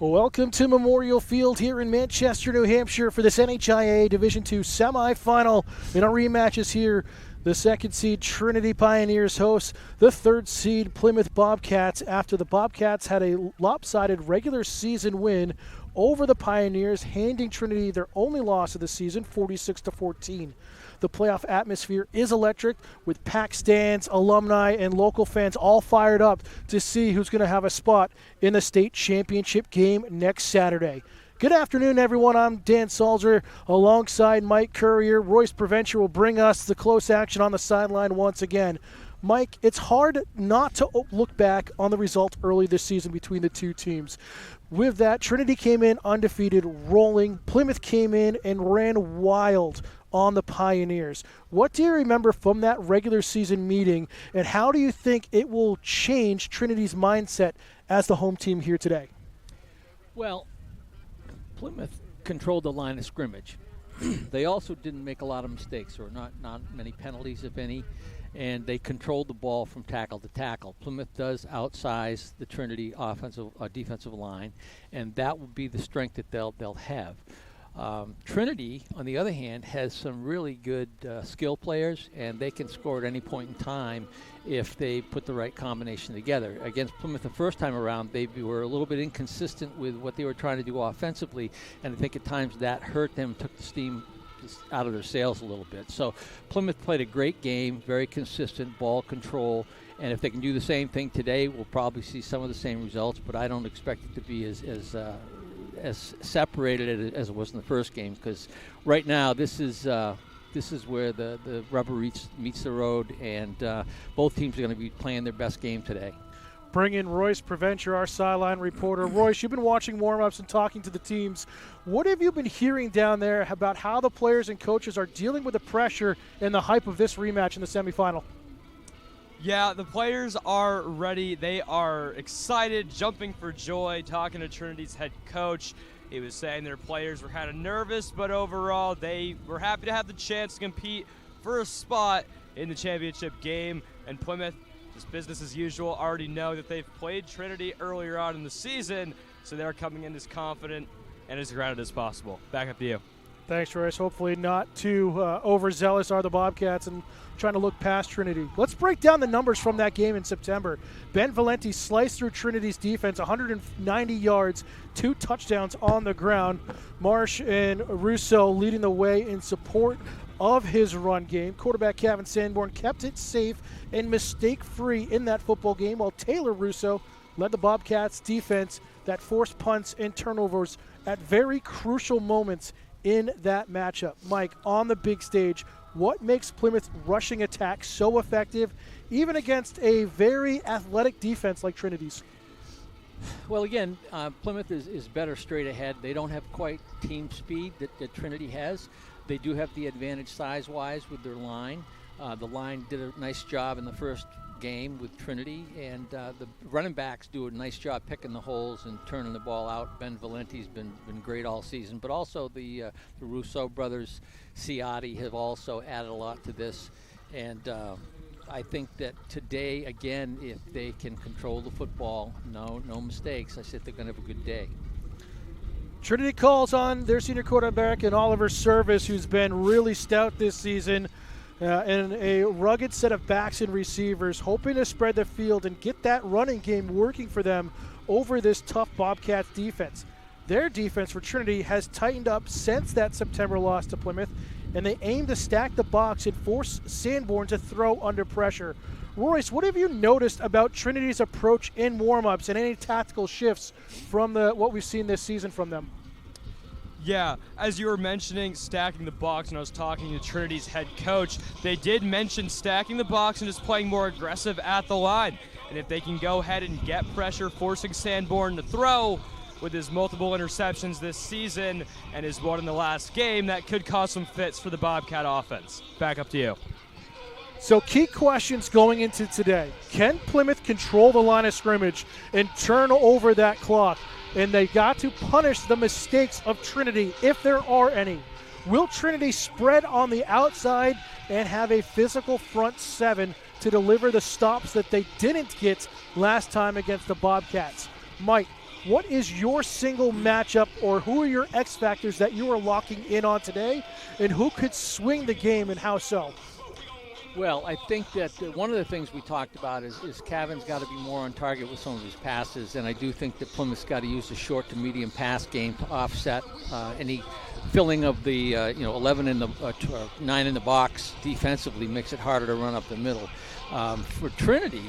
Welcome to Memorial Field here in Manchester, New Hampshire for this NHIAA Division II semifinal. In our rematches here, the second seed Trinity Pioneers host the third seed Plymouth Bobcats after the Bobcats had a lopsided regular season win over the Pioneers, handing Trinity their only loss of the season, 46-14. The playoff atmosphere is electric, with packed stands, alumni, and local fans all fired up to see who's going to have a spot in the state championship game next Saturday. Good afternoon, everyone. I'm Dan Salzer alongside Mike Courier. Royce Preventure will bring us the close action on the sideline once again. Mike, it's hard not to look back on the result early this season between the two teams. With that, Trinity came in undefeated, rolling. Plymouth came in and ran wild on the Pioneers. What do you remember from that regular season meeting, and how do you think it will change Trinity's mindset as the home team here today? Well, Plymouth controlled the line of scrimmage. They also didn't make a lot of mistakes, or not many penalties, if any, and they controlled the ball from tackle to tackle. Plymouth does outsize the Trinity defensive line, and that will be the strength that they'll have. Trinity, on the other hand, has some really good skill players, and they can score at any point in time if they put the right combination together. Against Plymouth the first time around, they were a little bit inconsistent with what they were trying to do offensively, and I think at times that hurt them, took the steam out of their sails a little bit. So Plymouth played a great game, very consistent ball control, and if they can do the same thing today, we'll probably see some of the same results, but I don't expect it to be as separated as it was in the first game, because right now this is where the rubber meets the road, and both teams are going to be playing their best game today. Bring in Royce Preventure, our sideline reporter. Royce, you've been watching warm-ups and talking to the teams. What have you been hearing down there about how the players and coaches are dealing with the pressure and the hype of this rematch in the semifinal? Yeah, the players are ready. They are excited, jumping for joy, talking to Trinity's head coach. He was saying their players were kind of nervous, but overall they were happy to have the chance to compete for a spot in the championship game. And Plymouth, just business as usual, already know that they've played Trinity earlier on in the season, so they're coming in as confident and as grounded as possible. Back up to you. Thanks, Royce. Hopefully not too overzealous are the Bobcats and trying to look past Trinity. Let's break down the numbers from that game in September. Ben Valenti sliced through Trinity's defense, 190 yards, 2 touchdowns on the ground. Marsh and Russo leading the way in support of his run game. Quarterback Kevin Sanborn kept it safe and mistake-free in that football game, while Taylor Russo led the Bobcats defense that forced punts and turnovers at very crucial moments in that matchup. Mike, on the big stage, what makes Plymouth's rushing attack so effective, even against a very athletic defense like Trinity's? Well, again, Plymouth is better straight ahead. They don't have quite team speed that Trinity has. They do have the advantage size-wise with their line. The line did a nice job in the first game with Trinity, and the running backs do a nice job picking the holes and turning the ball out. Ben Valenti's been great all season, but also the Russo brothers, Ciotti, have also added a lot to this, and I think that today, again, if they can control the football, no mistakes, I said they're going to have a good day. Trinity calls on their senior quarterback and Oliver Service, who's been really stout this season, and a rugged set of backs and receivers, hoping to spread the field and get that running game working for them over this tough Bobcats defense. Their defense for Trinity has tightened up since that September loss to Plymouth, and they aim to stack the box and force Sanborn to throw under pressure. Royce, what have you noticed about Trinity's approach in warm-ups and any tactical shifts from what we've seen this season from them? Yeah, as you were mentioning, stacking the box, and I was talking to Trinity's head coach, they did mention stacking the box and just playing more aggressive at the line. And if they can go ahead and get pressure, forcing Sanborn to throw with his multiple interceptions this season and his one in the last game, that could cause some fits for the Bobcat offense. Back up to you. So key questions going into today. Can Plymouth control the line of scrimmage and turn over that clock? And they got to punish the mistakes of Trinity, if there are any. Will Trinity spread on the outside and have a physical front seven to deliver the stops that they didn't get last time against the Bobcats? Mike, what is your single matchup, or who are your X factors that you are locking in on today, and who could swing the game and how so? Well, I think that one of the things we talked about is Cavan's got to be more on target with some of his passes, and I do think that Plymouth's got to use the short to medium pass game to offset any filling of the 11 in the 9 in the box defensively makes it harder to run up the middle. For Trinity,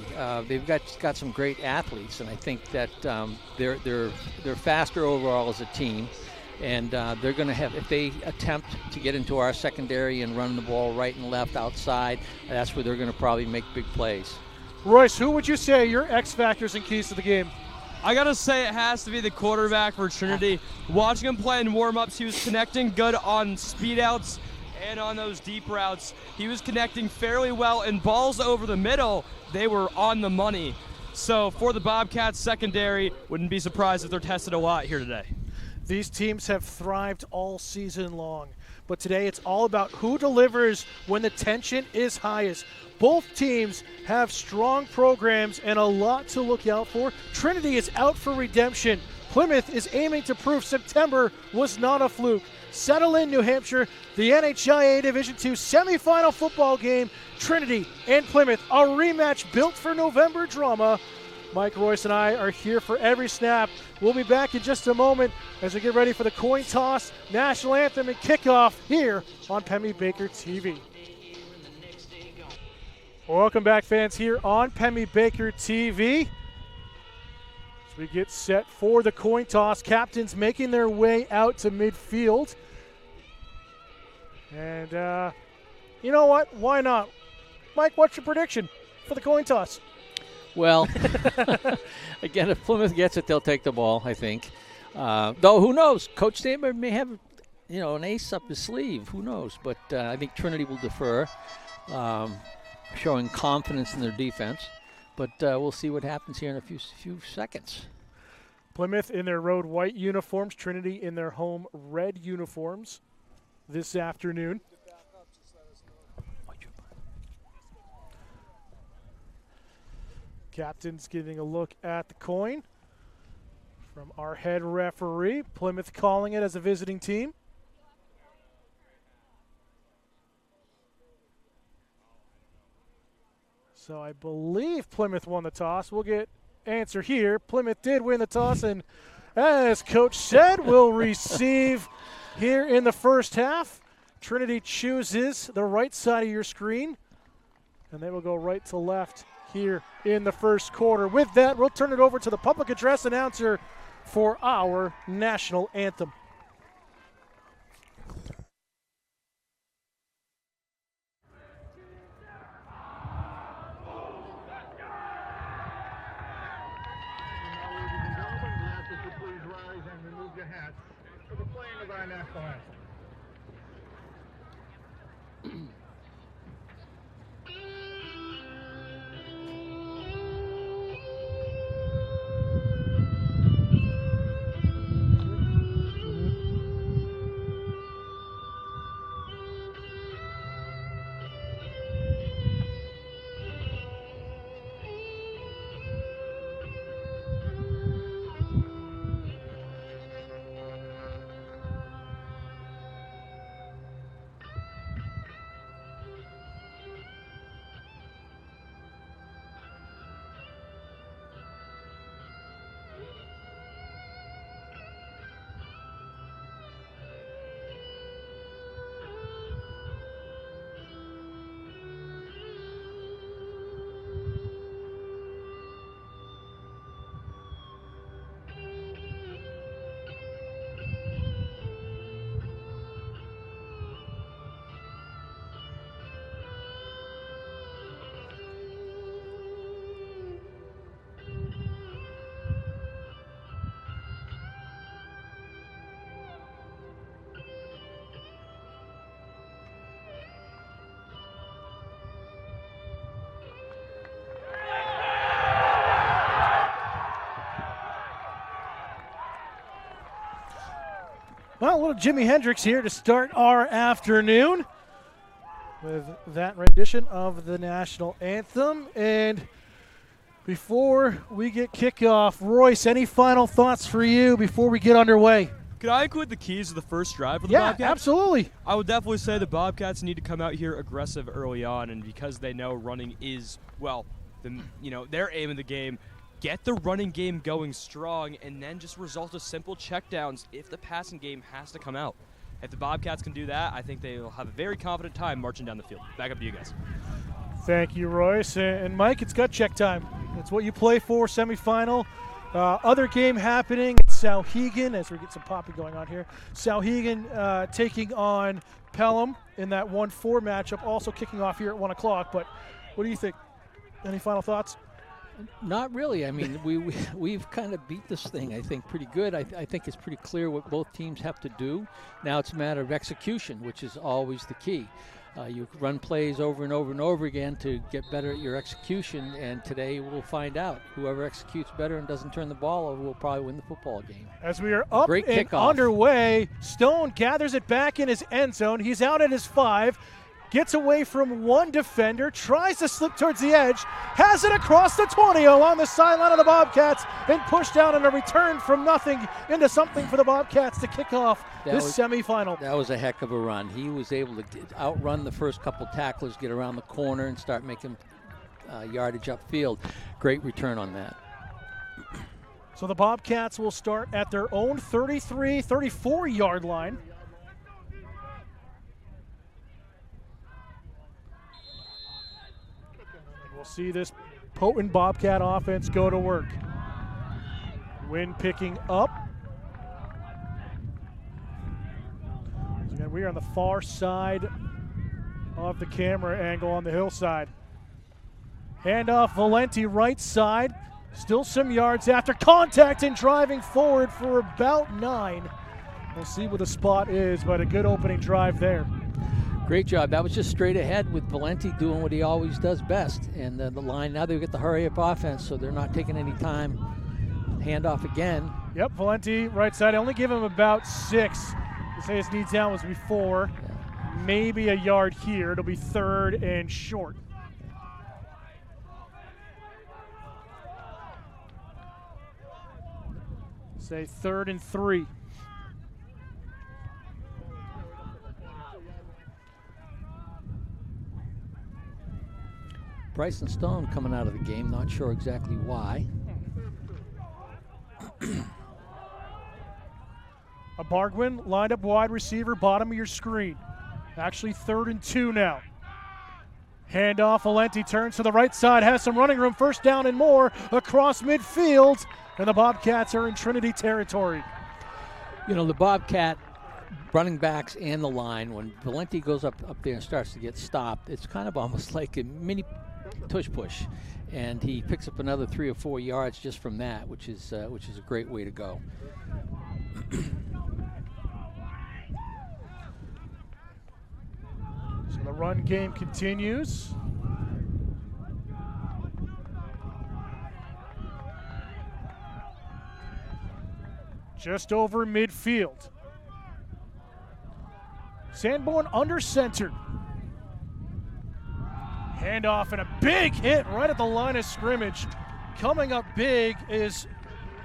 they've got some great athletes, and I think that they're faster overall as a team. And they're going to have, if they attempt to get into our secondary and run the ball right and left outside, that's where they're going to probably make big plays. Royce, who would you say are your X factors and keys to the game? I got to say it has to be the quarterback for Trinity. Watching him play in warm-ups, he was connecting good on speed outs and on those deep routes. He was connecting fairly well, and balls over the middle, they were on the money. So for the Bobcats secondary, wouldn't be surprised if they're tested a lot here today. These teams have thrived all season long, but today it's all about who delivers when the tension is highest. Both teams have strong programs and a lot to look out for. Trinity is out for redemption. Plymouth is aiming to prove September was not a fluke. Settle in, New Hampshire. The NHIAA Division II semifinal football game, Trinity and Plymouth, a rematch built for November drama. Mike Royce and I are here for every snap. We'll be back in just a moment as we get ready for the coin toss, national anthem, and kickoff here on Pemmy Baker TV. Welcome back, fans, here on Pemmy Baker TV. As we get set for the coin toss, captains making their way out to midfield. And you know what? Why not? Mike, what's your prediction for the coin toss? Well, again, if Plymouth gets it, they'll take the ball, I think. Though, who knows? Coach Stamer may have, an ace up his sleeve. Who knows? But I think Trinity will defer, showing confidence in their defense. But we'll see what happens here in a few seconds. Plymouth in their road white uniforms, Trinity in their home red uniforms this afternoon. Captain's getting a look at the coin from our head referee. Plymouth calling it as a visiting team. So I believe Plymouth won the toss. We'll get answer here. Plymouth did win the toss, and as Coach said, will receive here in the first half. Trinity chooses the right side of your screen, and they will go right to left here in the first quarter. With that, we'll turn it over to the public address announcer for our national anthem. Please rise and remove your hats for the playing of our national anthem. Well, a little Jimi Hendrix here to start our afternoon with that rendition of the national anthem. And Before we get kickoff, Royce, any final thoughts for you before we get underway? Could I include the keys to the first drive for the Yeah, Bobcats? absolutely. I would definitely say the Bobcats need to come out here aggressive early on, and because they know running is, well, their aim in the game, get the running game going strong, and then just result to simple checkdowns if the passing game has to come out. If the Bobcats can do that, I think they will have a very confident time marching down the field. Back up to you guys. Thank you, Royce. And Mike, it's gut check time. It's what you play for, semifinal. Other game happening at Sauhegan, as we get some popping going on here. Sauhegan taking on Pelham in that 1-4 matchup, also kicking off here at 1 o'clock. But what do you think? Any final thoughts? Not really. I mean, we've kind of beat this thing, I think, pretty good. I think it's pretty clear what both teams have to do. Now it's a matter of execution, which is always the key. You run plays over and over and over again to get better at your execution, and today we'll find out. Whoever executes better and doesn't turn the ball over will probably win the football game. As we are up Great and kickoff. underway, Stone gathers it back in his end zone. He's out at his 5. Gets away from one defender, tries to slip towards the edge, has it across the 20 along the sideline of the Bobcats, and pushed down on a return from nothing into something for the Bobcats to kick off this semifinal. That was a heck of a run. He was able to outrun the first couple tacklers, get around the corner, and start making yardage upfield. Great return on that. So the Bobcats will start at their own 33, 34-yard line. We'll see this potent Bobcat offense go to work. Wind picking up. So again, we are on the far side of the camera angle on the hillside. Handoff, Valenti right side. Still some yards after contact and driving forward for about 9. We'll see what the spot is, but a good opening drive there. Great job. That was just straight ahead with Valenti doing what he always does best. And the line, now they get the hurry-up offense, so they're not taking any time. Handoff again. Yep, Valenti right side. I only give him about 6. To say his needs down was before. Yeah. Maybe a yard here. It'll be 3rd and short. Say 3rd and 3. Bryson Stone coming out of the game, not sure exactly why. A Bargwin lined up wide receiver, bottom of your screen. Actually 3rd and 2 now. Handoff, Valenti turns to the right side, has some running room, 1st down and more across midfield, and the Bobcats are in Trinity territory. You know, the Bobcat running backs and the line, when Valenti goes up there and starts to get stopped, it's kind of almost like a mini tush push, and he picks up another 3 or 4 yards just from that, which is a great way to go. So the run game continues. Just over midfield. Sanborn under center. Handoff and a big hit right at the line of scrimmage. Coming up big is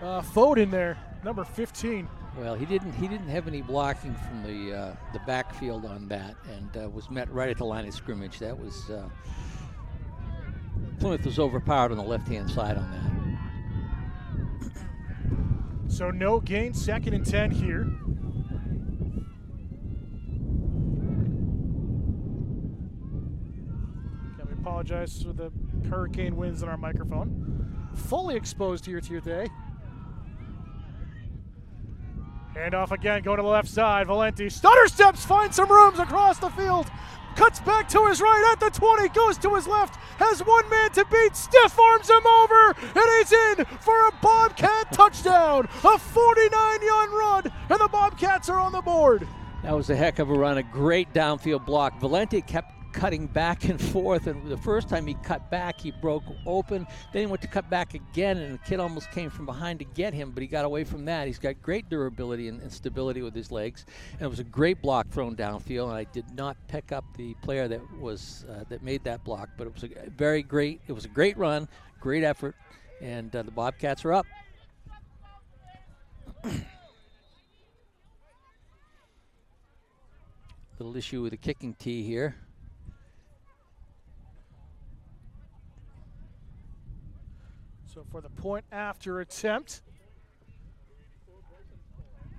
Foden there, number 15. Well, he didn't have any blocking from the backfield on that, and was met right at the line of scrimmage. That was Plymouth was overpowered on the left-hand side on that. So no gain, 2nd and 10 here. Apologize for the hurricane winds in our microphone. Fully exposed here today. Handoff again, go to the left side. Valenti stutter steps, finds some rooms across the field. Cuts back to his right at the 20, goes to his left, has one man to beat, stiff arms him over, and he's in for a Bobcat touchdown. A 49-yard run, and the Bobcats are on the board. That was a heck of a run, a great downfield block. Valenti kept cutting back and forth, and the first time he cut back, he broke open. Then he went to cut back again, and the kid almost came from behind to get him, but he got away from that. He's got great durability and stability with his legs, and it was a great block thrown downfield. And I did not pick up the player that was that made that block, but it was a very great. It was a great run, great effort, and the Bobcats are up. Little issue with the kicking tee here. So for the point after attempt,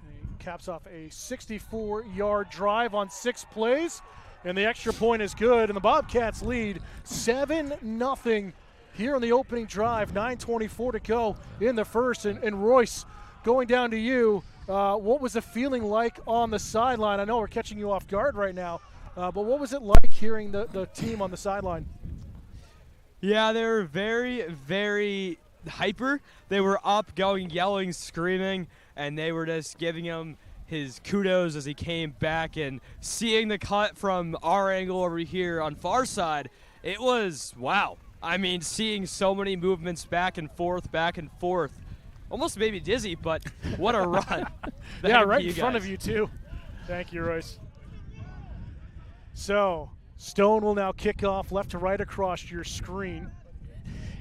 he caps off a 64-yard drive on 6 plays, and the extra point is good, and the Bobcats lead 7-0 here on the opening drive. 9:24 to go in the first, and Royce, going down to you, what was the feeling like on the sideline? I know we're catching you off guard right now, but what was it like hearing the team on the sideline? Yeah, they were very, very hyper. They were up, going, yelling, screaming, and they were just giving him his kudos as he came back. And seeing the cut from our angle over here on far side, it was, wow. I mean, seeing so many movements back and forth, almost made me dizzy, but what a run. Yeah, right in front of you, too. Thank you, Royce. So Stone will now kick off left to right across your screen.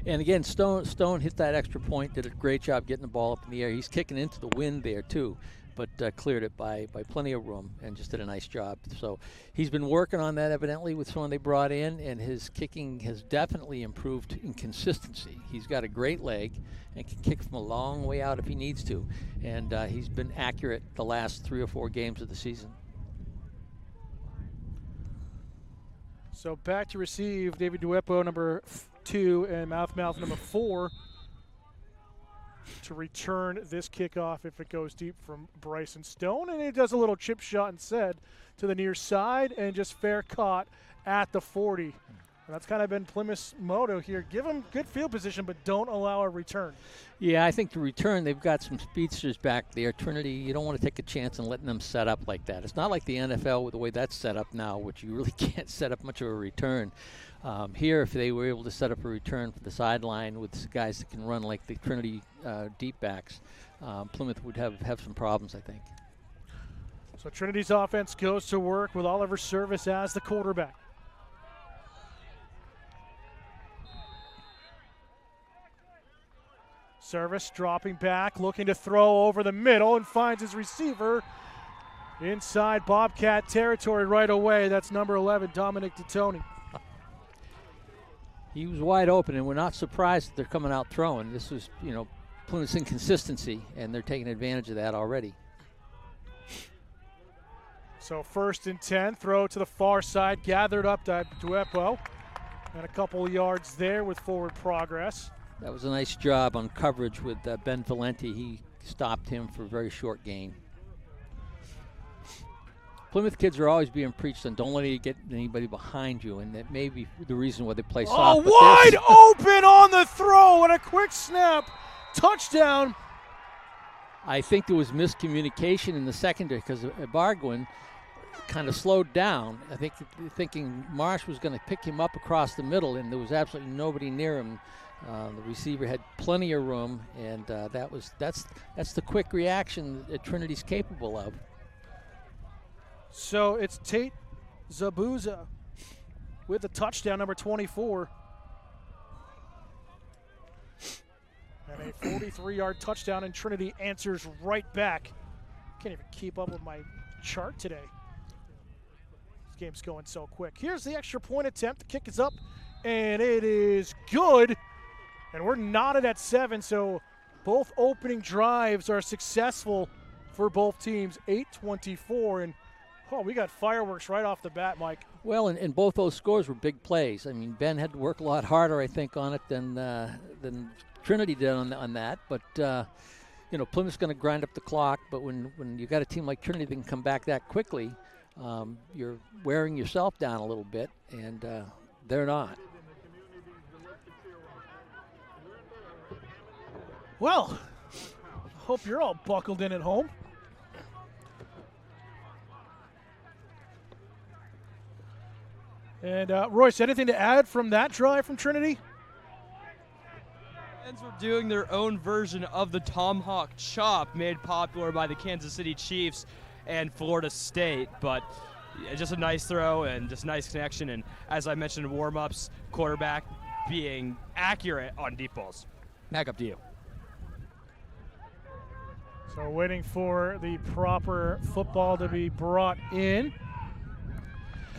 And again, Stone hit that extra point, did a great job getting the ball up in the air. He's kicking into the wind there too, but cleared it by plenty of room and just did a nice job. So he's been working on that evidently with someone they brought in, and his kicking has definitely improved in consistency. He's got a great leg and can kick from a long way out if he needs to, and he's been accurate the last 3 or 4 games of the season. So back to receive David Duepo, number 2, and Mouth number 4, to return this kickoff if it goes deep from Bryson Stone. And he does a little chip shot instead to the near side and just fair caught at the 40. And that's kind of been Plymouth's motto here. Give them good field position, but don't allow a return. Yeah, I think the return, they've got some speedsters back there. Trinity, you don't want to take a chance on letting them set up like that. It's not like the NFL with the way that's set up now, which you really can't set up much of a return. Here, if they were able to set up a return for the sideline with guys that can run like the Trinity deep backs, Plymouth would have some problems, I think. So Trinity's offense goes to work with Oliver Service as the quarterback. Service dropping back, looking to throw over the middle, and finds his receiver inside Bobcat territory right away. That's number 11, Dominic DeToni. He was wide open, and we're not surprised that they're coming out throwing. This was, Plymouth's inconsistency, and they're taking advantage of that already. So 1st and 10, throw to the far side, gathered up to Duepo, and a couple yards there with forward progress. That was a nice job on coverage with Ben Valenti. He stopped him for a very short gain. Plymouth kids are always being preached on, don't let you get anybody behind you, and that may be the reason why they play soft. Oh, wide open on the throw and a quick snap. Touchdown. I think there was miscommunication in the secondary because Bargwin kind of slowed down. I think thinking Marsh was going to pick him up across the middle, and there was absolutely nobody near him. The receiver had plenty of room, and that's the quick reaction that Trinity's capable of. So it's Tate Zabuza with the touchdown, number 24. And a 43-yard touchdown, and Trinity answers right back. Can't even keep up with my chart today. This game's going so quick. Here's the extra point attempt. The kick is up, and it is good. And we're knotted at 7, so both opening drives are successful for both teams. 8:24, and we got fireworks right off the bat, Mike. Well, and both those scores were big plays. I mean, Ben had to work a lot harder, I think, on it than Trinity did on that. But Plymouth's going to grind up the clock. But when you got a team like Trinity that can come back that quickly, you're wearing yourself down a little bit, and they're not. Well, hope you're all buckled in at home. And Royce, anything to add from that drive from Trinity? Fans were doing their own version of the Tomahawk Chop, made popular by the Kansas City Chiefs and Florida State. But just a nice throw and just nice connection. And as I mentioned in warm-ups, quarterback being accurate on deep balls. Back up to you. So waiting for the proper football to be brought in.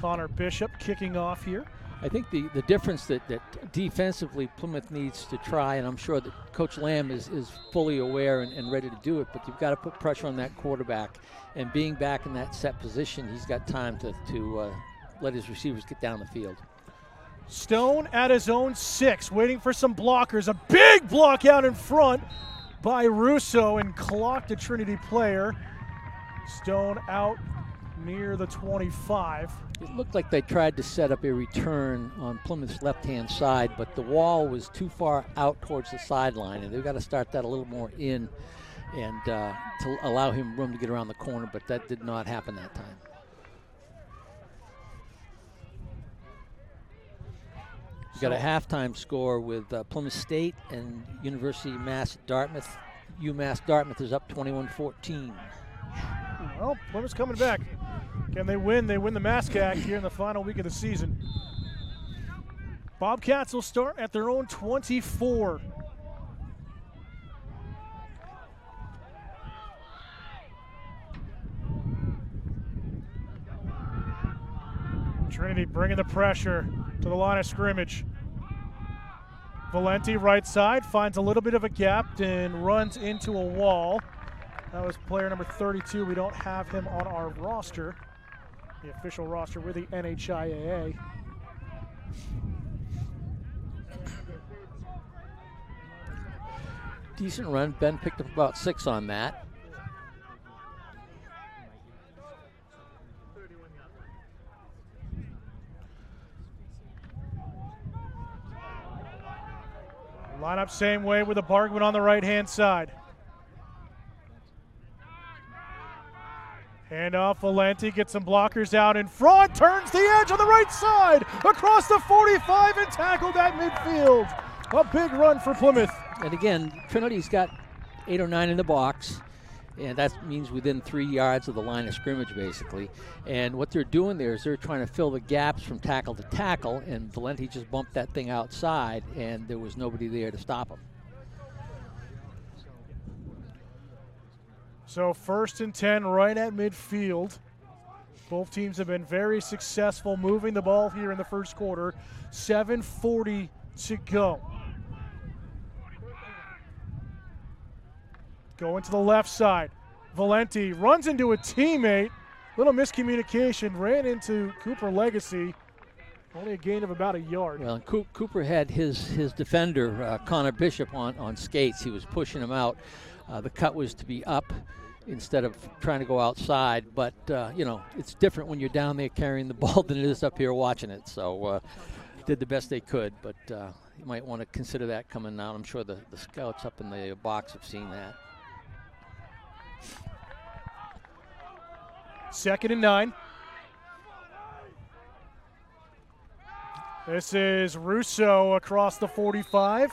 Connor Bishop kicking off here. I think the difference that defensively Plymouth needs to try, and I'm sure that Coach Lamb is fully aware and ready to do it, but you've got to put pressure on that quarterback. And being back in that set position, he's got time to let his receivers get down the field. Stone at his own 6, waiting for some blockers. A big block out in front by Russo and clocked a Trinity player. Stone out near the 25. It looked like they tried to set up a return on Plymouth's left-hand side, but the wall was too far out towards the sideline, and they've got to start that a little more in and to allow him room to get around the corner, but that did not happen that time. We've got a halftime score with Plymouth State and University of Mass Dartmouth. UMass Dartmouth is up 21-14. Well, Plymouth's coming back. Can they win? They win the MASCAC here in the final week of the season. Bobcats will start at their own 24. Trinity bringing the pressure to the line of scrimmage. Valenti right side finds a little bit of a gap and runs into a wall. That was player number 32. We don't have him on our roster, the official roster with the NHIAA. Decent run. Ben picked up about 6 on that. Line up same way with a Bargman on the right-hand side. Handoff, Valenti gets some blockers out in front, turns the edge on the right side, across the 45 and tackled at midfield. A big run for Plymouth. And again, Trinity's got 8 or 9 in the box, and that means within 3 yards of the line of scrimmage, basically. And what they're doing there is they're trying to fill the gaps from tackle to tackle, and Valenti just bumped that thing outside, and there was nobody there to stop him. So 1st and 10 right at midfield. Both teams have been very successful moving the ball here in the first quarter. 7:40 to go. Going to the left side. Valenti runs into a teammate. Little miscommunication, ran into Cooper Legacy. Only a gain of about a yard. Well, Cooper had his defender, Connor Bishop, on skates. He was pushing him out. The cut was to be up instead of trying to go outside. But, you know, it's different when you're down there carrying the ball than it is up here watching it. So did the best they could. But you might want to consider that coming out. I'm sure the scouts up in the box have seen that. 2nd and 9. This is Russo across the 45.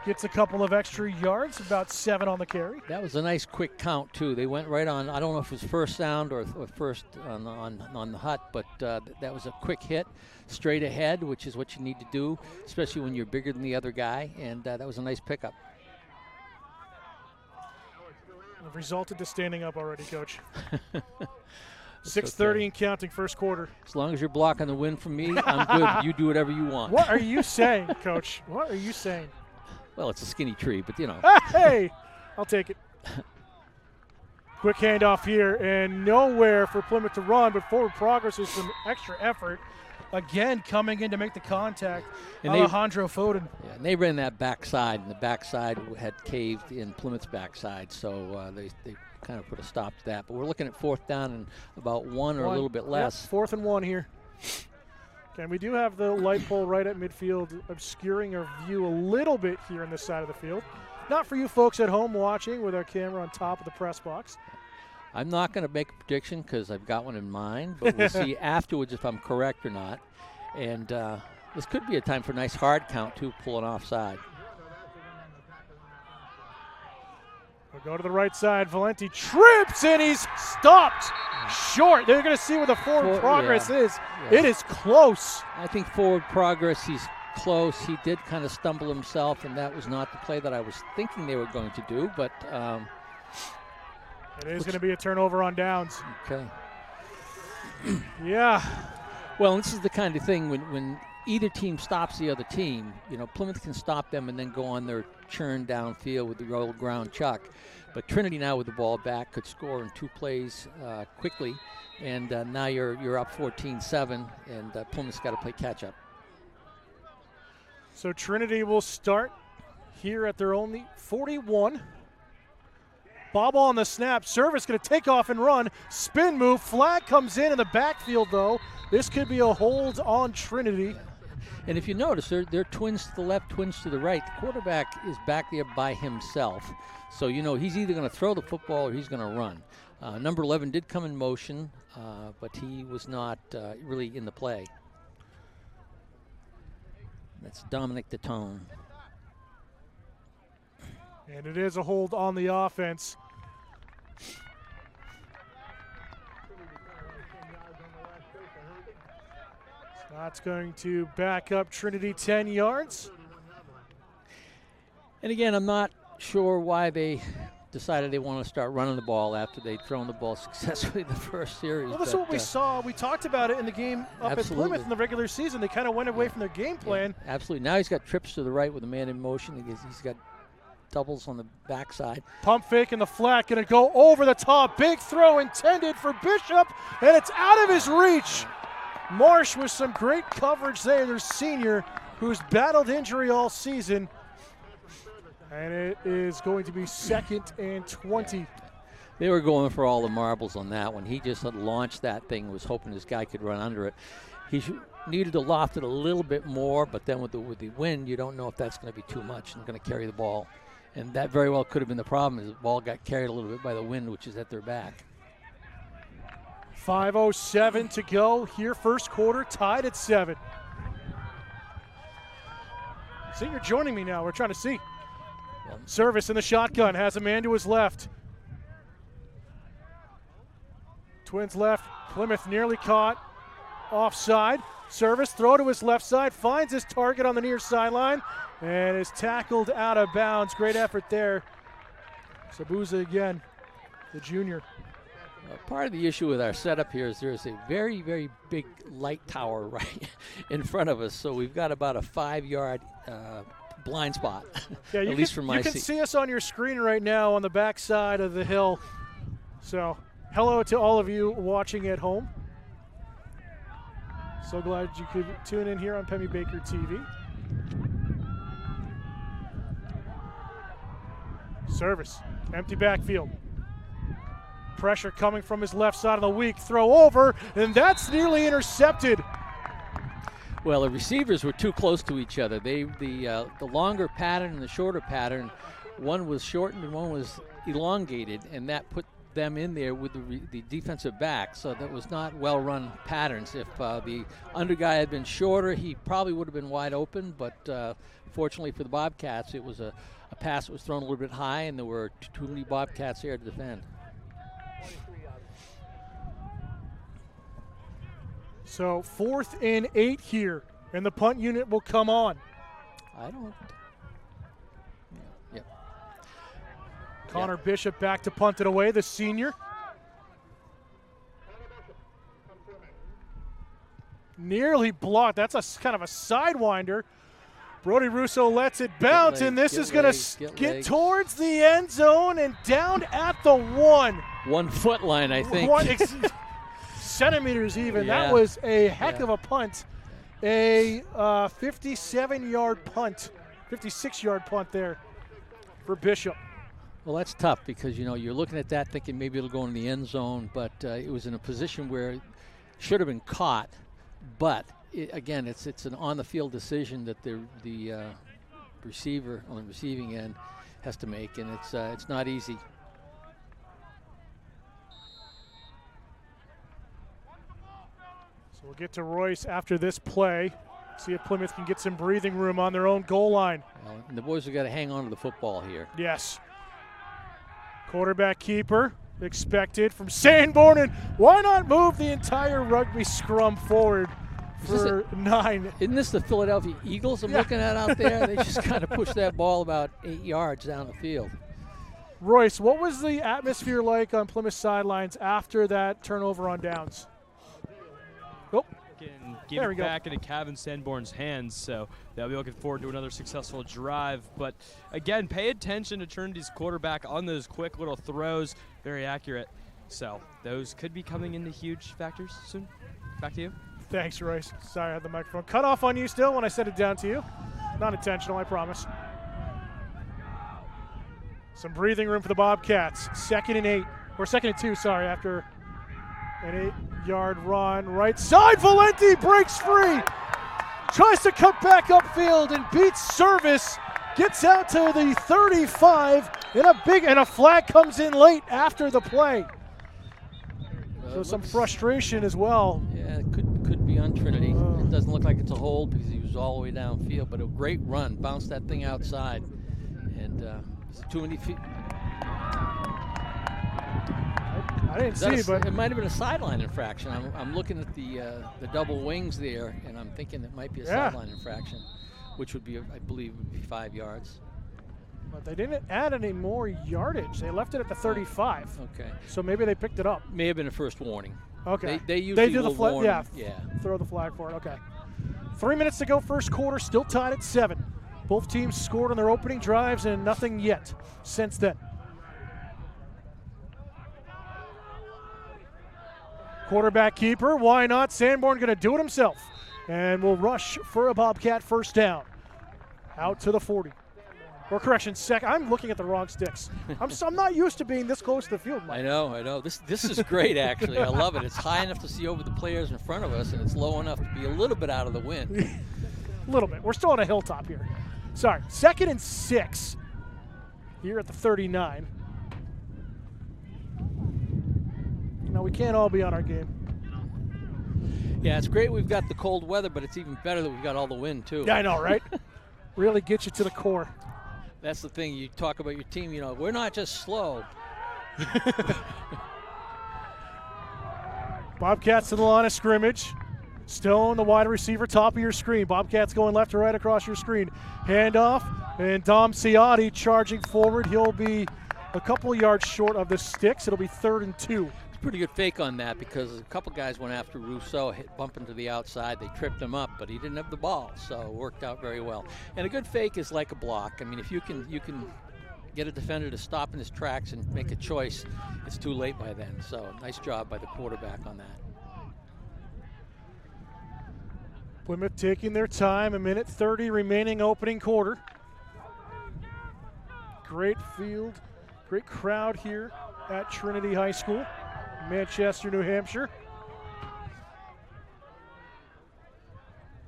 Gets a couple of extra yards, about 7 on the carry. That was a nice quick count, too. They went right on, I don't know if it was first sound or first on the hut, but that was a quick hit, straight ahead, which is what you need to do, especially when you're bigger than the other guy, and that was a nice pickup. I've resulted to standing up already, Coach. 6:30 okay. and counting, first quarter. As long as you're blocking the win from me, I'm good. You do whatever you want. What are you saying, Coach? What are you saying? Well, it's a skinny tree, but you know. Hey, I'll take it. Quick handoff here, and nowhere for Plymouth to run, but forward progress with some extra effort. Again, coming in to make the contact, and Alejandro Foden. Yeah, and they ran that backside, and the backside had caved in Plymouth's backside, so they kind of put a stop to that. But we're looking at 4th down and about 1 or a little bit less. Yep, 4th and 1 here. Okay, we do have the light pole right at midfield obscuring our view a little bit here on this side of the field. Not for you folks at home watching with our camera on top of the press box. I'm not going to make a prediction because I've got one in mind, but we'll see afterwards if I'm correct or not. And this could be a time for a nice hard count, too, pulling offside. We'll go to the right side. Valenti trips, and he's stopped short. They're going to see where the forward progress is. Yeah. It is close. I think forward progress, he's close. He did kind of stumble himself, and that was not the play that I was thinking they were going to do, but it is going to be a turnover on downs. Okay. Yeah. Well, this is the kind of thing when either team stops the other team, Plymouth can stop them and then go on their churn downfield with the old ground chuck. But Trinity now with the ball back could score in 2 plays quickly, and now you're up 14-7, and Plymouth's got to play catch up. So Trinity will start here at their only 41. Ball on the snap. Service going to take off and run. Spin move. Flag comes in the backfield, though. This could be a hold on Trinity. And if you notice, they're twins to the left, twins to the right. The quarterback is back there by himself. So, he's either going to throw the football or he's going to run. Number 11 did come in motion, but he was not really in the play. That's Dominic Datone. And it is a hold on the offense. So that's going to back up Trinity 10 yards. And again, I'm not sure why they decided they want to start running the ball after they'd thrown the ball successfully the first series. Well, that's what we saw. We talked about it in the game up at Plymouth in the regular season. They kind of went away from their game plan. Yeah, absolutely. Now he's got trips to the right with a man in motion. He's got doubles on the backside. Pump fake in the flat, going to go over the top. Big throw intended for Bishop, and it's out of his reach. Marsh with some great coverage there, their senior, who's battled injury all season. And it is going to be 2nd and 20. They were going for all the marbles on that one. He just had launched that thing, was hoping this guy could run under it. He needed to loft it a little bit more, but then with the wind, you don't know if that's going to be too much and going to carry the ball. And that very well could have been the problem, is the ball got carried a little bit by the wind, which is at their back. 5:07 to go here, first quarter, tied at 7. See, you're joining me now. We're trying to see. Service in the shotgun, has a man to his left. Twins left, Plymouth nearly caught. Offside, Service, throw to his left side, finds his target on the near sideline, and is tackled out of bounds. Great effort there. Sabuza again, the junior. Part of the issue with our setup here is there's a very, very big light tower right in front of us, so we've got about a 5-yard blind spot, yeah, at least from my seat. You can see us on your screen right now on the back side of the hill. So hello to all of you watching at home. So glad you could tune in here on Pemmy Baker TV. Service, empty backfield. Pressure coming from his left side of the weak. Throw over, and that's nearly intercepted. Well, the receivers were too close to each other. The longer pattern and the shorter pattern, one was shortened and one was elongated, and that put them in there with the defensive back. So that was not well-run patterns. If the under guy had been shorter, he probably would have been wide open, but fortunately for the Bobcats, it was a pass that was thrown a little bit high, and there were too many Bobcats there to defend. So 4th and 8 here, and the punt unit will come on. Yep. Connor Bishop back to punt it away, the senior. Nearly blocked. That's a kind of a sidewinder. Brody Russo lets it bounce, and this is going to get towards the end zone and down at the 1. 1 foot line, I think. Centimeters even. Yeah. That was a heck of a punt. A 57-yard punt, 56-yard punt there for Bishop. Well, that's tough because, you're looking at that thinking maybe it'll go in the end zone, but it was in a position where it should have been caught. But, again, it's an on-the-field decision that the receiver on the receiving end has to make, and it's not easy. So we'll get to Royce after this play. See if Plymouth can get some breathing room on their own goal line. Well, and the boys have got to hang on to the football here. Yes. Quarterback keeper expected from Sanborn, and why not move the entire rugby scrum forward for 9. Isn't this the Philadelphia Eagles I'm Yeah. looking at out there? They just kind of pushed that ball about 8 yards down the field. Royce, what was the atmosphere like on Plymouth sidelines after that turnover on downs? Oh, And give There we it go. back into Kevin Sanborn's hands, so they'll be looking forward to another successful drive. But again, pay attention to Trinity's quarterback on those quick little throws, very accurate. So those could be coming into huge factors soon. Back to you. thanks, Royce. Sorry, I had the microphone cut off on you still when I sent it down to you. Not intentional, I promise. Some breathing room for the Bobcats. 2nd and 8, or 2nd and 2, sorry, after an 8-yard run. Right side, Valenti breaks free. Tries to cut back upfield and beats Service. Gets out to the 35, and a flag comes in late after the play. So some frustration as well. Yeah, it could be on Trinity. It doesn't look like it's a hold because he was all the way downfield, but a great run. Bounced that thing outside. And it's too many feet. I didn't see, but It might have been a sideline infraction. I'm looking at the double wings there, and I'm thinking it might be a sideline infraction, which would be, I believe, would be 5 yards. but they didn't add any more yardage. They left it at the 35. Okay. So maybe they picked it up. May have been a first warning. Okay. They usually do the will flag. warn. Yeah. Yeah. Throw the flag for it. Okay. 3 minutes to go, first quarter. Still tied at 7. Both teams scored on their opening drives and nothing yet since then. Quarterback keeper. Why not? Sanborn going to do it himself, and will rush for a Bobcat first down. Out to the 40. Or correction, second. I'm looking at the wrong sticks. I'm not used to being this close to the field, Mike. I know. This is great, actually. I love it. It's high enough to see over the players in front of us, and it's low enough to be a little bit out of the wind. A little bit. We're still on a hilltop here. Sorry. 2nd and 6 here at the 39. Now, we can't all be on our game. Yeah, it's great we've got the cold weather, but it's even better that we've got all the wind, too. Yeah, I know, right? Really gets you to the core. That's the thing. You talk about your team, we're not just slow. Bobcats to the line of scrimmage. Stone, the wide receiver, top of your screen. Bobcats going left to right across your screen. Handoff, and Dom Ciotti charging forward. He'll be a couple yards short of the sticks. It'll be 3rd and 2. Pretty good fake on that because a couple guys went after Rousseau, bumping to the outside. They tripped him up, but he didn't have the ball, so it worked out very well. And a good fake is like a block. I mean, if you can get a defender to stop in his tracks and make a choice, it's too late by then. So nice job by the quarterback on that. Plymouth taking their time, 1:30 remaining opening quarter. Great field, great crowd here at Trinity High School, Manchester, New Hampshire.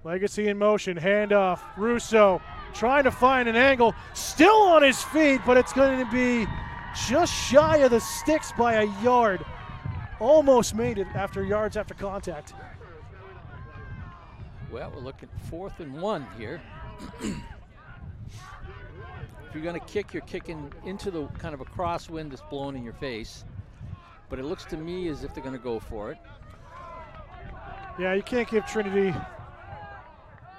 Legacy in motion, handoff, Russo trying to find an angle, still on his feet, but it's going to be just shy of the sticks by a yard. Almost made it after yards after contact. Well, we're looking 4th and 1 here. If you're going to kick, you're kicking into the kind of a crosswind that's blowing in your face. But it looks to me as if they're going to go for it. Yeah, you can't give Trinity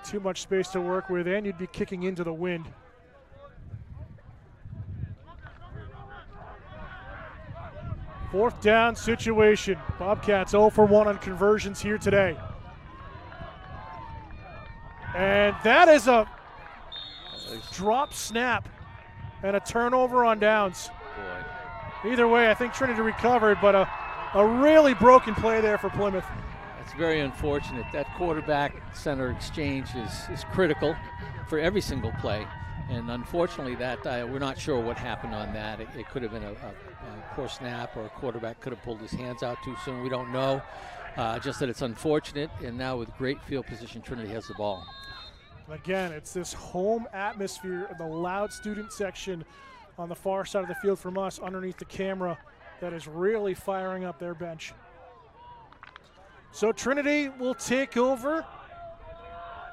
too much space to work with, and you'd be kicking into the wind. Fourth down situation. Bobcats 0 for 1 on conversions here today. And that is a drop snap and a turnover on downs. Boy, Either way, I think Trinity recovered, but a really broken play there for Plymouth. that's very unfortunate. That quarterback-center exchange is critical for every single play. And unfortunately, that we're not sure what happened on that. It could have been a poor snap, or a quarterback could have pulled his hands out too soon. We don't know. Just that it's unfortunate. And now with great field position, Trinity has the ball. Again, it's this home atmosphere in the loud student section on the far side of the field from us underneath the camera that is really firing up their bench. So Trinity will take over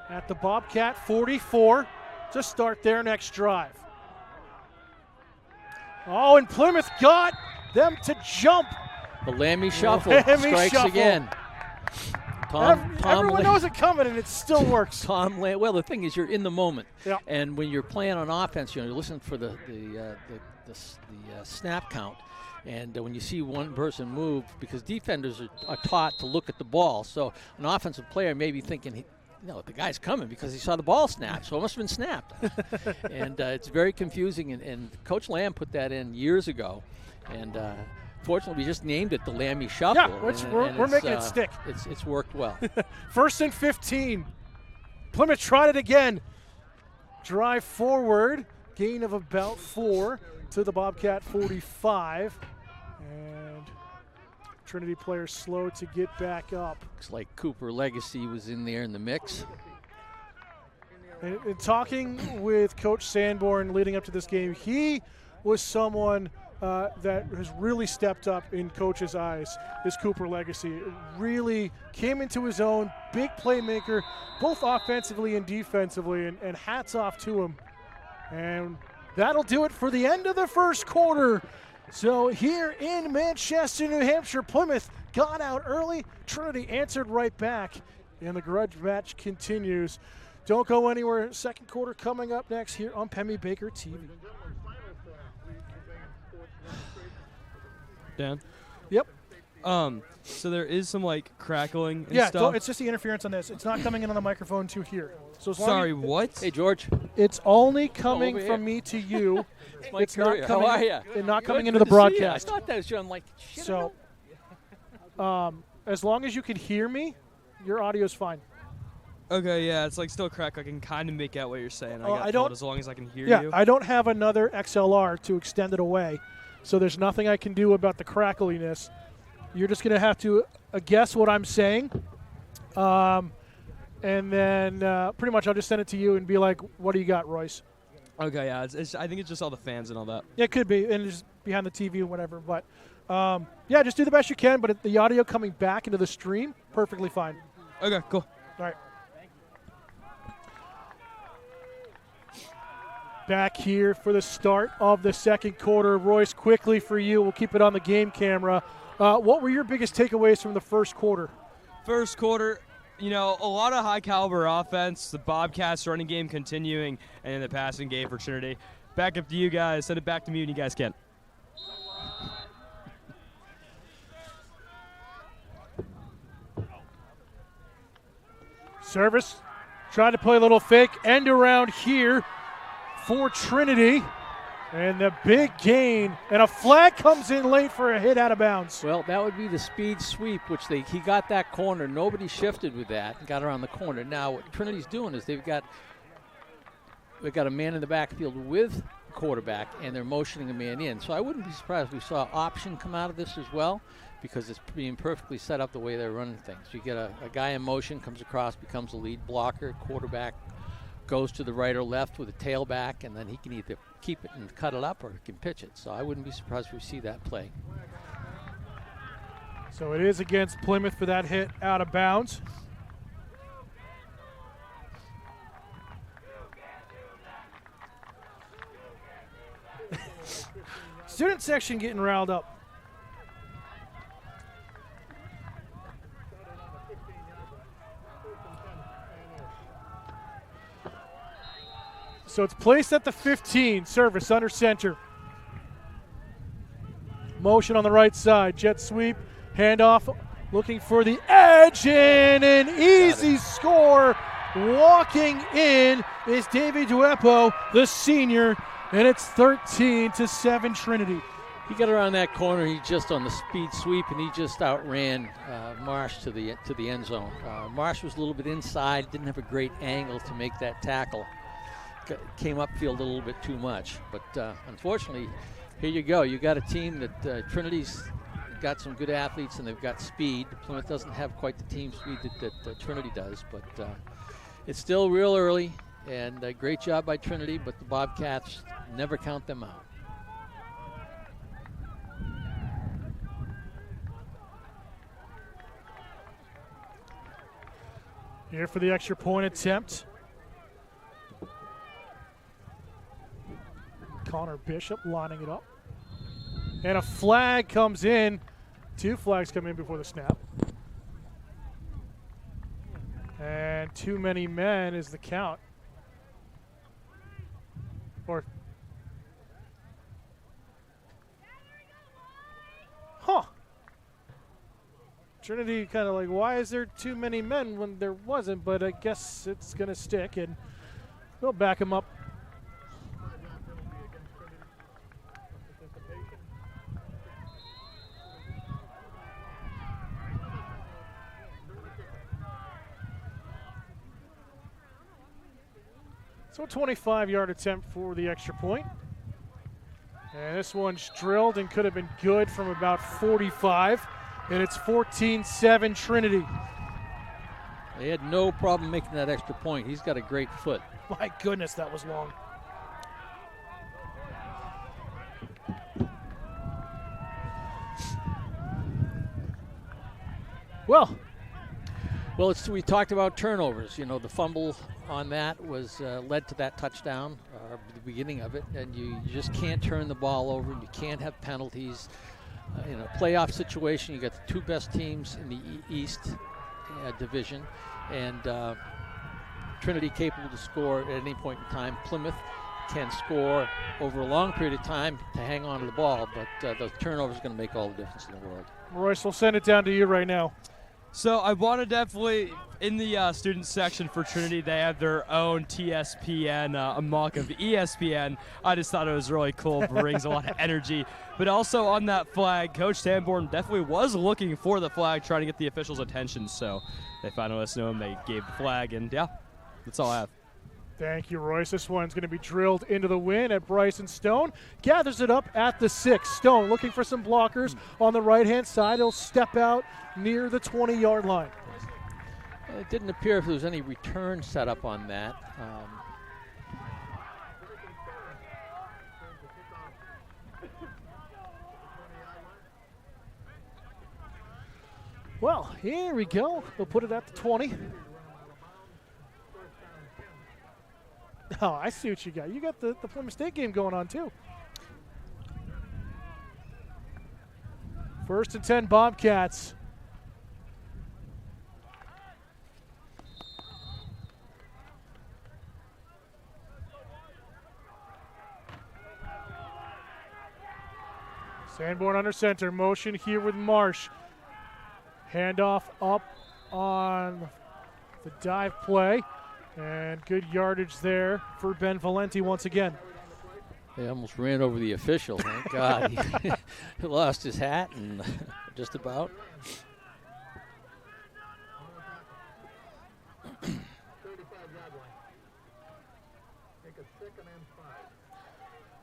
at the Bobcat 44 to start their next drive. Oh, and Plymouth got them to jump. The Lammy shuffle Lammy strikes shuffle. again. Everyone knows it coming, and it still works. Well, the thing is, you're in the moment, Yeah. and when you're playing on offense, you're listening for the snap count. And when you see one person move, because defenders are taught to look at the ball, so an offensive player may be thinking, the guy's coming because he saw the ball snap, so it must have been snapped. And it's very confusing, and Coach Lamb put that in years ago. And fortunately, we just named it the Lammy Shuffle. Yeah, we're making it stick. It's worked well. 1st and 15. Plymouth tried it again. Drive forward, gain of about 4 to the Bobcat 45. And Trinity players slow to get back up. Looks like Cooper Legacy was in there in the mix. And talking with Coach Sanborn leading up to this game, he was someone that has really stepped up in Coach's eyes, is Cooper Legacy. Really came into his own, big playmaker, both offensively and defensively, and hats off to him. And that'll do it for the end of the first quarter. So here in Manchester, New Hampshire, Plymouth got out early. Trinity answered right back, and the grudge match continues. Don't go anywhere. Second quarter coming up next here on Pemmy Baker TV. Dan? Yep. So there is some crackling and Yeah, stuff. it's just the interference on this. It's not coming in on the microphone to here. So as long Sorry, as what? Hey, George. it's only coming over from here. me to you. Mike It's not Courier. coming. How are ya? It's not coming Good into the to see ya. broadcast. I thought that was you. I'm like, shit. So, as long as you can hear me, your audio's fine. Okay, yeah, it's still crack. I can kind of make out what you're saying. Oh, I don't- told as long as I can hear Yeah, you. I don't have another XLR to extend it away, so there's nothing I can do about the crackliness. You're just going to have to guess what I'm saying, and then pretty much I'll just send it to you and be like, what do you got, Royce? Okay, yeah, I think it's just all the fans and all that. Yeah, it could be, and just behind the TV and whatever. But, yeah, just do the best you can, but the audio coming back into the stream, perfectly fine. Okay, cool. All right. Back here for the start of the second quarter. Royce, quickly for you. We'll keep it on the game camera. What were your biggest takeaways from the first quarter? First quarter, a lot of high-caliber offense, the Bobcats running game continuing, and then the passing game for Trinity. Back up to you guys. Send it back to me when you guys can. Service. Trying to play a little fake end around here for Trinity. And the big gain. And a flag comes in late for a hit out of bounds. Well, that would be the speed sweep, which he got that corner. Nobody shifted with that and got around the corner. Now, what Trinity's doing is they've got a man in the backfield with the quarterback, and they're motioning a man in. So I wouldn't be surprised if we saw option come out of this as well, because it's being perfectly set up the way they're running things. You get a guy in motion, comes across, becomes a lead blocker, quarterback goes to the right or left with a tailback, and then he can either keep it and cut it up or he can pitch it. So I wouldn't be surprised if we see that play. So it is against Plymouth for that hit out of bounds. Student section getting riled up. So it's placed at the 15. Service under center. Motion on the right side. Jet sweep. Handoff. Looking for the edge. And an easy score. Walking in is Davey Duepo, the senior. And it's 13-7 Trinity. He got around that corner. He just on the speed sweep, and he just outran Marsh to the end zone. Marsh was a little bit inside. Didn't have a great angle to make that tackle. Came upfield a little bit too much, but unfortunately, here you go. You got a team that Trinity's got some good athletes and they've got speed. Plymouth doesn't have quite the team speed that Trinity does, but it's still real early, and a great job by Trinity, but the Bobcats never count them out. Here for the extra point attempt. Connor Bishop lining it up. And a flag comes in. Two flags come in before the snap. And too many men is the count. Or, Trinity kind of like, why is there too many men when there wasn't? But I guess it's going to stick, and they'll back him up. So a 25-yard attempt for the extra point. And this one's drilled and could have been good from about 45. And it's 14-7 Trinity. They had no problem making that extra point. He's got a great foot. My goodness, that was long. Well, we talked about turnovers. You know, the fumble on that was led to that touchdown, the beginning of it, and you just can't turn the ball over, and you can't have penalties. In a playoff situation, you got the two best teams in the East division, and Trinity capable to score at any point in time. Plymouth can score over a long period of time to hang on to the ball, but the turnover is going to make all the difference in the world. Royce, we'll send it down to you right now. So I want to definitely, in the student section for Trinity, they have their own TSPN, a mock of ESPN. I just thought it was really cool, brings a lot of energy. But also on that flag, Coach Sanborn definitely was looking for the flag, trying to get the officials' attention. So they finally let us know, and they gave the flag, and yeah, that's all I have. Thank you, Royce. This one's going to be drilled into the wind at Bryson Stone. Gathers it up at the 6. Stone looking for some blockers on the right-hand side. He'll step out near the 20-yard line. It didn't appear if there was any return set up on that. Well, here we go. We'll put it at the 20. Oh, I see what you got. You got the Plymouth State game going on, too. 1st and 10, Bobcats. Sanborn under center. Motion here with Marsh. Handoff up on the dive play. And good yardage there for Ben Valenti once again. They almost ran over the official. Thank God. He lost his hat and just about.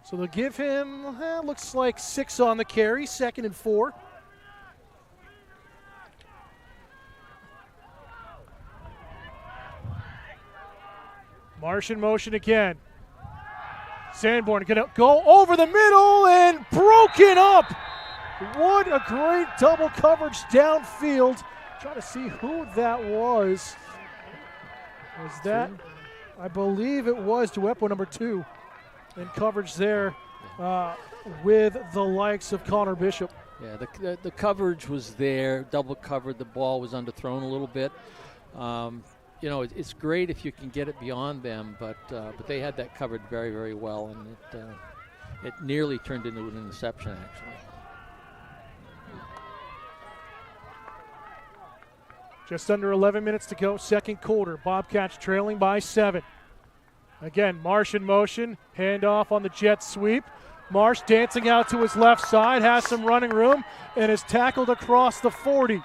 So they'll give him, looks like 6 on the carry, 2nd and 4. Marsh in motion again. Sanborn gonna go over the middle and broken up. What a great double coverage downfield. Trying to see who that was. Was that, I believe it was Duepo number 2 in coverage there with the likes of Connor Bishop. Yeah, the coverage was there, double covered. The ball was underthrown a little bit. You know, it's great if you can get it beyond them, but they had that covered very, very well, and it nearly turned into an interception, actually. Just under 11 minutes to go, 2nd quarter. Bobcats trailing by 7. Again, Marsh in motion, handoff on the jet sweep. Marsh dancing out to his left side, has some running room, and is tackled across the 40.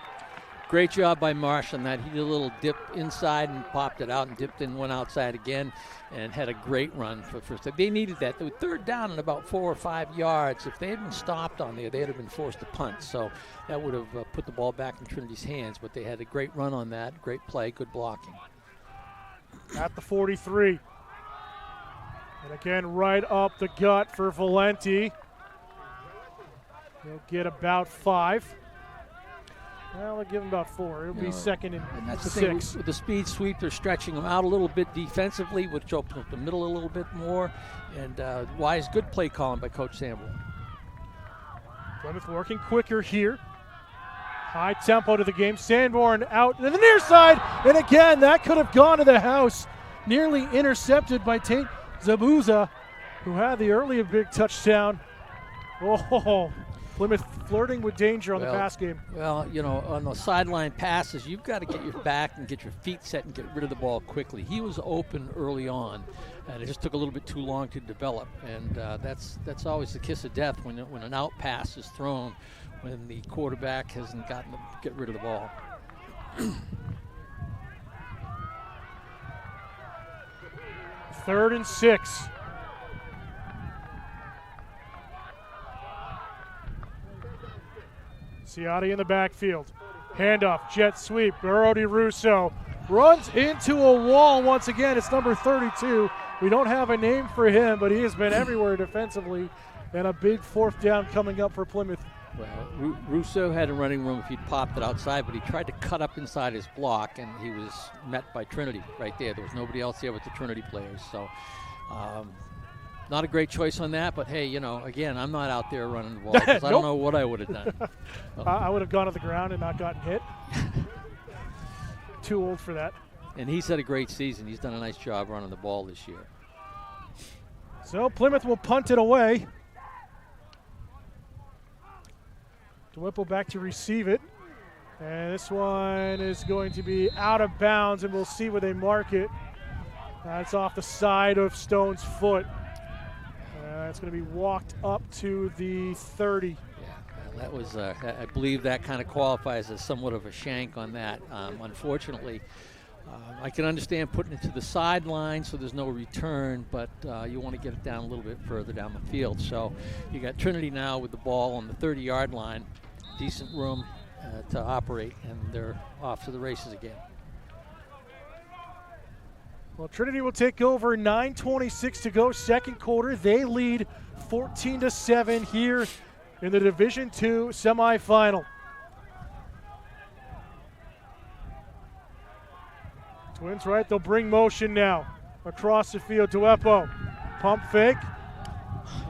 Great job by Marsh on that. He did a little dip inside and popped it out and dipped in, went outside again, and had a great run for first. They needed that. They were 3rd down in about 4 or 5 yards. If they had been stopped on there, they'd have been forced to punt. So that would have put the ball back in Trinity's hands. But they had a great run on that. Great play, good blocking. At the 43. And again, right up the gut for Valenti. He'll get about 5. Well, I'll give him about 4. It'll be 2nd and that's the 6. thing. With the speed sweep, they're stretching them out a little bit defensively, which opens up the middle a little bit more. And wise, good play calling by Coach Sanborn. Plymouth working quicker here. High tempo to the game. Sanborn out to the near side, and again, that could have gone to the house. Nearly intercepted by Tate Zabuza, who had the early big touchdown. Oh, Plymouth flirting with danger on the pass game. Well, you know, on the sideline passes, you've got to get your back and get your feet set and get rid of the ball quickly. He was open early on, and it just took a little bit too long to develop. And that's always the kiss of death when an out pass is thrown, when the quarterback hasn't gotten to get rid of the ball. Third and 6. Ciotti in the backfield. Handoff, jet sweep. Brody Russo runs into a wall once again. It's number 32. We don't have a name for him, but he has been everywhere defensively. And a big fourth down coming up for Plymouth. Well, Russo had a running room if he'd popped it outside, but he tried to cut up inside his block, and he was met by Trinity right there. There was nobody else there but the Trinity players. So not a great choice on that, but hey, you know, again, I'm not out there running the ball because I don't know what I would have done. I would have gone to the ground and not gotten hit. Too old for that. And he's had a great season. He's done a nice job running the ball this year. So Plymouth will punt it away. DeWipple back to receive it. And this one is going to be out of bounds, and we'll see where they mark it. That's off the side of Stone's foot. It's going to be walked up to the 30. Yeah, well, that was, I believe that kind of qualifies as somewhat of a shank on that. Unfortunately, I can understand putting it to the sideline so there's no return, but you want to get it down a little bit further down the field. So you got Trinity now with the ball on the 30-yard line. Decent room to operate, and they're off to the races again. Well, Trinity will take over. 9:26 to go, second quarter. They lead 14-7 here in the Division II semifinal. Twins right, they'll bring motion now. Across the field to Eppo. Pump fake.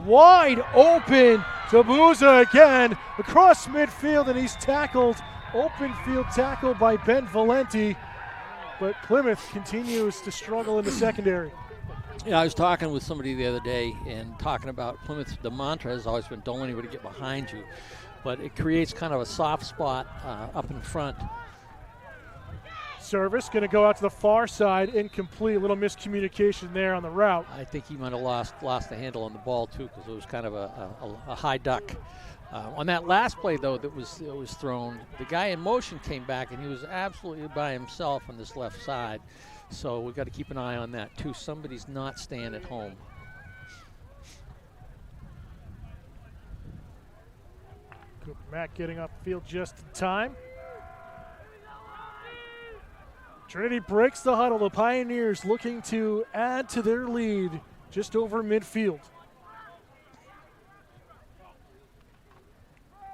Wide open. Zabuza again across midfield, and he's tackled. Open field tackle by Ben Valenti. But Plymouth continues to struggle in the secondary. Yeah, I was talking with somebody the other day and talking about Plymouth. The mantra has always been don't let anybody get behind you. But it creates kind of a soft spot up in front. Service going to go out to the far side, incomplete. A little miscommunication there on the route. I think he might have lost the handle on the ball too, because it was kind of a high duck. On that last play, though, that was thrown, the guy in motion came back, and he was absolutely by himself on this left side. So we've got to keep an eye on that, too. Somebody's not staying at home. Cooper Mack getting upfield just in time. Trinity breaks the huddle. The Pioneers looking to add to their lead just over midfield.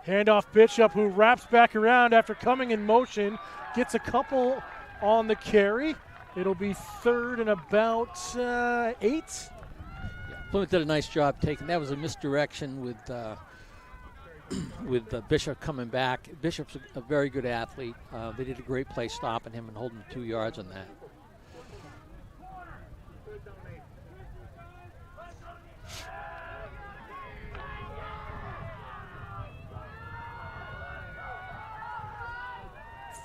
Handoff Bishop, who wraps back around after coming in motion, gets a couple on the carry. It'll be third and about 8. Yeah, Plymouth did a nice job taking. That was a misdirection with Bishop coming back. Bishop's a very good athlete. They did a great play stopping him and holding 2 yards on that.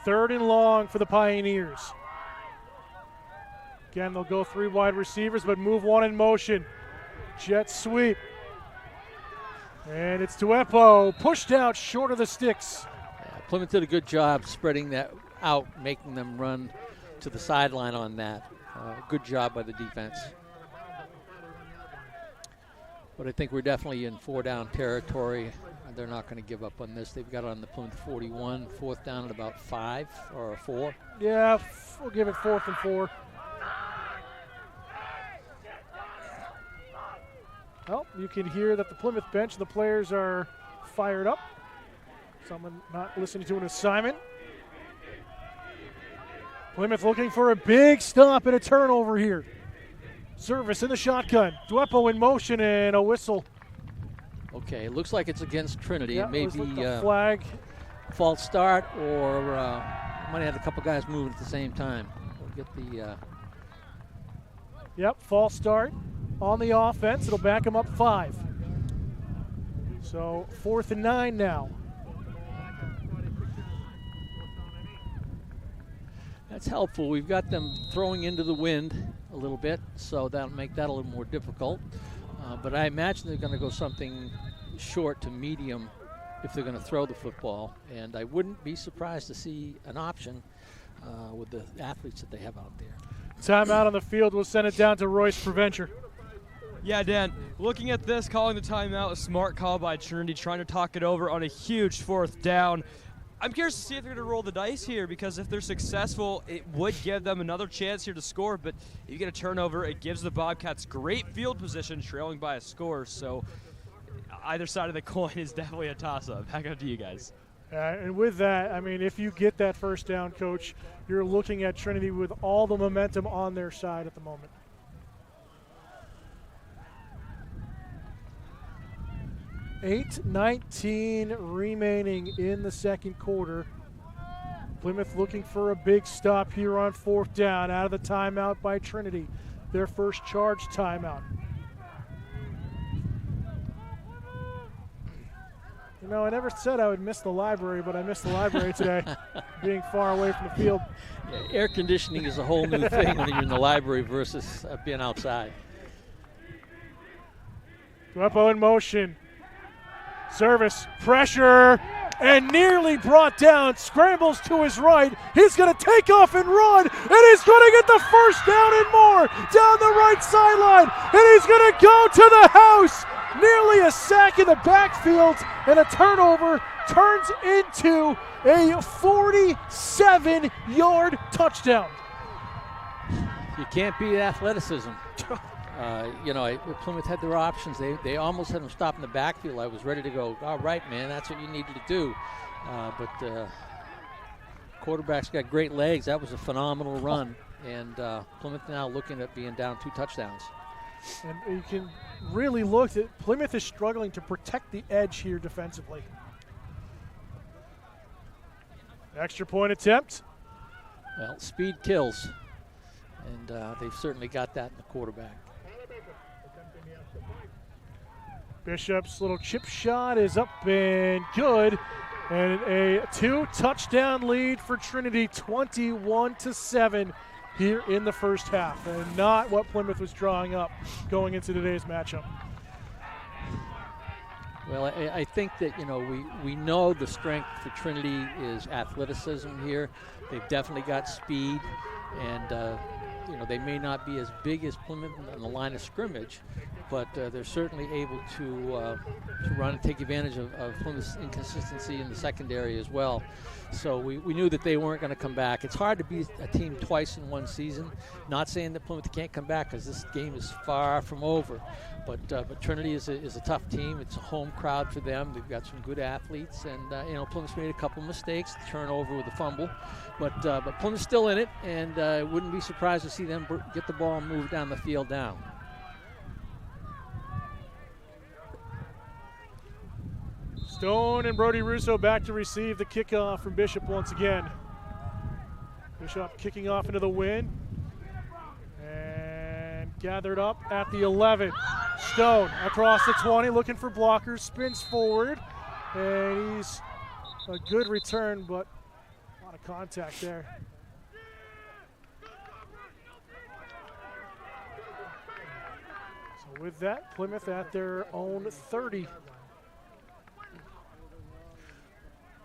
Third and long for the Pioneers. Again, they'll go 3 wide receivers, but move 1 in motion. Jet sweep. And it's Tuepo, pushed out short of the sticks. Yeah, Plymouth did a good job spreading that out, making them run to the sideline on that. Good job by the defense. But I think we're definitely in 4-down territory. They're not going to give up on this. They've got it on the Plymouth 41, 4th down at about 5 or 4. Yeah, we'll give it 4th and 4. Well, you can hear that the Plymouth bench, the players are fired up. Someone not listening to an assignment. Plymouth looking for a big stop and a turnover here. Service in the shotgun. Duepo in motion and a whistle. Okay, it looks like it's against Trinity. Yeah, it may it be a flag false start, or might have had a couple guys moving at the same time. We'll get the. Yep, false start on the offense. It'll back them up 5. So 4th and 9 now. That's helpful. We've got them throwing into the wind a little bit, so that'll make that a little more difficult. But I imagine they're going to go something short to medium if they're going to throw the football. And I wouldn't be surprised to see an option with the athletes that they have out there. Timeout on the field. We'll send it down to Royce Preventure. Yeah, Dan, looking at this, calling the timeout, a smart call by Trinity, trying to talk it over on a huge 4th down. I'm curious to see if they're going to roll the dice here, because if they're successful, it would give them another chance here to score. But if you get a turnover, it gives the Bobcats great field position, trailing by a score. So either side of the coin is definitely a toss-up. Back up to you guys. And with that, I mean, if you get that first down, Coach, you're looking at Trinity with all the momentum on their side at the moment. $8:19 remaining in the second quarter. Plymouth looking for a big stop here on 4th down out of the timeout by Trinity. Their first charge timeout. You know, I never said I would miss the library, but I missed the library today, being far away from the field. Yeah, air conditioning is a whole new thing when you're in the library versus being outside. Guepo in motion. Service, pressure, and nearly brought down. Scrambles to his right. He's going to take off and run, and he's going to get the first down and more down the right sideline, and he's going to go to the house. Nearly a sack in the backfield, and a turnover turns into a 47-yard touchdown. You can't beat athleticism. You know, Plymouth had their options. They almost had him stop in the backfield. I was ready to go, all right, man, that's what you needed to do. But quarterback's got great legs. That was a phenomenal run. And Plymouth now looking at being down 2 touchdowns. And you can really look at Plymouth is struggling to protect the edge here defensively. Extra point attempt. Well, speed kills. And they've certainly got that in the quarterback. Bishop's little chip shot is up and good. And a 2-touchdown lead for Trinity, 21-7 here in the first half. And not what Plymouth was drawing up going into today's matchup. Well, I think that, you know, we know the strength for Trinity is athleticism here. They've definitely got speed, and you know, they may not be as big as Plymouth on the line of scrimmage, but they're certainly able to run and take advantage of Plymouth's inconsistency in the secondary as well. So we knew that they weren't going to come back. It's hard to beat a team twice in one season. Not saying that Plymouth can't come back, because this game is far from over. But Trinity is a tough team. It's a home crowd for them. They've got some good athletes, and you know, Plymouth made a couple mistakes, the turnover with the fumble, but Plymouth's still in it, and wouldn't be surprised to see them get the ball and move down the field down. Stone and Brody Russo back to receive the kickoff from Bishop once again. Bishop kicking off into the wind. And gathered up at the 11. Stone across the 20, looking for blockers, spins forward. And he's a good return, but a lot of contact there. So with that, Plymouth at their own 30.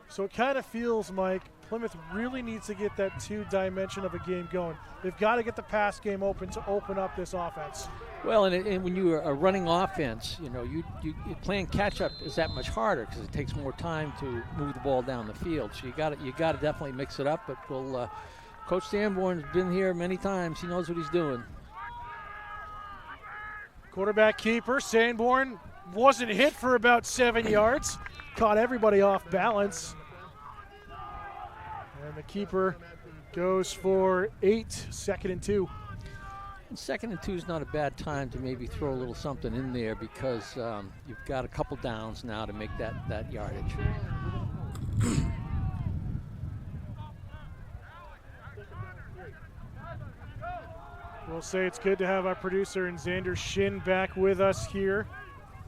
So it kind of feels like Plymouth really needs to get that 2-dimension of a game going. They've got to get the pass game open to open up this offense. Well, and when you're a running offense, you know, you playing catch-up is that much harder, because it takes more time to move the ball down the field. So you got to definitely mix it up. But Coach Sanborn's been here many times. He knows what he's doing. Quarterback keeper, Sanborn wasn't hit for about 7 yards. Caught everybody off balance. And the keeper goes for 8, 2nd and 2. And 2nd and 2 is not a bad time to maybe throw a little something in there, because you've got a couple downs now to make that yardage. We'll say it's good to have our producer and Xander Shin back with us here,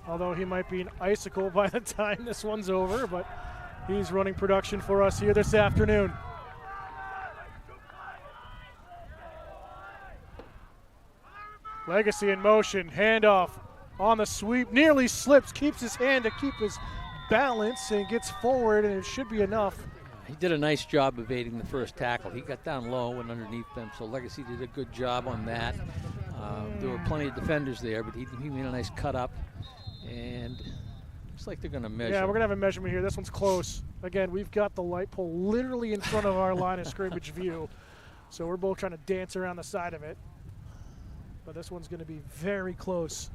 although he might be an icicle by the time this one's over, but he's running production for us here this afternoon. Legacy in motion, handoff on the sweep, nearly slips, keeps his hand to keep his balance and gets forward, and it should be enough. He did a nice job evading the first tackle. He got down low and underneath them, so Legacy did a good job on that. There were plenty of defenders there, but he made a nice cut up, and looks like they're going to measure. Yeah, we're going to have a measurement here. This one's close. Again, we've got the light pole literally in front of our line of scrimmage view, so we're both trying to dance around the side of it. But this one's going to be very close.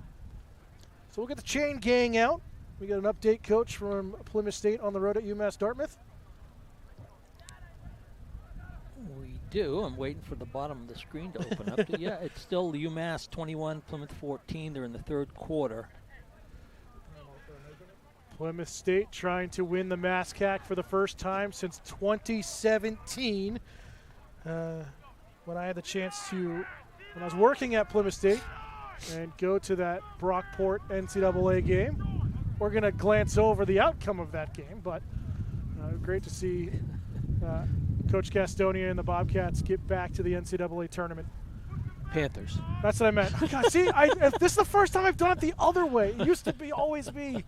So we'll get the chain gang out. We got an update coach from Plymouth State on the road at UMass Dartmouth. We do. I'm waiting for the bottom of the screen to open up. Yeah, it's still UMass 21, Plymouth 14. They're in the third quarter. Plymouth State trying to win the MASCAC for the first time since 2017. When I had the chance to, when I was working at Plymouth State and go to that Brockport NCAA game. We're going to glance over the outcome of that game, but great to see Coach Gastonia and the Bobcats get back to the NCAA tournament. Panthers. That's what I meant. God, see, this is the first time I've done it the other way. It used to be always me.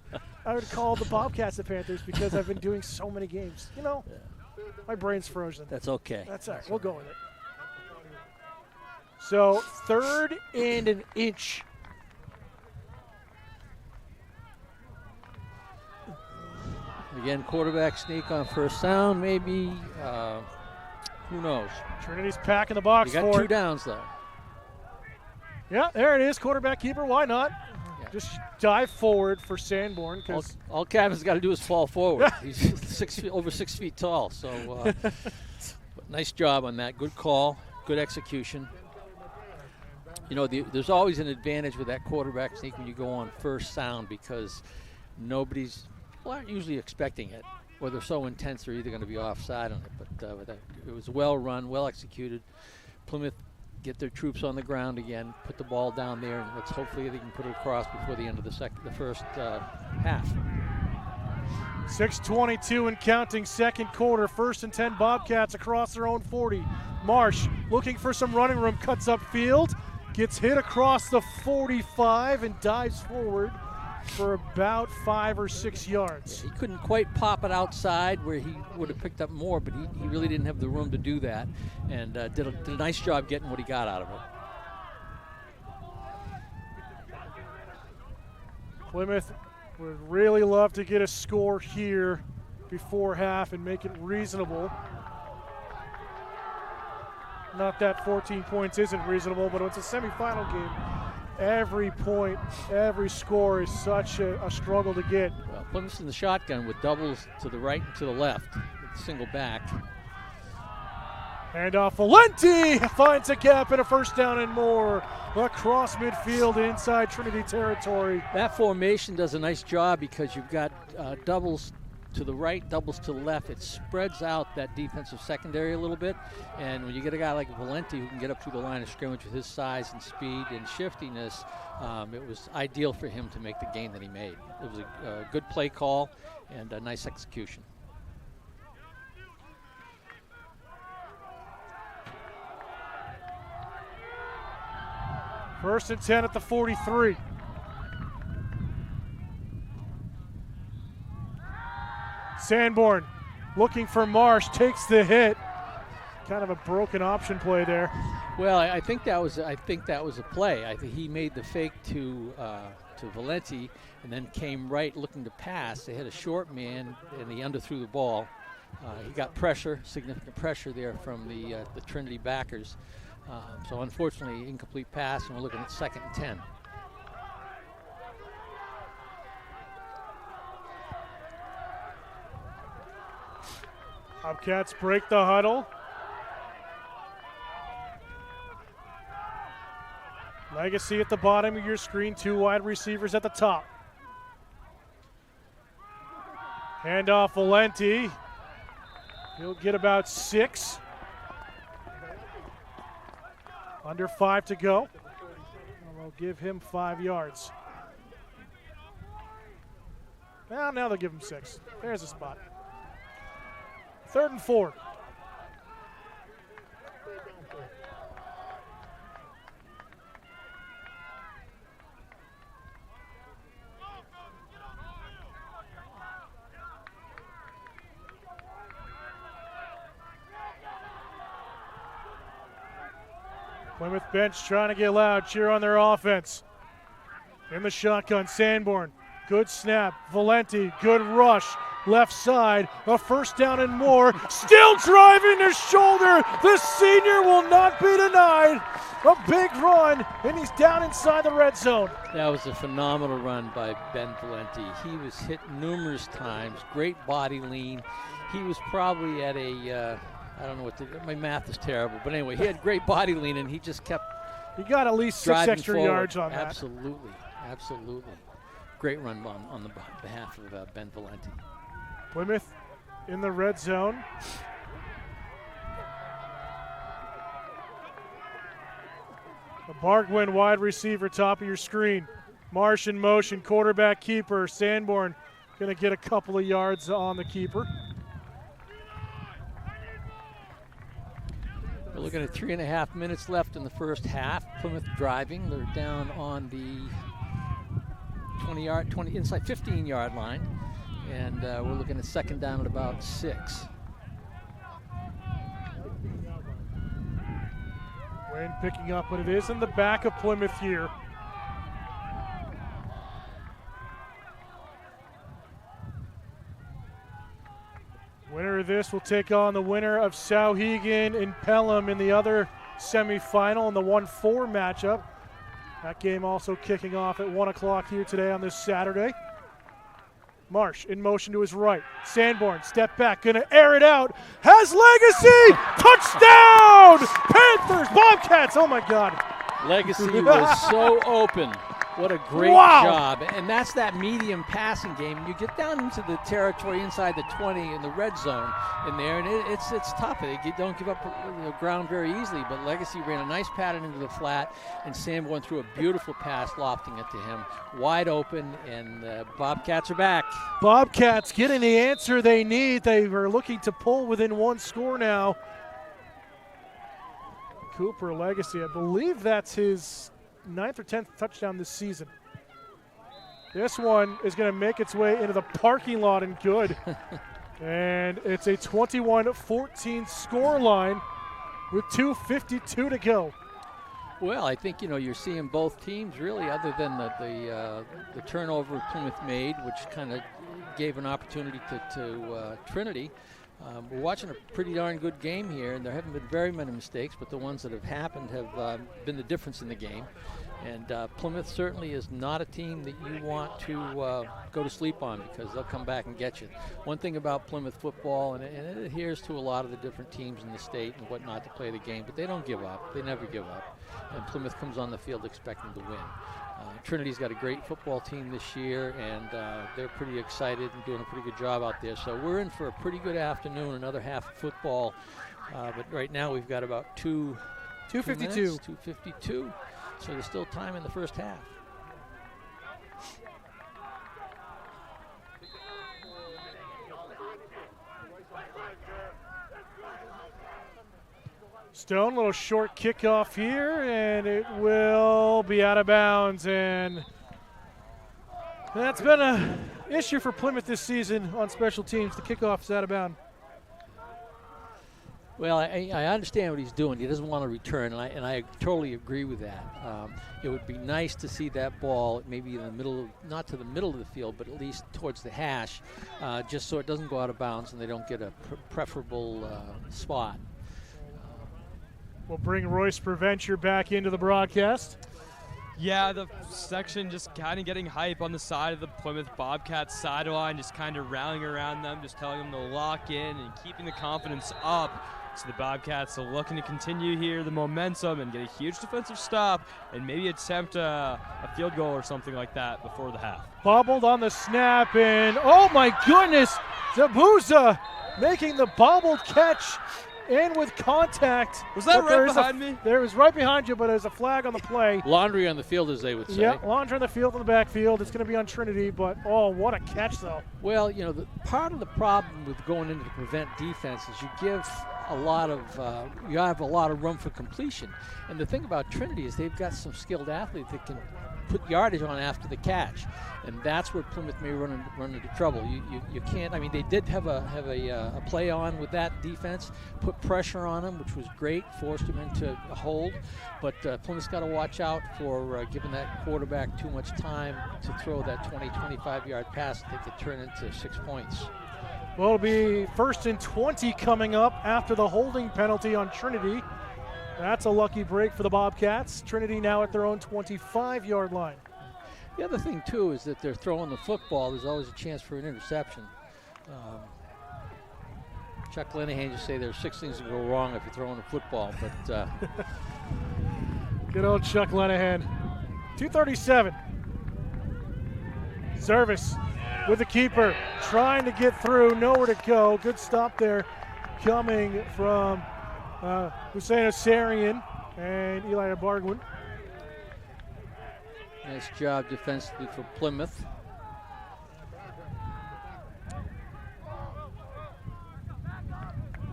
I would call the Bobcats the Panthers because I've been doing so many games. You know, my brain's frozen. That's okay. That's all right. We'll go with it. So 3rd and an inch. Again, quarterback sneak on first down, maybe. Who knows? Trinity's packing the box You for got it. 2 downs, though. Yeah, there it is. Quarterback keeper. Why not? Yeah. Just dive forward for Sanborn. Cause All Kevin's got to do is fall forward. He's over 6 feet tall. So nice job on that. Good call. Good execution. You know, there's always an advantage with that quarterback sneak when you go on first sound because people aren't usually expecting it. Or they're so intense they're either going to be offside on it. But it was well run, well executed. Plymouth get their troops on the ground again, put the ball down there, and hopefully they can put it across before the end of the first half. 6:22 and counting, second quarter. 1st and 10 Bobcats across their own 40. Marsh looking for some running room, cuts upfield, gets hit across the 45 and dives forward for about 5 or 6 yards. Yeah, he couldn't quite pop it outside where he would have picked up more, but he really didn't have the room to do that, and did a nice job getting what he got out of it. Plymouth would really love to get a score here before half and make it reasonable. Not that 14 points isn't reasonable, but it's a semifinal game. Every point, every score is such a struggle to get. Well, Plymouth's in the shotgun with doubles to the right and to the left, with single back. And Valenti finds a gap and a first down and more across midfield and inside Trinity territory. That formation does a nice job because you've got doubles to the right, doubles to the left. It spreads out that defensive secondary a little bit, and when you get a guy like Valenti who can get up through the line of scrimmage with his size and speed and shiftiness, it was ideal for him to make the gain that he made. It was a good play call and a nice execution. First and 10 at the 43. Sanborn looking for Marsh, takes the hit. Kind of a broken option play there. Well, I think that was a play. I think he made the fake to Valenti and then came right looking to pass. They had a short man and he underthrew the ball. He got pressure, significant pressure there from the Trinity backers. So unfortunately, incomplete pass, and we're looking at 2nd and 10. Bobcats break the huddle. Legacy at the bottom of your screen, 2 wide receivers at the top. Handoff Valenti. He'll get about 6. Under 5 to go. And we'll give him 5 yards. Well, now they'll give him 6. There's a spot. 3rd and 4. Plymouth bench trying to get loud, cheer on their offense. In the shotgun, Sanborn, good snap. Valenti, good rush, left side, a first down and more. Still driving the shoulder, the senior will not be denied. A big run, and he's down inside the red zone. That was a phenomenal run by Ben Valenti. He was hit numerous times, great body lean. He was probably at a, I don't know what my math is terrible, but anyway, he had great body lean, and he just kept He got at least 6 extra forward. yards on that. Absolutely, absolutely. Great run on the behalf of Ben Valenti. Plymouth in the red zone. The Bargwin wide receiver, top of your screen. Marsh in motion, quarterback keeper. Sanborn going to get a couple of yards on the keeper. We're looking at 3.5 minutes left in the first half. Plymouth driving. They're down on the inside 15-yard line, and we're looking at second down at about 6. Wayne picking up, but it is in the back of Plymouth here. Winner of this will take on the winner of Souhegan and Pelham in the other semifinal in the 1-4 matchup. That game also kicking off at 1 o'clock here today on this Saturday. Marsh in motion to his right. Sanborn, step back, gonna air it out. Has Legacy! Touchdown! Panthers, Bobcats, oh my God. Legacy was so open. What a great job. And that's that medium passing game. You get down into the territory inside the 20 in the red zone in there, and it's tough. You don't give up the ground very easily, but Legacy ran a nice pattern into the flat, and Sanborn threw a beautiful pass, lofting it to him. Wide open, and Bobcats are back. Bobcats getting the answer they need. They were looking to pull within 1 score now. Cooper Legacy, I believe that's his 9th or 10th touchdown this season. This one is going to make its way into the parking lot and good. And it's a 21-14 score line with 2:52 to go. Well, I think, you're seeing both teams really, other than the turnover Plymouth made, which kind of gave an opportunity to Trinity. We're watching a pretty darn good game here, and there haven't been very many mistakes, but the ones that have happened have been the difference in the game. And Plymouth certainly is not a team that you want to go to sleep on, because they'll come back and get you. One thing about Plymouth football, and it adheres to a lot of the different teams in the state and whatnot to play the game, but they don't give up. They never give up. And Plymouth comes on the field expecting to win. Trinity's got a great football team this year, and they're pretty excited and doing a pretty good job out there. So we're in for a pretty good afternoon, another half of football. But right now we've got about 2:52. 2:52. So there's still time in the first half. Stone, little short kickoff here, and it will be out of bounds. And that's been an issue for Plymouth this season on special teams. The kickoff's out of bounds. Well, I understand what he's doing. He doesn't want to return, and I totally agree with that. It would be nice to see that ball maybe in the middle, not to the middle of the field, but at least towards the hash, just so it doesn't go out of bounds and they don't get a preferable spot. We'll bring Royce Preventure back into the broadcast. Yeah, the section just kind of getting hype on the side of the Plymouth Bobcats sideline, just kind of rallying around them, just telling them to lock in and keeping the confidence up. So the Bobcats are looking to continue here, the momentum, and get a huge defensive stop and maybe attempt a field goal or something like that before the half. Bobbled on the snap, and oh my goodness, Zabuza making the bobbled catch in with contact. Was that but right behind me? There was right behind you, but there's a flag on the play. Laundry on the field, as they would say. Yeah, laundry on the field, on the backfield. It's going to be on Trinity, but oh, what a catch, though. Well, you know, part of the problem with going into the prevent defense is you give a lot of, you have a lot of room for completion. And the thing about Trinity is they've got some skilled athletes that can put yardage on after the catch, and that's where Plymouth may run into trouble. You can't. I mean, they did have a play on with that defense, put pressure on them, which was great, forced them into a hold. But Plymouth's got to watch out for giving that quarterback too much time to throw that 20-25 yard pass that could turn into 6 points. Well, it'll be 1st and 20 coming up after the holding penalty on Trinity. That's a lucky break for the Bobcats. Trinity now at their own 25-yard line. The other thing, too, is that they're throwing the football. There's always a chance for an interception. Chuck Linehan just say there's 6 things that go wrong if you're throwing the football. But good old Chuck Linehan. 2:37. Service with the keeper. Trying to get through. Nowhere to go. Good stop there coming from Hussein Osarian and Eli Bargwin. Nice job defensively for Plymouth.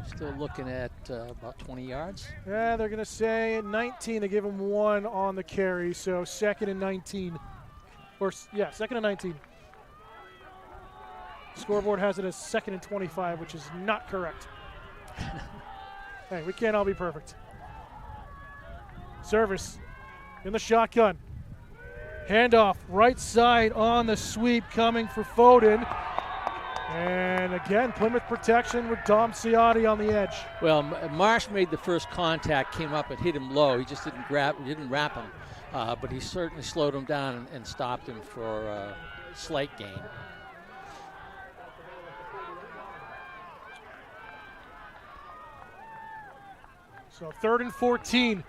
Still looking at about 20 yards. Yeah, they're going to say 19 to give him 1 on the carry, so 2nd and 19. Or, yeah, 2nd and 19. Scoreboard has it as 2nd and 25, which is not correct. Hey, we can't all be perfect. Service in the shotgun. Handoff, right side on the sweep coming for Foden. And again, Plymouth protection with Dom Ciotti on the edge. Well, Marsh made the first contact, came up and hit him low. He just didn't wrap him. But he certainly slowed him down and stopped him for a slight gain. So 3rd and 14.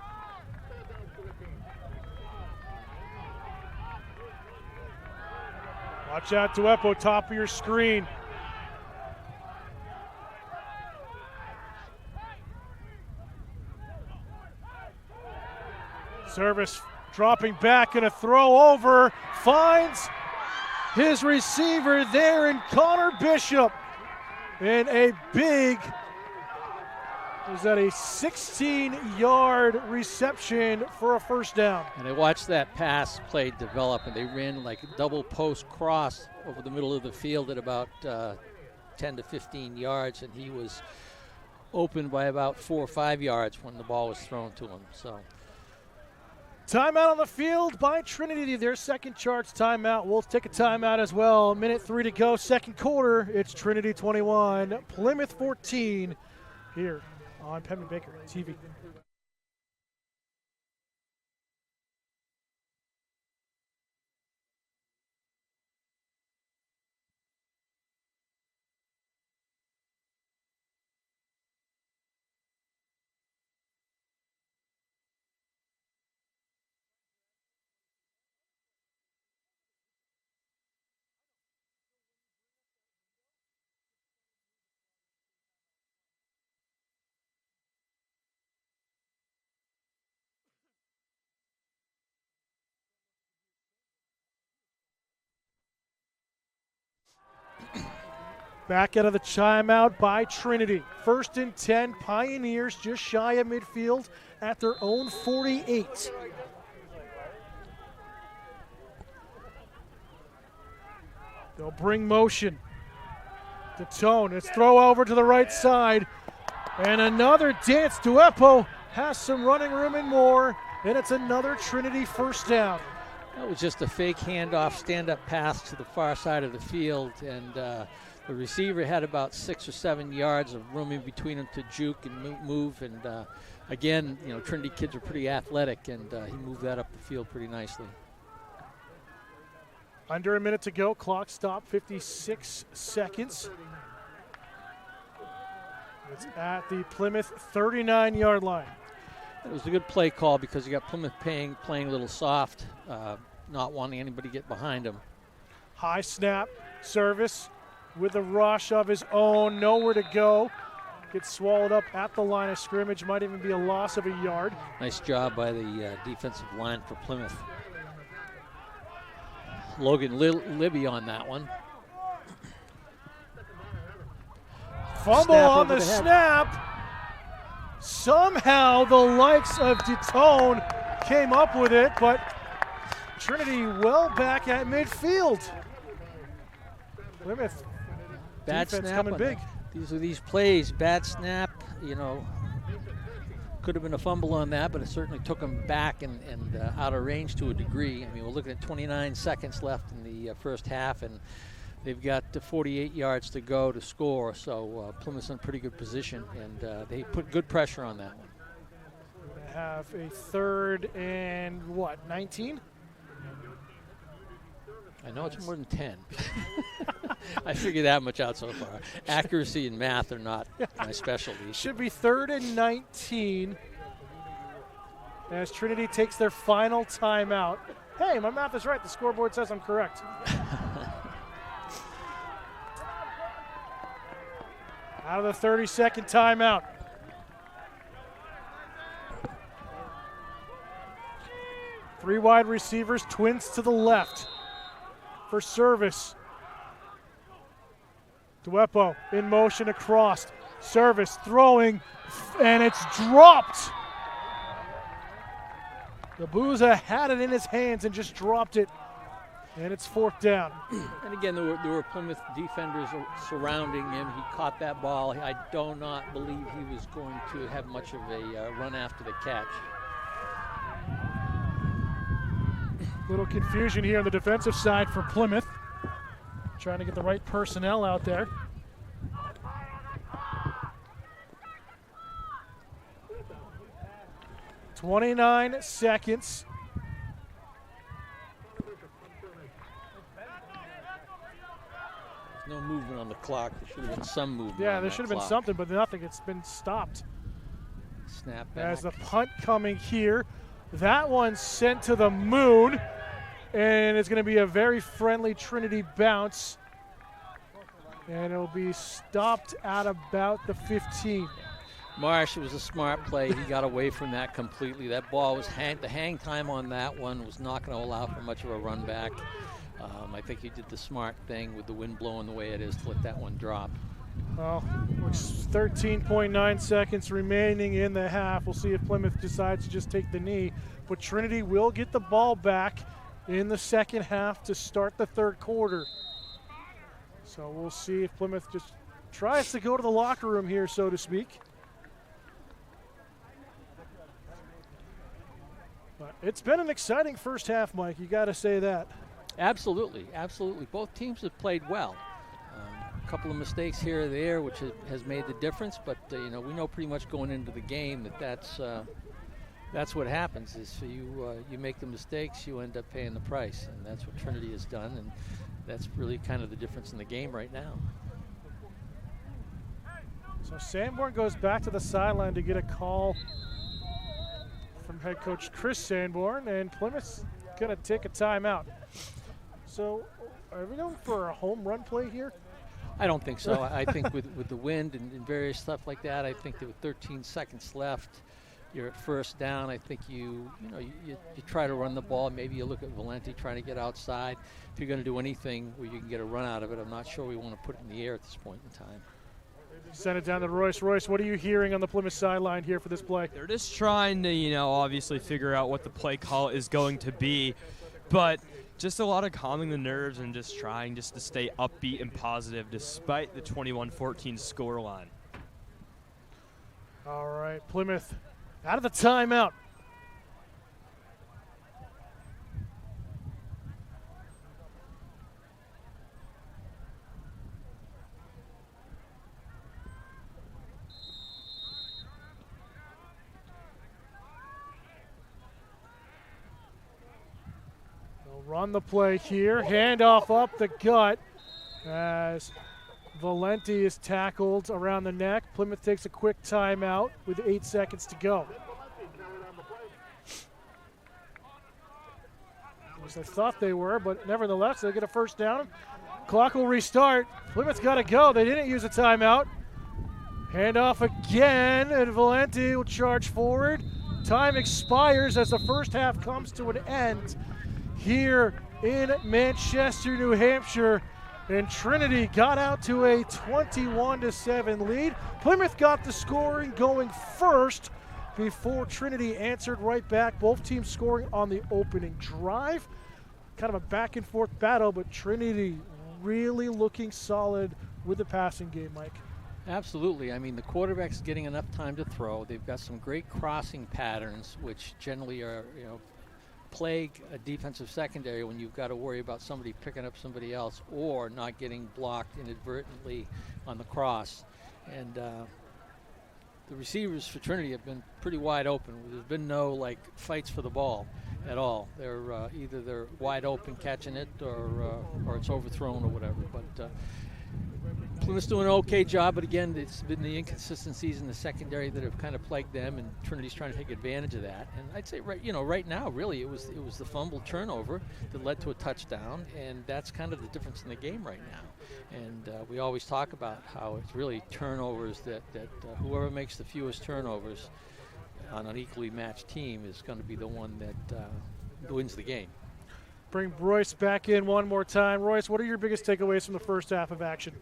Watch out, Duepo, top of your screen. Service dropping back and a throw over. Finds his receiver there in Connor Bishop. And a big, was that a 16-yard reception for a first down? And they watched that pass play develop, and they ran like a double post cross over the middle of the field at about 10 to 15 yards, and he was open by about 4 or 5 yards when the ball was thrown to him. So, timeout on the field by Trinity. Their second charge timeout. We'll take a timeout as well. 1:03 to go, second quarter. It's Trinity 21, Plymouth 14 here on Penman Baker TV. Back out of the timeout by Trinity. 1st and 10, Pioneers just shy of midfield at their own 48. They'll bring motion to Tone. It's throw over to the right side. And another dance. Duepo has some running room and more. And it's another Trinity first down. that was just a fake handoff, stand-up pass to the far side of the field, and the receiver had about 6 or 7 yards of room in between them to juke and move. And again, you know, Trinity kids are pretty athletic, and he moved that up the field pretty nicely. Under a minute to go, clock stop, 56 seconds. It's at the Plymouth 39-yard line. It was a good play call because you got Plymouth playing a little soft, not wanting anybody to get behind them. High snap, service with a rush of his own, nowhere to go. gets swallowed up at the line of scrimmage. Might even be a loss of a yard. Nice job by the defensive line for Plymouth. Logan Libby on that one. Fumble Snap on over the the head. snap. Somehow the likes of DeTone came up with it, but Trinity well back at midfield. Plymouth Bad defense snap coming on big. These plays, bad snap, could have been a fumble on that, but it certainly took them back and out of range to a degree. I mean, we're looking at 29 seconds left in the first half, and they've got 48 yards to go to score, so Plymouth's in a pretty good position, and they put good pressure on that one. They have a 3rd and 19? I know it's more than 10. I figured that much out so far. Accuracy and math are not my specialty. Should be 3rd and 19 as Trinity takes their final timeout. Hey, my math is right. The scoreboard says I'm correct. Out of the 30-second timeout. Three wide receivers, twins to the left for service. Duepo in motion across. Service throwing, and it's dropped. Gabuza had it in his hands and just dropped it, and it's 4th down. And again, there were Plymouth defenders surrounding him. He caught that ball. I do not believe he was going to have much of a run after the catch. Little confusion here on the defensive side for Plymouth. Trying to get the right personnel out there. "29 seconds. No movement on the clock. There should have been some movement. Yeah, on there that should have been clock. something, but nothing. It's been stopped. Snap back. As the punt coming here. That one's sent to the moon, and it's going to be a very friendly Trinity bounce. And it'll be stopped at about the 15. Marsh, it was a smart play. He got away from that completely. That ball was the hang time on that one was not going to allow for much of a run back. I think he did the smart thing with the wind blowing the way it is to let that one drop. Well, which 13.9 seconds remaining in the half. We'll see if Plymouth decides to just take the knee. But Trinity will get the ball back in the second half to start the 3rd quarter. So we'll see if Plymouth just tries to go to the locker room here, so to speak. But it's been an exciting first half, Mike. You got to say that. Absolutely, absolutely. Both teams have played well. A couple of mistakes here or there, which has made the difference. But we know pretty much going into the game that's what happens. Is you make the mistakes, you end up paying the price, and that's what Trinity has done, and that's really kind of the difference in the game right now. So Sanborn goes back to the sideline to get a call from head coach Chris Sanborn, and Plymouth's going to take a timeout. So are we going for a home run play here? I don't think so. I think with the wind and various stuff like that, I think there were 13 seconds left. You're at 1st down. I think you try to run the ball. Maybe you look at Valenti trying to get outside. If you're going to do anything where you can get a run out of it, I'm not sure we want to put it in the air at this point in time. Send it down to Royce. Royce, what are you hearing on the Plymouth sideline here for this play? They're just trying to, obviously figure out what the play call is going to be, but just a lot of calming the nerves and just trying to stay upbeat and positive despite the 21-14 scoreline. All right, Plymouth out of the timeout. Run the play here. Handoff up the gut as Valenti is tackled around the neck. Plymouth takes a quick timeout with 8 seconds to go. At least I thought they were, but nevertheless, they get a 1st down. Clock will restart. Plymouth's got to go. They didn't use a timeout. Handoff again, and Valenti will charge forward. Time expires as the first half comes to an end here in Manchester, New Hampshire. And Trinity got out to a 21-7 lead. Plymouth got the scoring going first before Trinity answered right back. Both teams scoring on the opening drive. Kind of a back and forth battle, but Trinity really looking solid with the passing game, Mike. Absolutely. I mean, the quarterback's getting enough time to throw. They've got some great crossing patterns, which generally are, plague a defensive secondary when you've got to worry about somebody picking up somebody else or not getting blocked inadvertently on the cross. And the receivers for Trinity have been pretty wide open. There's been no fights for the ball at all. They're either they're wide open catching it or it's overthrown or whatever. But Plymouth's doing an okay job, but again, it's been the inconsistencies in the secondary that have kind of plagued them, and Trinity's trying to take advantage of that. And I'd say right now, really, it was the fumble turnover that led to a touchdown, and that's kind of the difference in the game right now. And we always talk about how it's really turnovers that whoever makes the fewest turnovers on an equally matched team is going to be the one that wins the game. Bring Royce back in one more time. Royce, what are your biggest takeaways from the first half of action?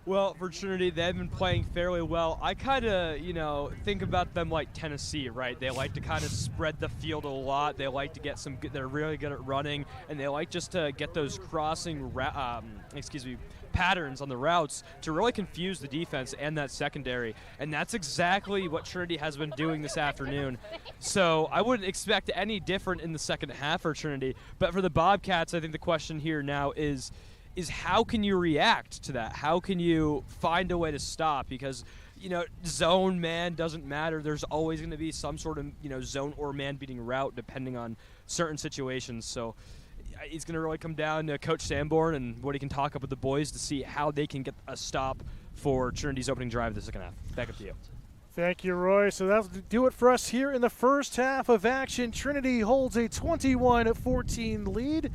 Well, for Trinity, they've been playing fairly well. I kind of, think about them like Tennessee, right? They like to kind of spread the field a lot. They like to get they're really good at running, and they like just to get those crossing, patterns on the routes to really confuse the defense and that secondary. And that's exactly what Trinity has been doing this afternoon. So I wouldn't expect any different in the second half for Trinity. But for the Bobcats, I think the question here now is how can you react to that? How can you find a way to stop? Because, zone, man, doesn't matter. There's always going to be some sort of, zone or man beating route depending on certain situations. So it's going to really come down to Coach Sanborn and what he can talk up with the boys to see how they can get a stop for Trinity's opening drive of the second half. Back up to you. Thank you, Roy. So that'll do it for us here in the first half of action. Trinity holds a 21-14 lead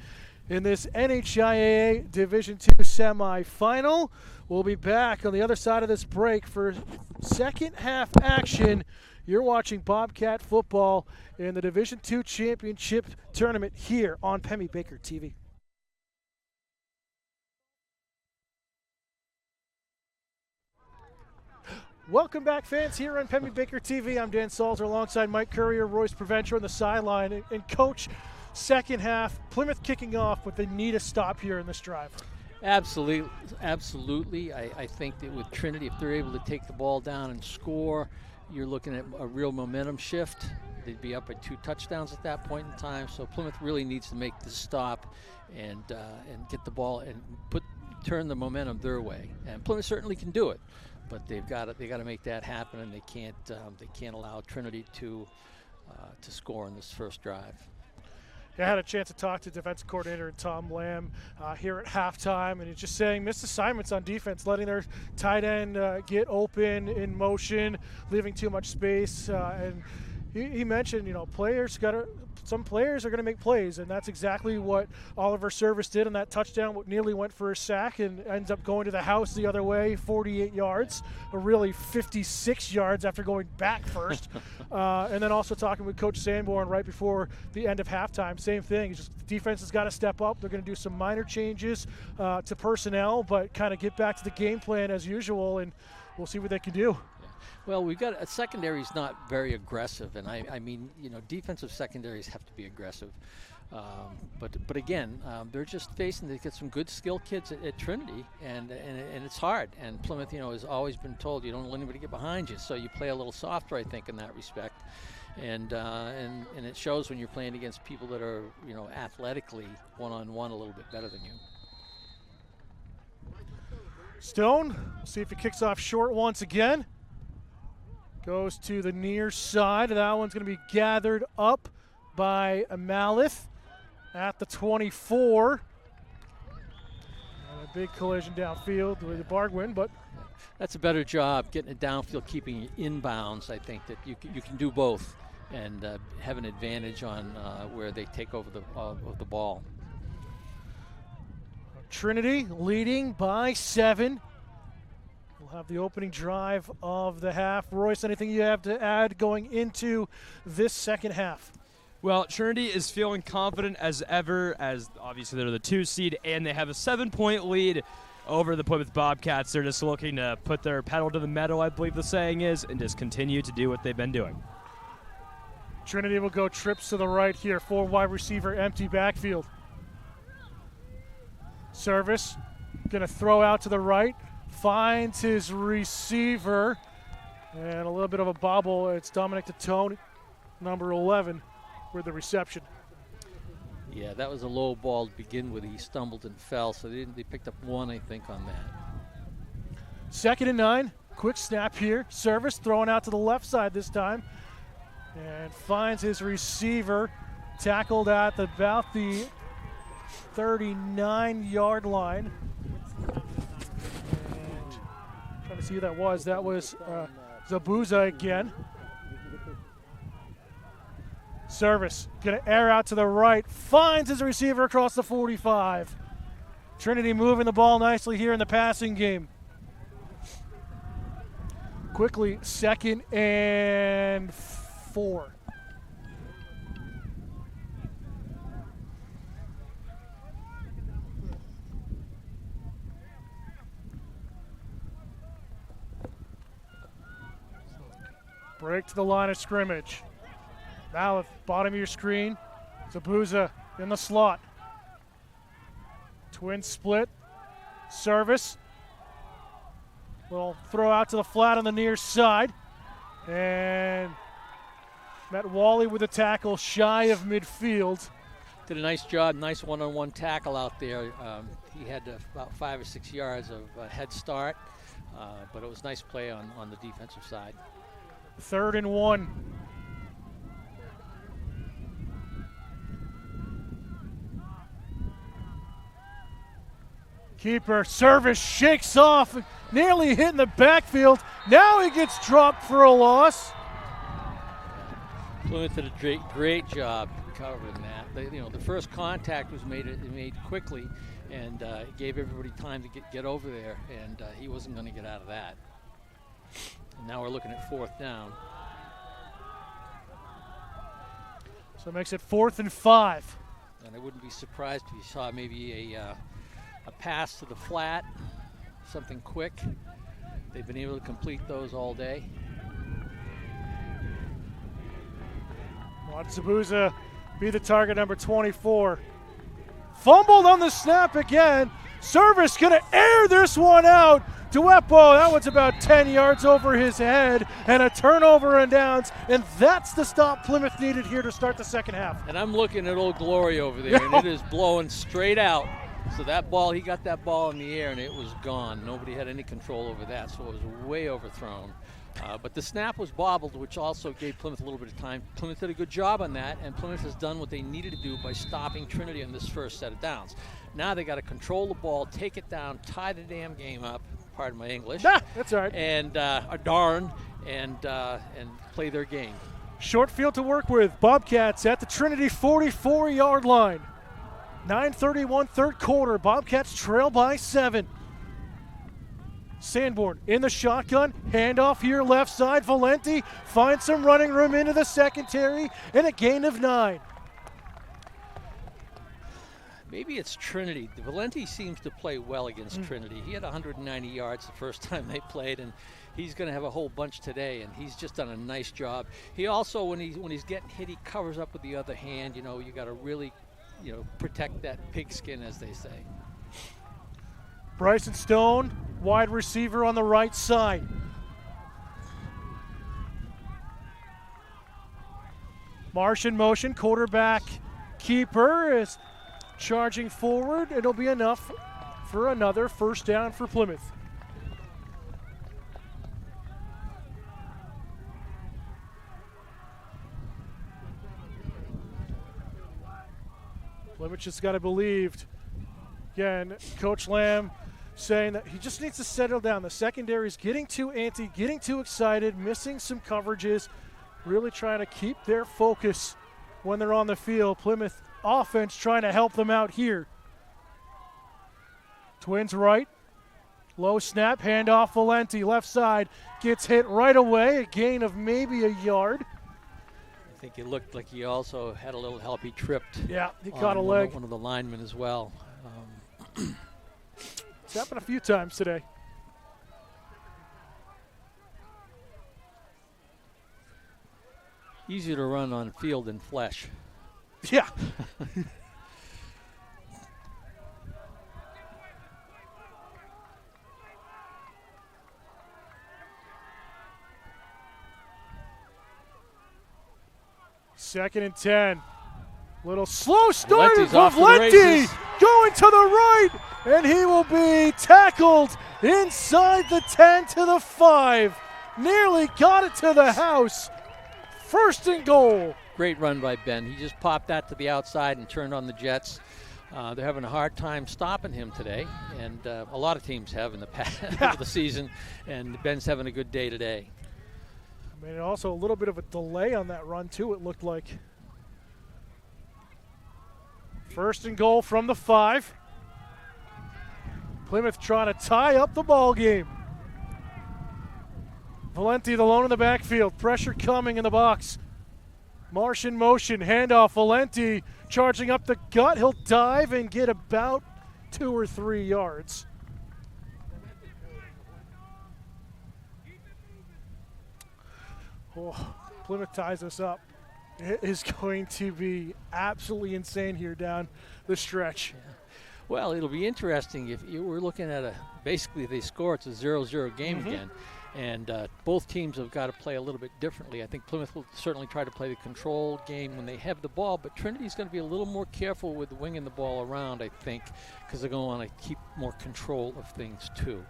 in this NHIAA Division II semifinal. We'll be back on the other side of this break for second half action. You're watching Bobcat football in the Division II Championship Tournament here on Pemmy Baker TV. Welcome back, fans, here on Pemmy Baker TV. I'm Dan Salter alongside Mike Courier, Royce Preventer on the sideline. And Coach, second half, Plymouth kicking off, but they need a stop here in this drive. Absolutely. I think that with Trinity, if they're able to take the ball down and score, you're looking at a real momentum shift. They'd be up by 2 touchdowns at that point in time. So Plymouth really needs to make the stop and get the ball and turn the momentum their way. And Plymouth certainly can do it, but they got to make that happen, and they can't allow Trinity to score in this first drive. I had a chance to talk to defensive coordinator Tom Lamb here at halftime, and he's just saying missed assignments on defense, letting their tight end get open in motion, leaving too much space. And he mentioned, some players are going to make plays, and that's exactly what Oliver Service did on that touchdown, what nearly went for a sack and ends up going to the house the other way, 48 yards, or really 56 yards after going back first. And then also talking with Coach Sanborn right before the end of halftime, same thing. Just the defense has got to step up. They're going to do some minor changes to personnel, but kind of get back to the game plan as usual, and we'll see what they can do. Well, we've got a secondary is not very aggressive, and I mean, defensive secondaries have to be aggressive. But again, they're just facing. They get some good skill kids at Trinity, and it's hard. And Plymouth, has always been told you don't let anybody get behind you, so you play a little softer, I think, in that respect. And it shows when you're playing against people that are athletically one-on-one a little bit better than you. Stone, we'll see if he kicks off short once again. Goes to the near side. That one's going to be gathered up by Malith at the 24. And a big collision downfield with the Bargwin, but that's a better job getting it downfield, keeping it inbounds. I think that you can do both and have an advantage on where they take over the ball. Trinity leading by 7. We'll have the opening drive of the half. Royce, anything you have to add going into this second half? Well, Trinity is feeling confident as ever, as obviously they're the 2 seed, and they have a 7-point lead over the Plymouth Bobcats. They're just looking to put their pedal to the metal, I believe the saying is, and just continue to do what they've been doing. Trinity will go trips to the right here. 4 wide receiver, empty backfield. Service, going to throw out to the right. Finds his receiver. And a little bit of a bobble. It's Dominic Tatone, number 11, with the reception. Yeah, that was a low ball to begin with. He stumbled and fell, so they picked up 1, I think, on that. 2nd and 9. Quick snap here. Service throwing out to the left side this time. And finds his receiver. Tackled at about the 39-yard line. And trying to see who that was. That was Zabuza again. Service going to air out to the right. Finds his receiver across the 45. Trinity moving the ball nicely here in the passing game. Quickly, 2nd and 4. Break to the line of scrimmage. Now at the bottom of your screen, Zabuza in the slot. Twin split. Service. Little throw out to the flat on the near side. And Matt Wally with a tackle shy of midfield. Did a nice job, nice one-on-one tackle out there. He had about 5 or 6 yards of head start, but it was nice play on the defensive side. 3rd and 1. Keeper, Service shakes off, nearly hitting the backfield. Now he gets dropped for a loss. Plymouth did a great job covering that. The first contact was made quickly, and it gave everybody time to get over there, and he wasn't going to get out of that. And now we're looking at 4th down. So it makes it 4th and 5. And I wouldn't be surprised if you saw maybe a pass to the flat, something quick. They've been able to complete those all day. Watch Zabuza be the target, number 24. Fumbled on the snap again. Service going to air this one out. Duepo, that one's about 10 yards over his head, and a turnover and downs, and that's the stop Plymouth needed here to start the second half. And I'm looking at Old Glory over there, and it is blowing straight out. So that ball, he got that ball in the air, and it was gone. Nobody had any control over that, so it was way overthrown. But the snap was bobbled, which also gave Plymouth a little bit of time. Plymouth did a good job on that, and Plymouth has done what they needed to do by stopping Trinity on this first set of downs. Now they got to control the ball, take it down, tie the damn game up. Pardon my English. That's all right. And play their game. Short field to work with. Bobcats at the Trinity 44-yard line. 9:31 third quarter. Bobcats trail by 7. Sanborn in the shotgun. Handoff here left side. Valenti finds some running room into the secondary and a gain of 9. Maybe it's Trinity. Valenti seems to play well against Trinity. He had 190 yards the first time they played, and he's going to have a whole bunch today, and he's just done a nice job. He also, when he's getting hit, he covers up with the other hand. You got to really, protect that pigskin, as they say. Bryson Stone, wide receiver on the right side. Marsh in motion, quarterback keeper is charging forward. It'll be enough for another first down for Plymouth. Plymouth just got to believe. Again, Coach Lamb saying that he just needs to settle down. The secondary is getting too antsy, getting too excited, missing some coverages, really trying to keep their focus when they're on the field. Plymouth offense trying to help them out here. Twins right. Low snap, handoff Valenti, left side, gets hit right away, a gain of maybe a yard. I think it looked like he also had a little help. He tripped. Yeah, he caught a leg. One of the linemen as well. It's happened a few times today. Easier to run on field than flesh. Yeah. Second and 10. Little slow start Valenti's from off to the Valenti races. going to the right, and he will be tackled inside the 10 to the 5. Nearly got it to the house. First and goal. Great run by Ben. He just popped that to the outside and turned on the Jets. They're having a hard time stopping him today, and a lot of teams have in the past of the season, and Ben's having a good day today. I mean, also a little bit of a delay on that run, too, it looked like. First and goal from the 5. Plymouth trying to tie up the ball game. Valenti, the lone in the backfield. Pressure coming in the box. Marsh in motion. Handoff. Valenti charging up the gut. He'll dive and get about 2 or 3 yards. Oh, Plymouth ties us up. It is going to be absolutely insane here down the stretch. Yeah. Well, it'll be interesting if you were looking at basically they score, it's a 0-0 game again. And both teams have got to play a little bit differently. I think Plymouth will certainly try to play the control game when they have the ball, but Trinity's going to be a little more careful with winging the ball around, I think, because they're going to want to keep more control of things too.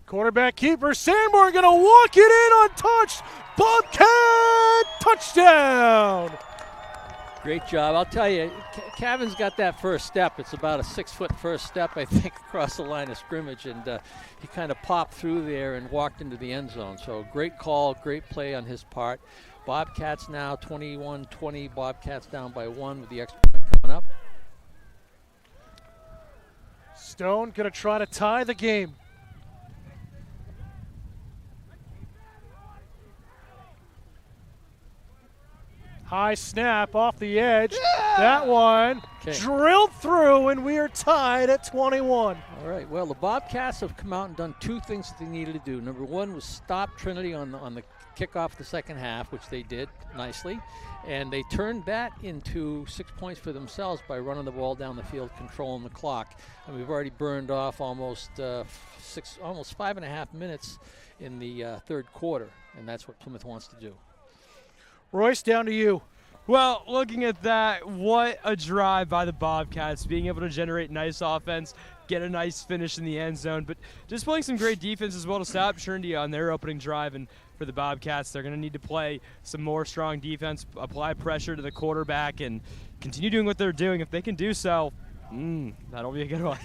Quarterback keeper Sanborn going to walk it in untouched. Bobcat touchdown. Great job. I'll tell you, Cavan's got that first step. It's about a 6-foot first step, I think, across the line of scrimmage, and he kind of popped through there and walked into the end zone. So great call, great play on his part. Bobcats now 21-20. Bobcats down by 1 with the extra point coming up. Stone going to try to tie the game. High snap off the edge. Yeah! That one drilled through, and we are tied at 21. All right. Well, the Bobcats have come out and done 2 things that they needed to do. Number 1 was stop Trinity on the kickoff of the second half, which they did nicely. And they turned that into 6 points for themselves by running the ball down the field, controlling the clock. And we've already burned off almost 5.5 minutes in the third quarter, and that's what Plymouth wants to do. Royce, down to you. Well, looking at that, what a drive by the Bobcats, being able to generate nice offense, get a nice finish in the end zone, but just playing some great defense as well to stop Trinity on their opening drive. And for the Bobcats, they're going to need to play some more strong defense, apply pressure to the quarterback, and continue doing what they're doing. If they can do so, that'll be a good one.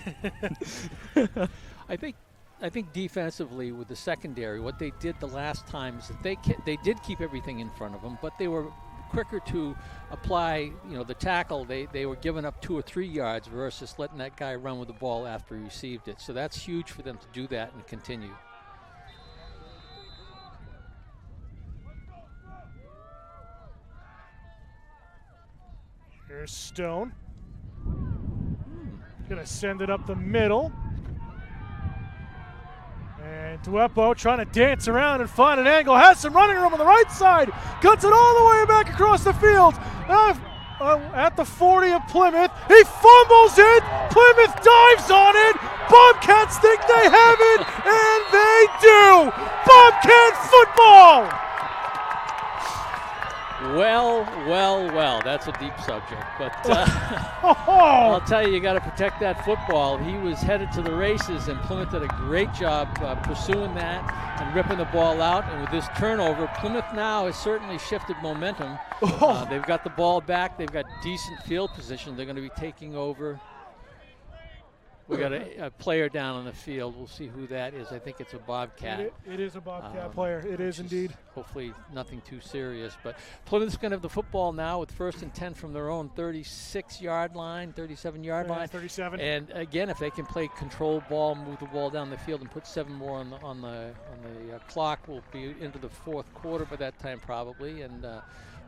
I think defensively with the secondary, what they did the last time is that they did keep everything in front of them, but they were quicker to apply, the tackle. They were giving up 2 or 3 yards versus letting that guy run with the ball after he received it. So that's huge for them to do that and continue. Here's Stone. Gonna send it up the middle. And Duepo trying to dance around and find an angle. Has some running room on the right side. Cuts it all the way back across the field. At the 40 of Plymouth. He fumbles it. Plymouth dives on it. Bobcats think they have it. And they do. Bobcat football. Well, that's a deep subject, but I'll tell you got to protect that football. He was headed to the races, and Plymouth did a great job pursuing that and ripping the ball out. And with this turnover, Plymouth now has certainly shifted momentum. They've got the ball back. They've got decent field position. They're going to be taking over We got a player down on the field. We'll see who that is. I think it's a Bobcat. It is a Bobcat player. It is indeed. Hopefully nothing too serious. But Plymouth's going to have the football now with 1st and 10 from their own 36-yard line, 37-yard line. 37. And again, if they can play control ball, move the ball down the field, and put 7 more on the clock, we'll be into the 4th quarter by that time probably. And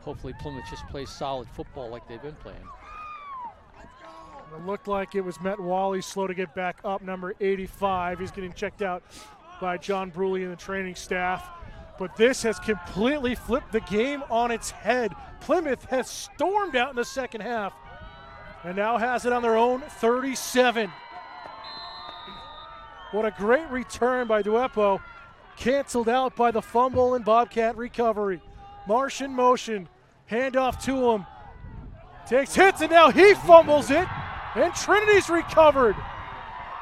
hopefully Plymouth just plays solid football like they've been playing. It looked like it was Matt Wally slow to get back up, number 85. He's getting checked out by John Bruley and the training staff. But this has completely flipped the game on its head. Plymouth has stormed out in the second half and now has it on their own 37. What a great return by Duepo. Canceled out by the fumble and Bobcat recovery. Marsh in motion. Handoff to him. Takes hits and now he fumbles it. And Trinity's recovered.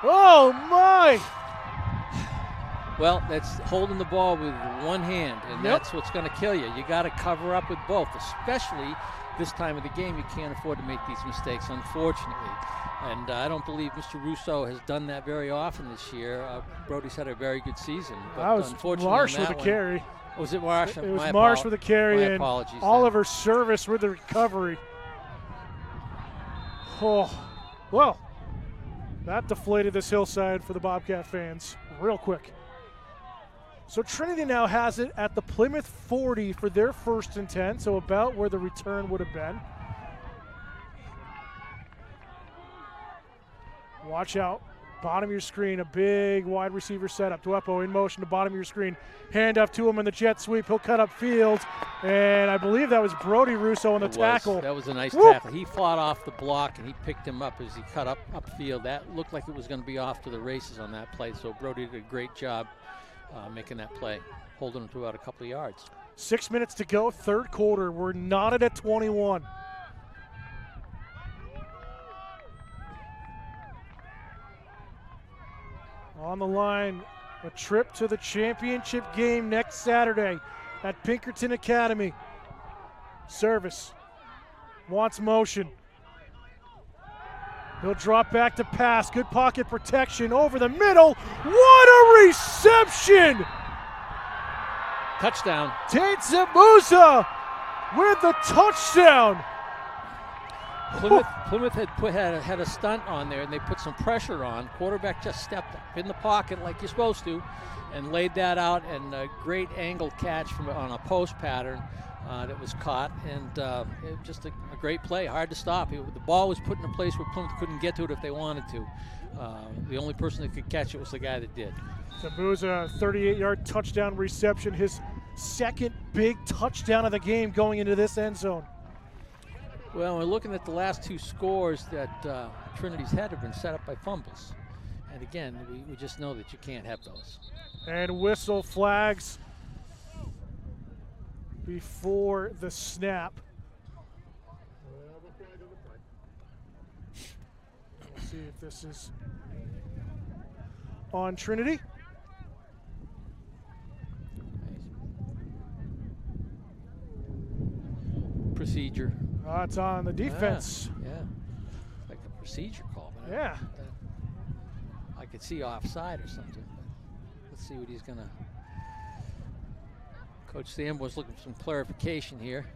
Oh, my. Well, that's holding the ball with one hand, and that's what's going to kill you. You got to cover up with both, especially this time of the game. You can't afford to make these mistakes, unfortunately. And I don't believe Mr. Russo has done that very often this year. Brody's had a very good season. But that was Marsh with a carry. Was it Marsh? It was Marsh with a carry and Oliver Service with the recovery. Oh. Well, that deflated this hillside for the Bobcat fans real quick. So Trinity now has it at the Plymouth 40 for their 1st and 10, so about where the return would have been. Watch out. Bottom of your screen, a big wide receiver setup. Duepo in motion to bottom of your screen. Hand up to him in the jet sweep. He'll cut up field. And I believe that was Brody Russo on the tackle. That was a nice tackle. He fought off the block and he picked him up as he cut up upfield. That looked like it was going to be off to the races on that play. So Brody did a great job making that play, holding him to about a couple of yards. 6 minutes to go, 3rd quarter. We're knotted at 21. On the line, a trip to the championship game next Saturday at Pinkerton Academy. Service wants motion. He'll drop back to pass. Good pocket protection over the middle. What a reception! Touchdown. Tate Zabuza with the touchdown. Plymouth had a stunt on there, and they put some pressure on. Quarterback just stepped up in the pocket like you're supposed to and laid that out, and a great angle catch on a post pattern that was caught, and just a great play, hard to stop. The ball was put in a place where Plymouth couldn't get to it if they wanted to. The only person that could catch it was the guy that did. Zabuza, 38-yard touchdown reception, his 2nd big touchdown of the game going into this end zone. Well, we're looking at the last 2 scores that Trinity's had have been set up by fumbles. And again, we just know that you can't have those. And whistle flags before the snap. Let's see if this is on Trinity. Procedure. It's on the defense. Yeah. Like a procedure call. But Yeah. I could see offside or something. But let's see what he's going to. Coach Sanborn's looking for some clarification here.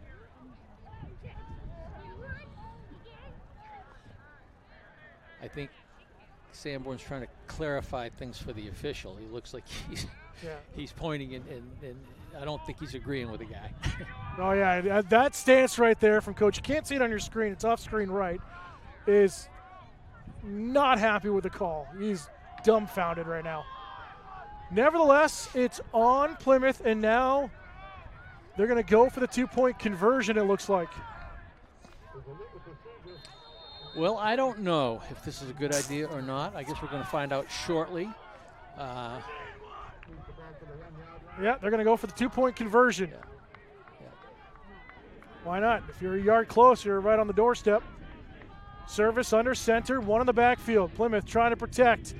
I think Sanborn's trying to clarify things for the official. He looks like he's pointing, and I don't think he's agreeing with the guy. Oh, yeah, that stance right there from Coach, you can't see it on your screen, it's off screen right, is not happy with the call. He's dumbfounded right now. Nevertheless, it's on Plymouth, and now they're going to go for the 2-point conversion, it looks like. Well, I don't know if this is a good idea or not. I guess we're going to find out shortly. Yeah, they're going to go for the 2-point conversion. Yeah. Why not? If you're a yard closer, you're right on the doorstep. Service under center, one in the backfield. Plymouth trying to protect.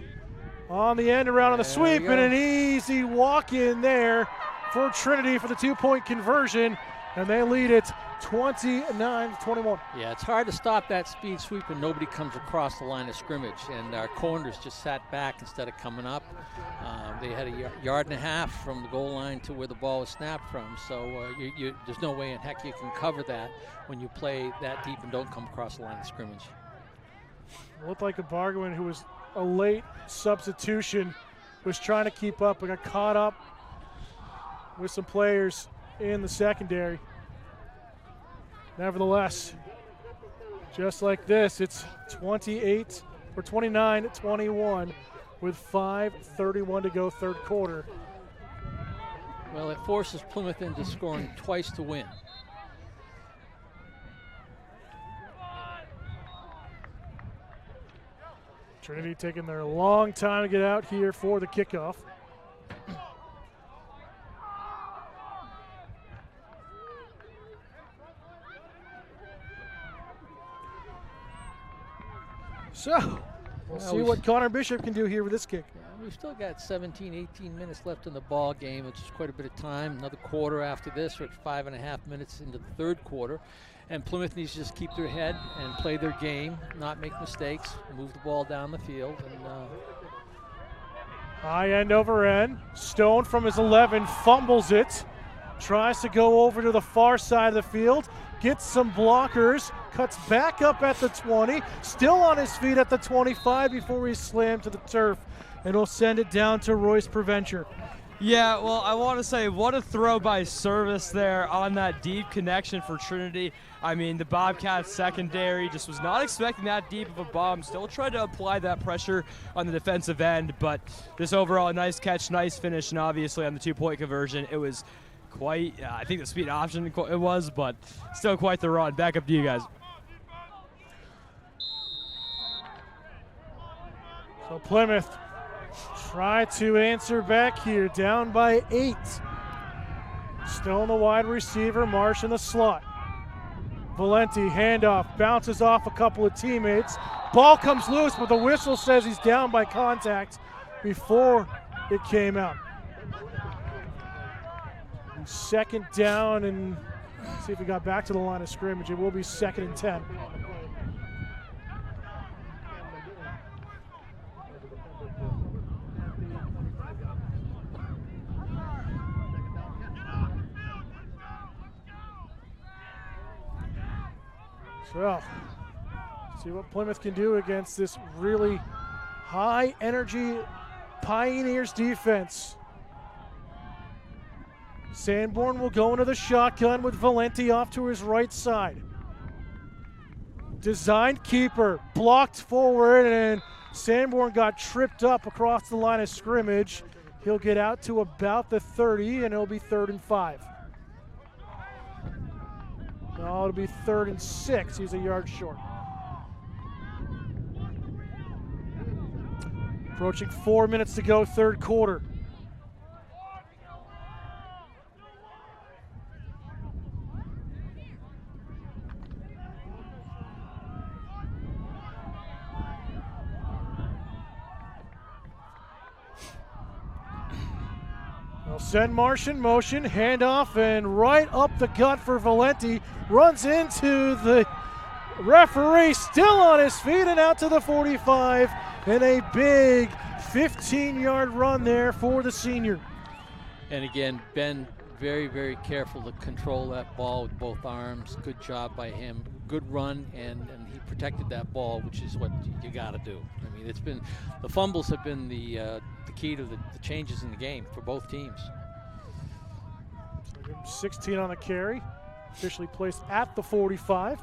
On the end around on the sweep, and an easy walk in there for Trinity for the 2-point conversion, and they lead it 29-21. Yeah, it's hard to stop that speed sweep when nobody comes across the line of scrimmage, and our corners just sat back instead of coming up. They had a yard and a half from the goal line to where the ball was snapped from, so there's no way in heck you can cover that when you play that deep and don't come across the line of scrimmage. It looked like a Bargwin, who was a late substitution, was trying to keep up but got caught up with some players in the secondary. Nevertheless, just like this, it's 29-21 with 5:31 to go third quarter. Well, it forces Plymouth into scoring twice to win. Trinity taking their long time to get out here for the kickoff. So, we'll see what Connor Bishop can do here with this kick. Yeah, we've still got 17, 18 minutes left in the ball game, which is quite a bit of time. Another quarter after this. We're at 5.5 minutes into the third quarter. And Plymouth needs to just keep their head and play their game, not make mistakes, move the ball down the field. And high end over end. Stone from his 11 fumbles it. Tries to go over to the far side of the field. Gets some blockers. Cuts back up at the 20. Still on his feet at the 25 before he's slammed to the turf. And he'll send it down to Royce Preventure. Yeah, well, I want to say what a throw by Service there on that deep connection for Trinity. I mean, the Bobcats secondary just was not expecting that deep of a bomb. Still tried to apply that pressure on the defensive end, but this overall nice catch, nice finish, and obviously on the 2-point conversion, it was quite, I think the speed option it was, but still quite the run. Back up to you guys. So Plymouth try to answer back here, down by 8. Still in the wide receiver, Marsh in the slot. Valenti, handoff, bounces off a couple of teammates. Ball comes loose, but the whistle says he's down by contact before it came out. Second down, and see if we got back to the line of scrimmage. It will be 2nd and 10. So, see what Plymouth can do against this really high energy Pioneers defense. Sanborn will go into the shotgun with Valenti off to his right side. Designed keeper, blocked forward, and Sanborn got tripped up across the line of scrimmage. He'll get out to about the 30, and it'll be 3rd and 5. No, it'll be 3rd and 6. He's a yard short. Approaching 4 minutes to go, third quarter. They'll send Marsh in motion, handoff, and right up the gut for Valenti. Runs into the referee, still on his feet, and out to the 45. And a big 15-yard run there for the senior. And again, Ben very, very careful to control that ball with both arms. Good job by him. Good run, and he protected that ball, which is what you got to do. I mean, it's been the fumbles have been the key to the changes in the game for both teams. 16 on the carry, officially placed at the 45.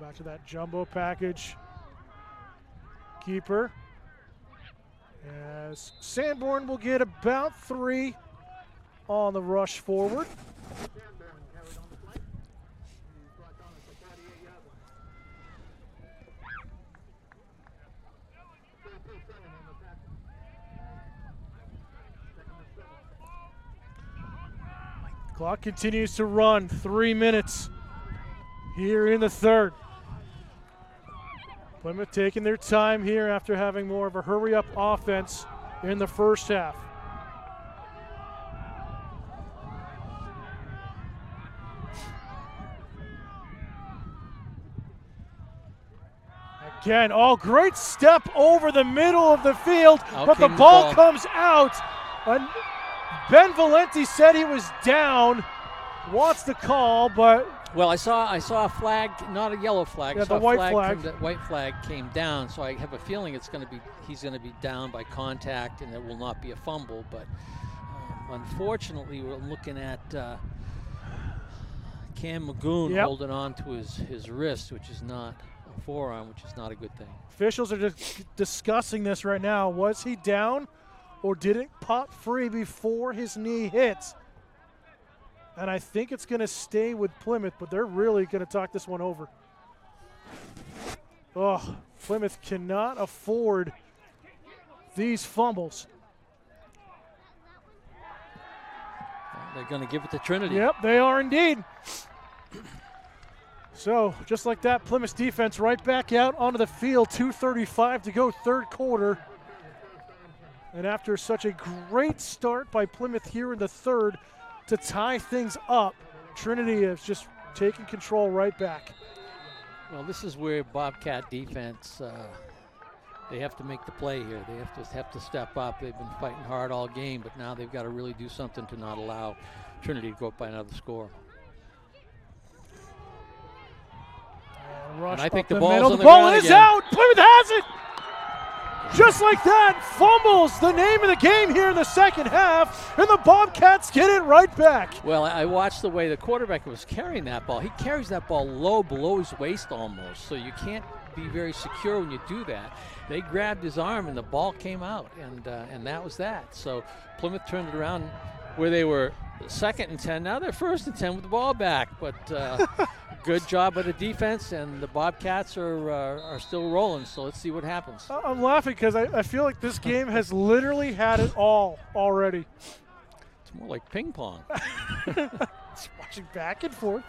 Back to that jumbo package. Keeper. As Sanborn will get about 3 on the rush forward. Clock continues to run, 3 minutes here in the third. Plymouth taking their time here after having more of a hurry-up offense in the first half. Again, great step over the middle of the field, Out but the came the ball ball. comes out. And Ben Valenti said he was down, wants the call, but Well, I saw a flag, not a yellow flag. Yeah, I saw the white a flag. That white flag came down, so I have a feeling he's going to be down by contact, and it will not be a fumble. But unfortunately, we're looking at Cam Magoon holding on to his wrist, which is not a forearm, which is not a good thing. officials are discussing this right now. Was he down, or did it pop free before his knee hits? And I think it's going to stay with Plymouth, but they're really going to talk this one over. Oh, Plymouth cannot afford these fumbles. They're going to give it to Trinity. Yep, they are indeed. So, just like that, Plymouth's defense right back out onto the field. 2:35 to go, third quarter. And after such a great start by Plymouth here in the third to tie things up, Trinity has just taken control right back. Well, this is where Bobcat defense, they have to make the play here. They have to step up. They've been fighting hard all game, but now they've got to really do something to not allow Trinity to go up by another score. Rush And I think up the the ball's middle. on The the ball ground is again. out. Plymouth has it. Just like that, fumbles the name of the game here in the second half, and the Bobcats get it right back. Well, I watched the way the quarterback was carrying that ball. He carries that ball low, below his waist almost, so you can't be very secure when you do that. They grabbed his arm, and the ball came out, and that was that. So Plymouth turned it around where they were 2nd and 10. Now they're 1st and 10 with the ball back, but good job by the defense, and the Bobcats are still rolling, so let's see what happens. I'm laughing because I feel like this game has literally had it all already. It's more like ping pong. It's watching back and forth.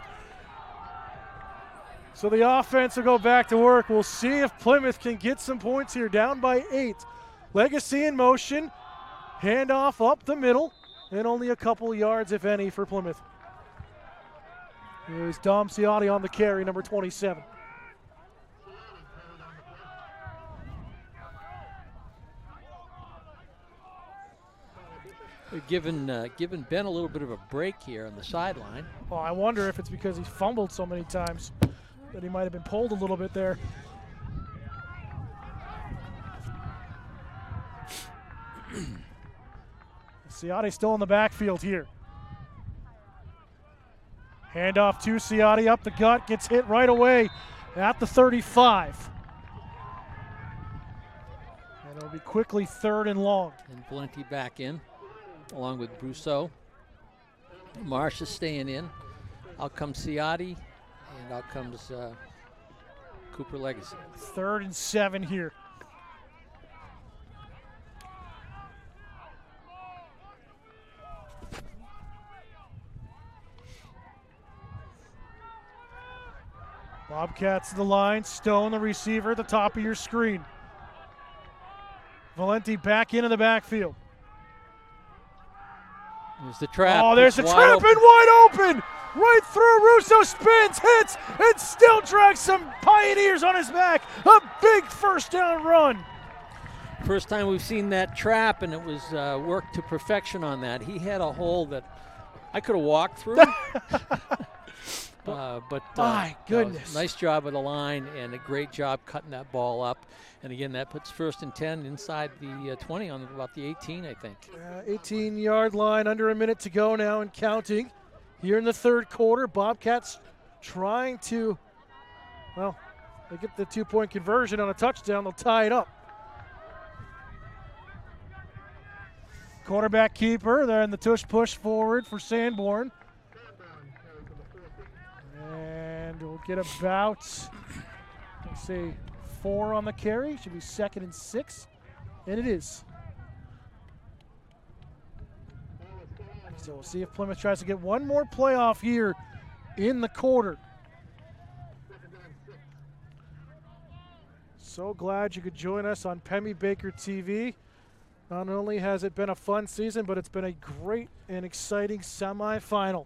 So the offense will go back to work. We'll see if Plymouth can get some points here, down by 8. Legacy in motion, handoff up the middle, and only a couple yards, if any, for Plymouth. Here's Dom Ciotti on the carry, number 27. They're giving Ben a little bit of a break here on the sideline. Well, I wonder if it's because he's fumbled so many times that he might have been pulled a little bit there. Ciotti still in the backfield here. Handoff to Ciotti, up the gut, gets hit right away at the 35. And it'll be quickly 3rd and long. And Valenti back in, along with Brousseau. Marsh is staying in. Out comes Ciotti, and out comes Cooper Legacy. 3rd and 7 here. Bobcats to the line, Stone the receiver at the top of your screen. Valenti back into the backfield. There's the trap. Oh, there's the It's trap wide and wide open! Right through, Russo spins, hits, and still drags some Pioneers on his back. A big 1st down run. First time we've seen that trap, and it was worked to perfection on that. He had a hole that I could have walked through. But My goodness. nice job of the line, and a great job cutting that ball up. And again, that puts 1st and 10 inside the 20 on about the 18, I think. 18-yard line, under a minute to go now and counting. Here in the 3rd quarter, Bobcats trying to, well, they get the 2-point conversion on a touchdown, they'll tie it up. Quarterback keeper, there in the tush push forward for Sanborn. And we'll get about, let's say, 4 on the carry. Should be 2nd and 6. And it is. So we'll see if Plymouth tries to get one more playoff here in the quarter. So glad you could join us on Pemmy Baker TV. Not only has it been a fun season, but it's been a great and exciting semifinal.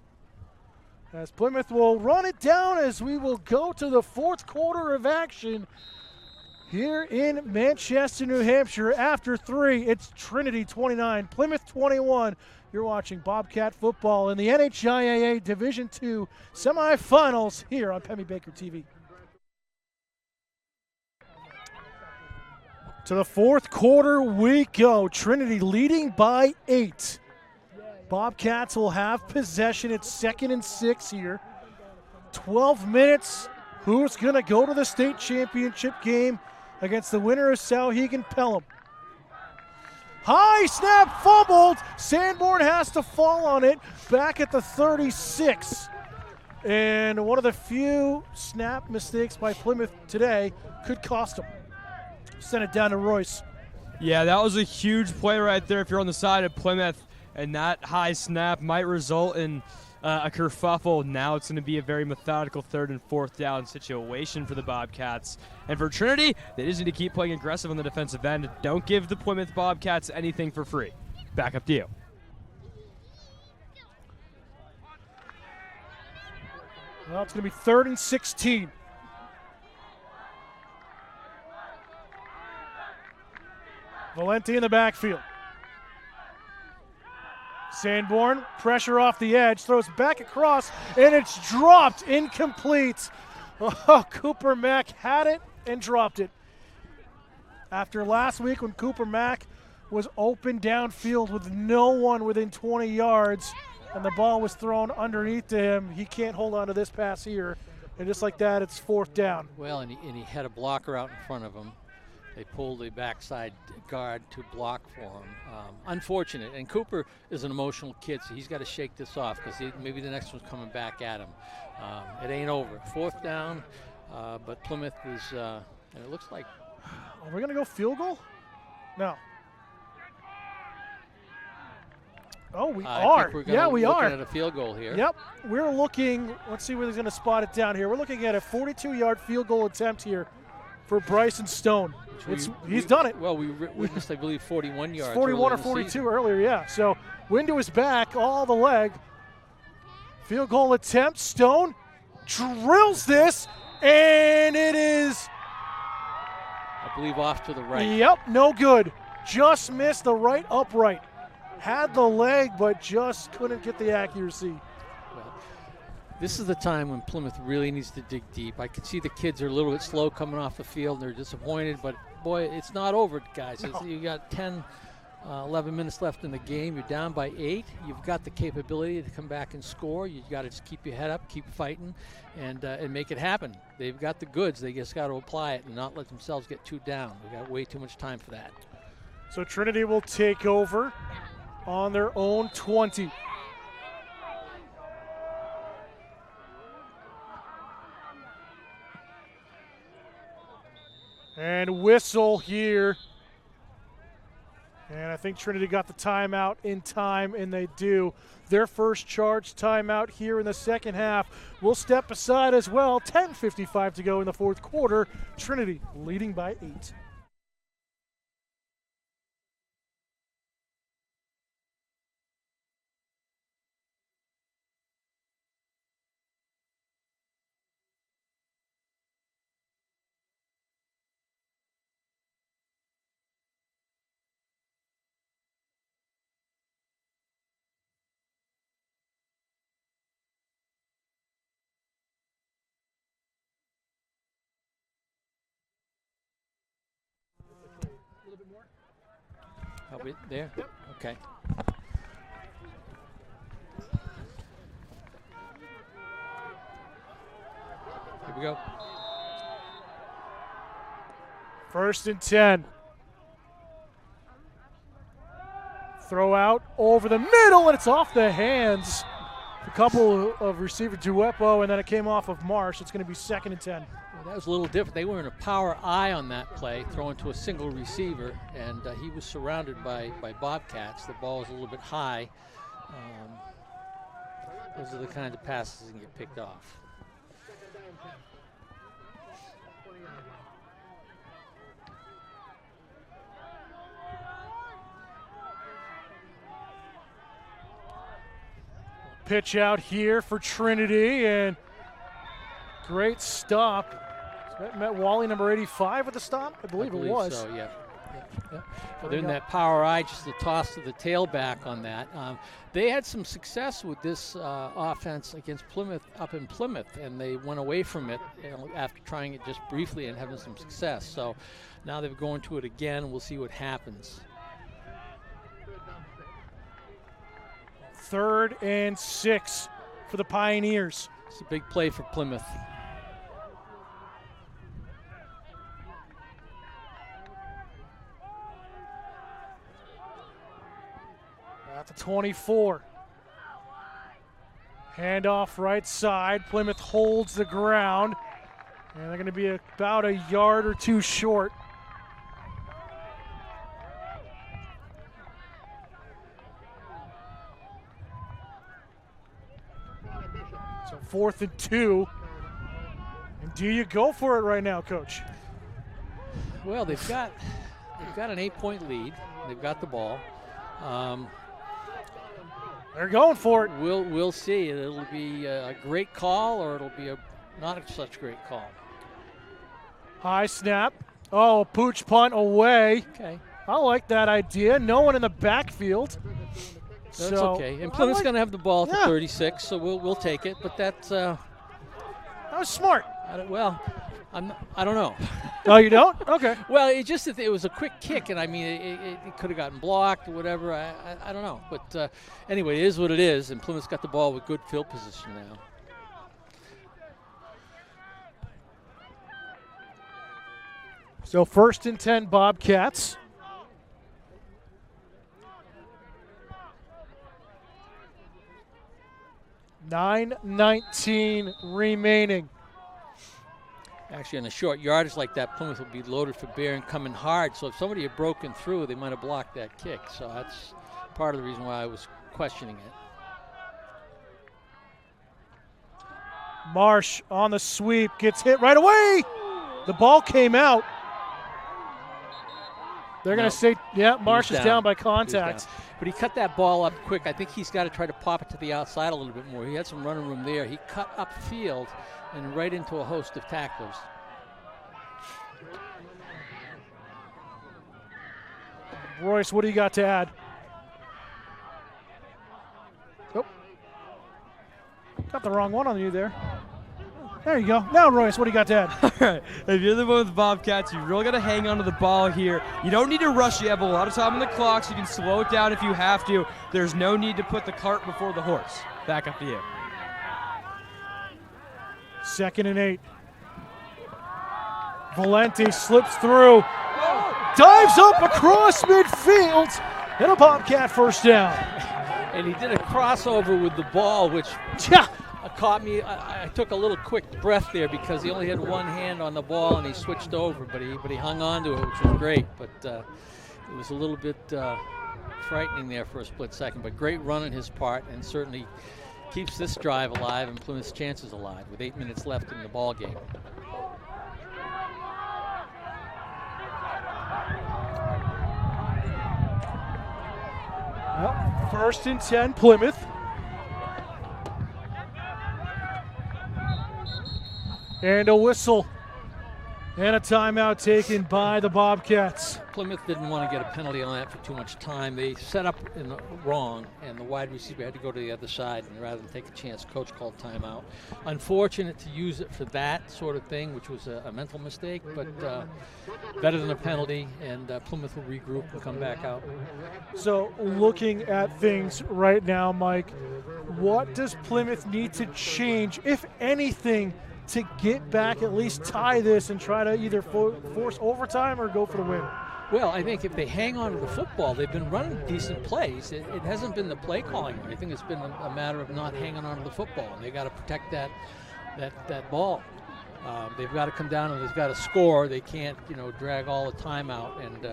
As Plymouth will run it down as we will go to the 4th quarter of action. here in Manchester, New Hampshire. After 3, it's Trinity 29, Plymouth 21. You're watching Bobcat football in the NHIAA Division II semifinals here on Pemmy Baker TV. To the fourth quarter we go. Trinity leading by 8. Bobcats will have possession. It's 2nd and 6 here. 12 minutes. Who's going to go to the state championship game against the winner of Souhegan Pelham? High snap, fumbled. Sanborn has to fall on it back at the 36. And one of the few snap mistakes by Plymouth today could cost them. Send it down to Royce. Yeah, that was a huge play right there if you're on the side of Plymouth, and that high snap might result in a kerfuffle. Now it's going to be a very methodical 3rd and 4th down situation for the Bobcats. And for Trinity, they just need to keep playing aggressive on the defensive end. Don't give the Plymouth Bobcats anything for free. Back up to you. Well, it's going to be 3rd and 16. Valenti in the backfield. Sanborn, pressure off the edge, throws back across, and it's dropped, incomplete. Oh, Cooper Mack had it and dropped it. After last week when Cooper Mack was open downfield with no one within 20 yards and the ball was thrown underneath to him, he can't hold on to this pass here. And just like that, it's 4th down. Well, and he had a blocker out in front of him. They pulled the backside guard to block for him. Unfortunate. And Cooper is an emotional kid, so he's got to shake this off because maybe the next one's coming back at him. It ain't over. 4th down, but Plymouth is, and it looks like. Are we going to go field goal? No. Oh, we are. Yeah, we are. Looking at a field goal here. Yep. We're looking, let's see where he's going to spot it down here. We're looking at a 42-yard field goal attempt here for Bryson Stone. He's done it. Well, we witnessed, I believe, 41 yards. 41 or 42 earlier, yeah. So wind to his back, all the leg. Field goal attempt. Stone drills this, and it is, I believe, off to the right. Yep, no good. Just missed the right upright. Had the leg, but just couldn't get the accuracy. This is the time when Plymouth really needs to dig deep. I can see the kids are a little bit slow coming off the field. They're disappointed, but boy, it's not over, guys. No. You got 10, 11 minutes left in the game. You're down by 8. You've got the capability to come back and score. You've got to just keep your head up, keep fighting, and make it happen. They've got the goods. They just got to apply it and not let themselves get too down. We've got way too much time for that. So Trinity will take over on their own 20. And whistle here. And I think Trinity got the timeout in time, and they do. Their first charge timeout here in the second half. We'll step aside as well. 10:55 to go in the 4th quarter. Trinity leading by 8. Are we there? Yep. Okay. Here we go. 1st and 10. Throw out over the middle, and it's off the hands. A couple of receiver Duepo, and then it came off of Marsh. It's going to be 2nd and 10. Well, that was a little different. They were in a power I on that play, throwing to a single receiver, and he was surrounded by Bobcats. The ball was a little bit high. Those are the kinds of passes that can get picked off. Pitch out here for Trinity, and great stop. Met Wally, number 85 with the stop? I believe it was. So, yeah. But then that power eye, just the toss to the tailback on that. They had some success with this offense against Plymouth up in Plymouth, and they went away from it after trying it just briefly and having some success. So now they're going to it again. We'll see what happens. 3rd and 6 for the Pioneers. It's a big play for Plymouth. At the 24. Handoff right side. Plymouth holds the ground. And they're going to be about a yard or two short. So 4th and 2. And do you go for it right now, Coach? Well, they've got an 8-point lead. They've got the ball. They're going for it. We'll see. It'll be a great call, or it'll be a not such great call. High snap. Oh, a pooch punt away. Okay. I like that idea. No one in the backfield. That's so, okay. And Plymouth's going to have the ball for 36, so we'll take it. But that's that was smart. I don't know. Oh, you don't? Okay. Well, it was a quick kick, and I mean it could have gotten blocked or whatever. I don't know. But anyway, it is what it is, and Plymouth's got the ball with good field position now. So 1st and 10 Bobcats. $9:19 remaining. Actually, on a short yardage like that, Plymouth will be loaded for bear and coming hard. So if somebody had broken through, they might have blocked that kick. So that's part of the reason why I was questioning it. Marsh on the sweep, gets hit right away. The ball came out. They're going to say, yeah, Marsh is down by contact. But he cut that ball up quick. I think he's got to try to pop it to the outside a little bit more. He had some running room there. He cut upfield and right into a host of tacklers. Royce, what do you got to add? Oh. Got the wrong one on you there. There you go. Now, Royce, what do you got to add? All right. If you're the one with the Bobcats, you really got to hang on to the ball here. You don't need to rush. You have a lot of time on the clock, so you can slow it down if you have to. There's no need to put the cart before the horse. Back up to you. 2nd and 8. Valenti slips through. Dives up across midfield. And a Bobcat first down. And he did a crossover with the ball, which caught me. I took a little quick breath there because he only had one hand on the ball and he switched over, but he hung on to it, which was great. But it was a little bit frightening there for a split second. But great run on his part, and certainly keeps this drive alive and Plymouth's chances alive with 8 minutes left in the ball game. Well, 1st and 10 Plymouth. And a whistle and a timeout taken by the Bobcats. Plymouth didn't want to get a penalty on that for too much time. They set up in the wrong, and the wide receiver had to go to the other side, and rather than take a chance, coach called timeout. Unfortunate to use it for that sort of thing, which was a mental mistake, but better than a penalty, and Plymouth will regroup and come back out. So looking at things right now, Mike, what does Plymouth need to change, if anything, to get back, at least tie this and try to either force overtime or go for the win? Well, I think if they hang on to the football, they've been running decent plays. It hasn't been the play calling. I think it's been a matter of not hanging on to the football. And they got to protect that ball. They've got to come down and they've got to score. They can't, drag all the time out and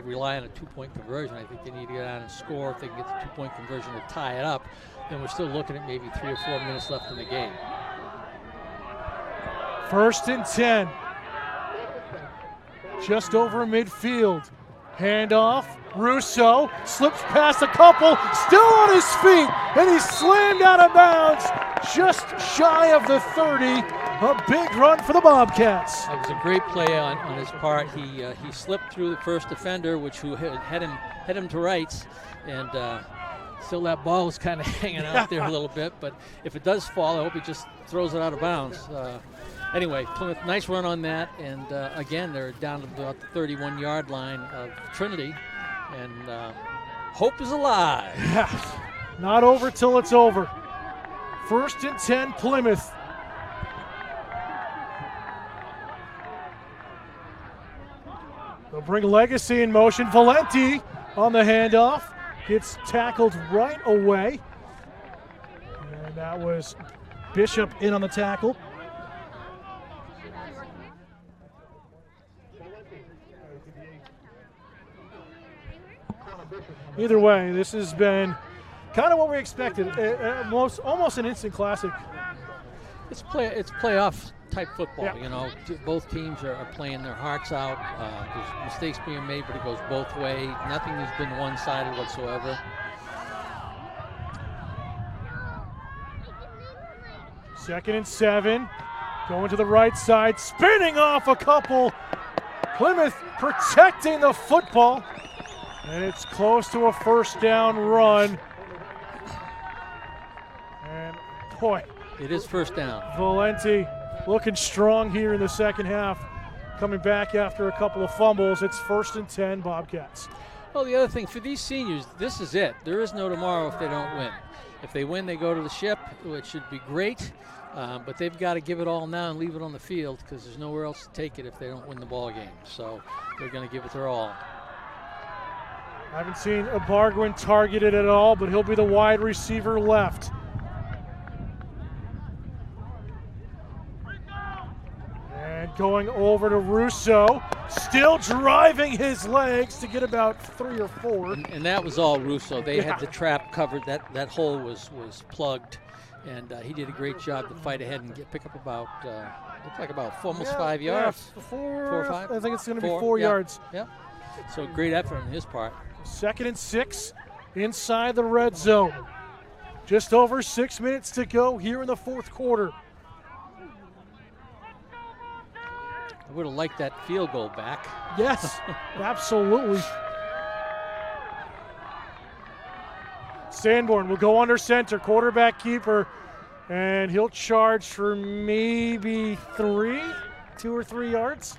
rely on a 2-point conversion. I think they need to get down and score. If they can get the 2-point conversion to tie it up, then we're still looking at maybe 3 or 4 minutes left in the game. 1st and 10. Just over midfield. Handoff. Russo slips past a couple. Still on his feet. And he's slammed out of bounds just shy of the 30 A big run for the Bobcats. That was a great play on his part. He slipped through the first defender, which had him to rights, and still that ball was kind of hanging out there a little bit. But if it does fall, I hope he just throws it out of bounds. Anyway, Plymouth, nice run on that, and again, they're down to about the 31-yard line of Trinity, and hope is alive. Yeah, not over till it's over. 1st and 10, Plymouth. They'll bring Legacy in motion. Valenti on the handoff. Gets tackled right away. And that was Bishop in on the tackle. Either way, this has been kind of what we expected. Almost an instant classic. It's playoff type football. Yeah. You know, both teams are playing their hearts out. There's mistakes being made, but it goes both ways. Nothing has been one-sided whatsoever. Second and 7. Going to the right side, spinning off a couple. Plymouth protecting the football. And it's close to a first down run. And boy, It is first down. Valenti looking strong here in the second half. Coming back after a couple of fumbles. It's 1st and 10, Bobcats. Well, the other thing for these seniors, this is it. There is no tomorrow if they don't win. If they win, they go to the ship, which should be great. But they've got to give it all now and leave it on the field because there's nowhere else to take it if they don't win the ball game. So they're going to give it their all. I haven't seen Ibarguen targeted at all, but he'll be the wide receiver left. And going over to Russo, still driving his legs to get about 3 or 4. And that was all Russo. They had the trap covered. That hole was plugged, and he did a great job to fight ahead and pick up about looked like about almost 5 yards. Yeah, 4 or 5. I think it's going to be 4, 4 yeah. yards. Yeah. So great effort on his part. 2nd and 6 inside the red zone. Just over 6 minutes to go here in the 4th quarter. I would have liked that field goal back. Yes, absolutely. Sanborn will go under center, quarterback keeper, and he'll charge for maybe 2 or 3 yards.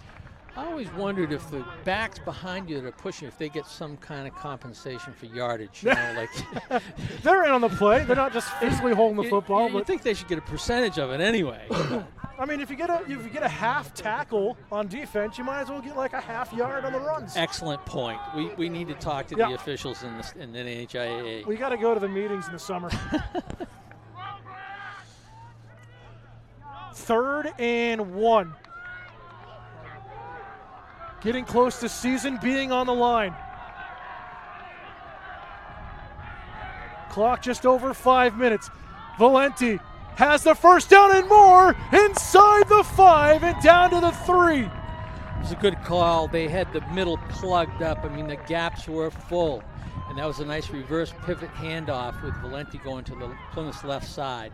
I always wondered if the backs behind you that are pushing, if they get some kind of compensation for yardage. You know, like They're in on the play. They're not just physically holding the football. You But think they should get a percentage of it anyway. I mean, if you get a half tackle on defense, you might as well get like a half yard on the runs. Excellent point. We need to talk to the officials in the NHIAA. We got to go to the meetings in the summer. 3rd and 1. Getting close to season being on the line. Clock just over 5 minutes. Valenti has the first down and more inside the 5 and down to the 3. It was a good call. They had the middle plugged up. I mean, the gaps were full. And that was a nice reverse pivot handoff with Valenti going to the Plymouth's left side.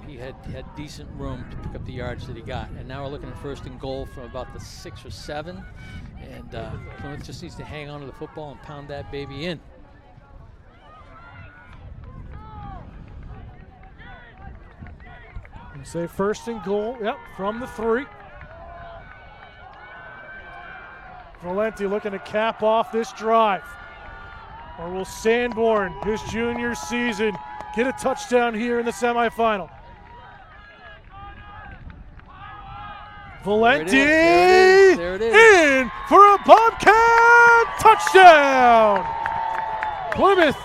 He had decent room to pick up the yards that he got. And now we're looking at 1st and goal from about the 6 or 7. And Plymouth just needs to hang on to the football and pound that baby in. And say 1st and goal, from the 3. Valenti looking to cap off this drive. Or will Sanborn, his junior season, get a touchdown here in the semifinal? Valenti There it is. in for a Bobcat touchdown! Plymouth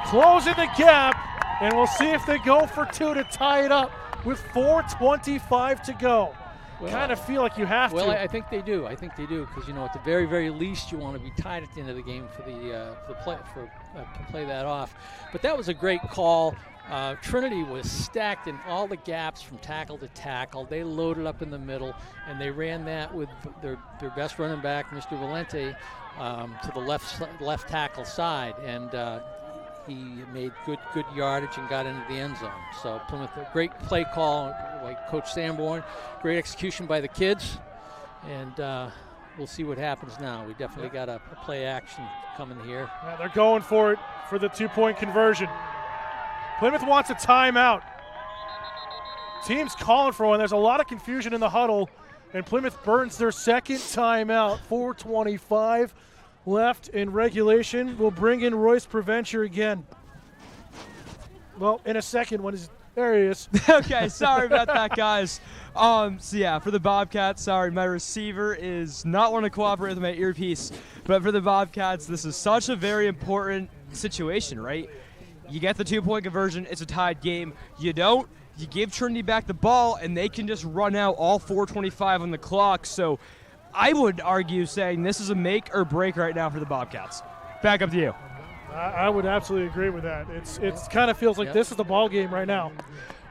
closing the gap, and we'll see if they go for 2 to tie it up with 4:25 to go. Well, kind of feel like you have well, to. I think they do. I think they do because, you know, at the very, very least, you want to be tied at the end of the game for to play that off. But that was a great call. Trinity was stacked in all the gaps from tackle to tackle. They loaded up in the middle, and they ran that with their best running back, Mr. Valenti, to the left tackle side. And he made good yardage and got into the end zone. So Plymouth, a great play call by Coach Sanborn, great execution by the kids, and we'll see what happens now. We definitely got a play action coming here. Yeah, they're going for it for the 2-point conversion. Plymouth wants a timeout. Team's calling for one. There's a lot of confusion in the huddle, and Plymouth burns their second timeout. 4:25 left in regulation. We'll bring in Royce Preventure again. Well, in a second, there he is. Okay, sorry about that, guys. So yeah, for the Bobcats, sorry, my receiver is not wanting to cooperate with my earpiece. But for the Bobcats, this is such a very important situation, right? You get the 2-point conversion, it's a tied game. You don't, you give Trinity back the ball, and they can just run out all 4:25 on the clock. So I would argue saying this is a make or break right now for the Bobcats. Back up to you. I would absolutely agree with that. It's kind of feels like this is the ball game right now.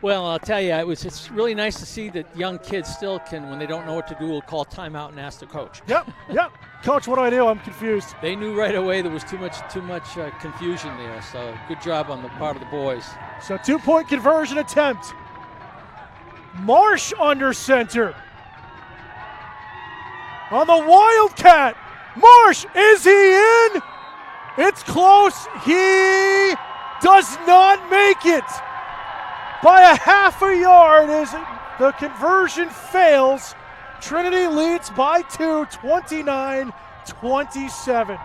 Well, I'll tell you, it's really nice to see that young kids still can, when they don't know what to do, will call timeout and ask the coach. Yep. Coach, what do I do? I'm confused. They knew right away there was too much confusion there. So good job on the part of the boys. So 2-point conversion attempt. Marsh under center. On the Wildcat. Marsh, is he in? It's close. He does not make it. By a half a yard as the conversion fails. Trinity leads by 2, 29-27.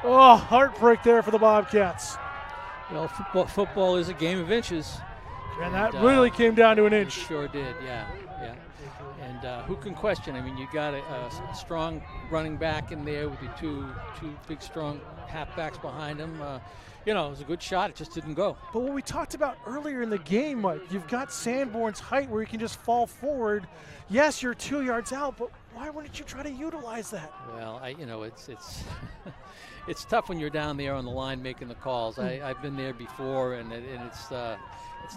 Oh, heartbreak there for the Bobcats. Well, football is a game of inches. And that really came down to an inch. Sure did, yeah. And who can question? I mean, you got a strong running back in there with your two big, strong halfbacks behind him. It was a good shot. It just didn't go. But what we talked about earlier in the game, Mike, you've got Sanborn's height where you can just fall forward. Yes, you're 2 yards out, but why wouldn't you try to utilize that? Well, it's it's tough when you're down there on the line making the calls. I've been there before, and it's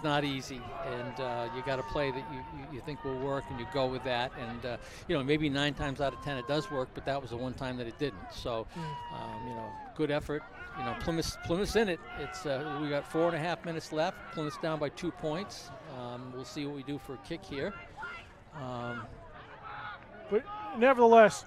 not easy, and you got a play that you think will work, and you go with that, and maybe 9 times out of 10 it does work, but that was the one time that it didn't. So, good effort. Plymouth's in it. It's we got 4.5 minutes left. Plymouth's down by 2 points. We'll see what we do for a kick here. But nevertheless,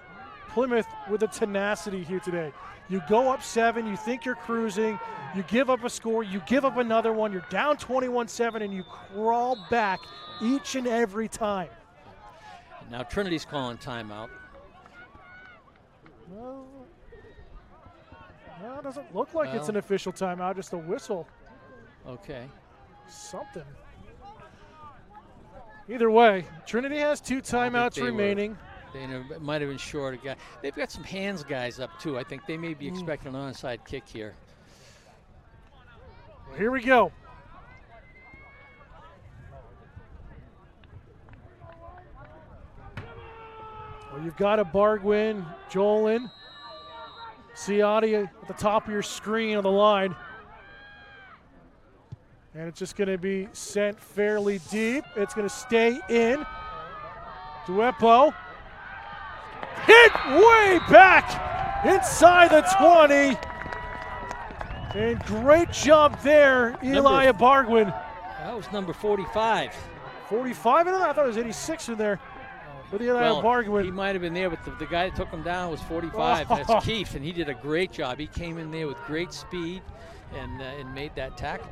Plymouth with a tenacity here today. You go up 7, you think you're cruising, you give up a score, you give up another one, you're down 21-7, and you crawl back each and every time. And now Trinity's calling timeout. No, it doesn't look like it's an official timeout, just a whistle. Okay. Something. Either way, Trinity has 2 timeouts remaining. They might have been short a guy. They've got some hands guys up too. I think they may be expecting an onside kick here. Well, here we go. Well, you've got a Bargwin, Jolin, Ciotti at the top of your screen on the line. And it's just going to be sent fairly deep. It's going to stay in. Duepo. Hit way back inside the 20. And great job there, Eli Bargwin. That was number 45. 45 in there? I thought it was 86 in there. With Eli Bargwin. He might have been there, but the guy that took him down was 45. That's Keefe, and he did a great job. He came in there with great speed and made that tackle.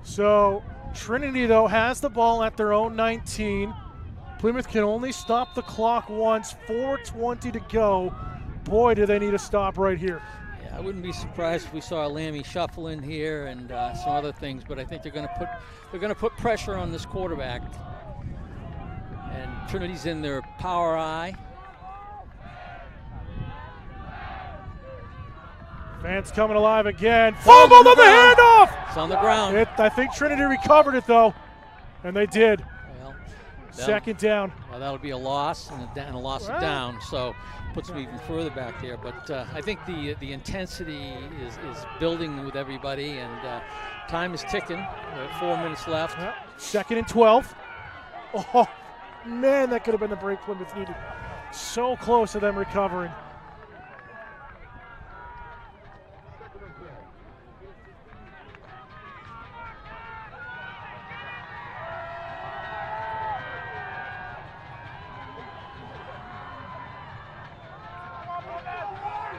So Trinity, though, has the ball at their own 19. Plymouth can only stop the clock once, 4:20 to go. Boy, do they need a stop right here. Yeah, I wouldn't be surprised if we saw a Lammy shuffle in here and some other things, but I think they're going to put pressure on this quarterback. And Trinity's in their power eye. Fans coming alive again. Fumbled on the handoff! It's on the ground. I think Trinity recovered it, though, and they did. Well, second down. Well, that'll be a loss and a loss of down, so puts them even further back there. But I think the intensity is building with everybody, and time is ticking. 4 minutes left. Yeah. 2nd and 12. Oh, man, that could have been the break Plymouth needed. So close to them recovering.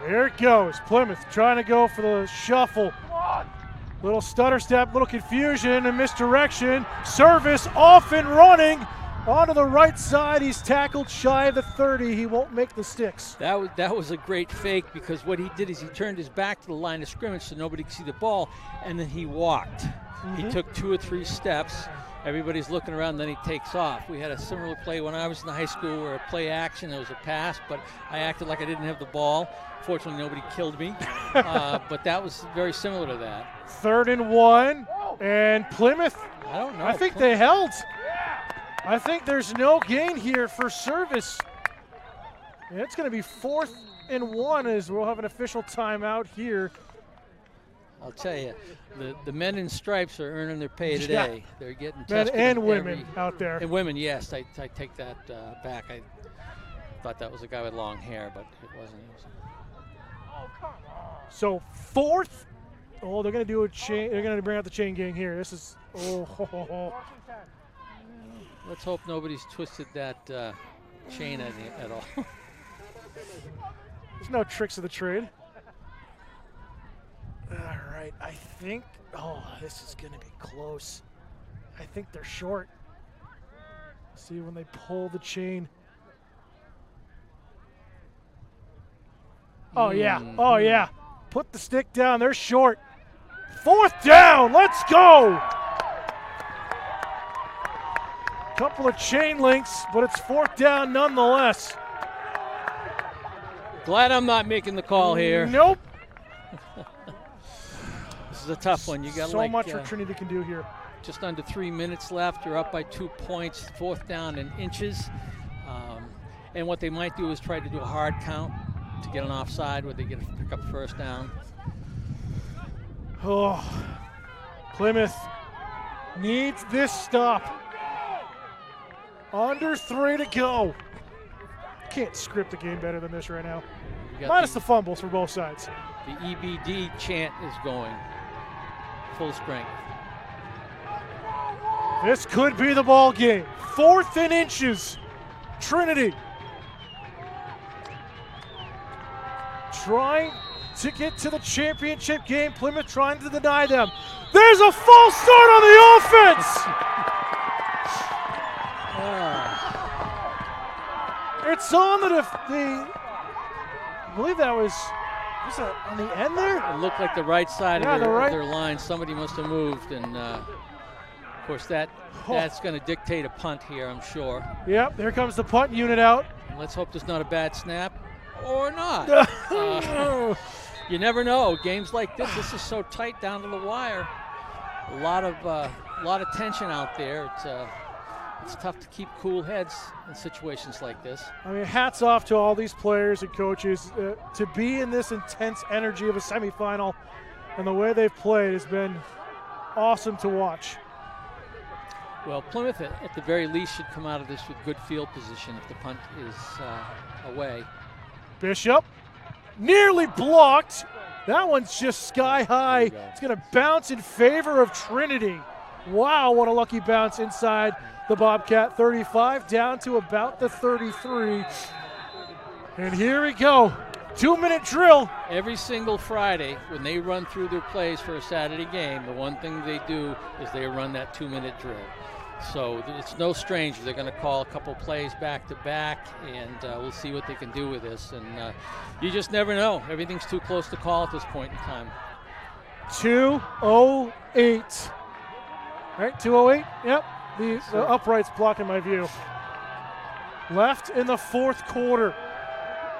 There it goes. Plymouth trying to go for the shuffle. Little stutter step, little confusion and misdirection. Service off and running onto the right side. He's tackled shy of the 30. He won't make the sticks. That was a great fake, because what he did is he turned his back to the line of scrimmage so nobody could see the ball, and then he walked. He took 2 or 3 steps. Everybody's looking around, then he takes off. We had a similar play when I was in high school where a play action, it was a pass, but I acted like I didn't have the ball. Fortunately, nobody killed me, but that was very similar to that. 3rd and 1, and Plymouth, I don't know. I think they held. I think there's no gain here for Service. And it's going to be 4th and 1 as we'll have an official timeout here. I'll tell you, the men in stripes are earning their pay today. Yeah. They're getting men tested. And women out there. And women, yes. I take that back. I thought that was a guy with long hair, but it wasn't. So 4th. Oh, they're going to do a chain. They're going to bring out the chain gang here. This is. Oh. Let's hope nobody's twisted that chain at all. There's no tricks of the trade. All right, I think, this is going to be close. I think they're short. See when they pull the chain. Oh, yeah. Put the stick down. They're short. 4th down. Let's go. Couple of chain links, but it's 4th down nonetheless. Glad I'm not making the call here. Nope. This is a tough one. You got so much for Trinity can do here. Just under 3 minutes left. You're up by 2 points. 4th down in inches. And what they might do is try to do a hard count to get an offside where they pick up 1st down. Oh, Plymouth needs this stop. Under 3 to go. Can't script a game better than this right now. Minus the fumbles for both sides. The EBD chant is going full strength. This could be the ball game. 4th and inches. Trinity trying to get to the championship game. Plymouth trying to deny them. There's a false start on the offense. It's on I believe that was that on the end there? It looked like the right side of their line. Somebody must have moved, and of course that's going to dictate a punt here, I'm sure. Yep, there comes the punt unit out. And let's hope there's not a bad snap, or not. You never know. Games like this is so tight down to the wire. A lot of tension out there. It's tough to keep cool heads in situations like this. I mean, hats off to all these players and coaches. To be in this intense energy of a semifinal and the way they've played has been awesome to watch. Well, Plymouth, at the very least, should come out of this with good field position if the punt is away. Bishop, nearly blocked. That one's just sky high. It's going to bounce in favor of Trinity. Wow, what a lucky bounce inside the Bobcat 35 down to about the 33. And here we go. 2-minute drill. Every single Friday when they run through their plays for a Saturday game, the one thing they do is they run that 2-minute drill. So it's no stranger. They're going to call a couple plays back to back, and we'll see what they can do with this. And you just never know. Everything's too close to call at this point in time. 2:08. Right, 2:08? Yep. The upright's blocking my view. Left in the 4th quarter.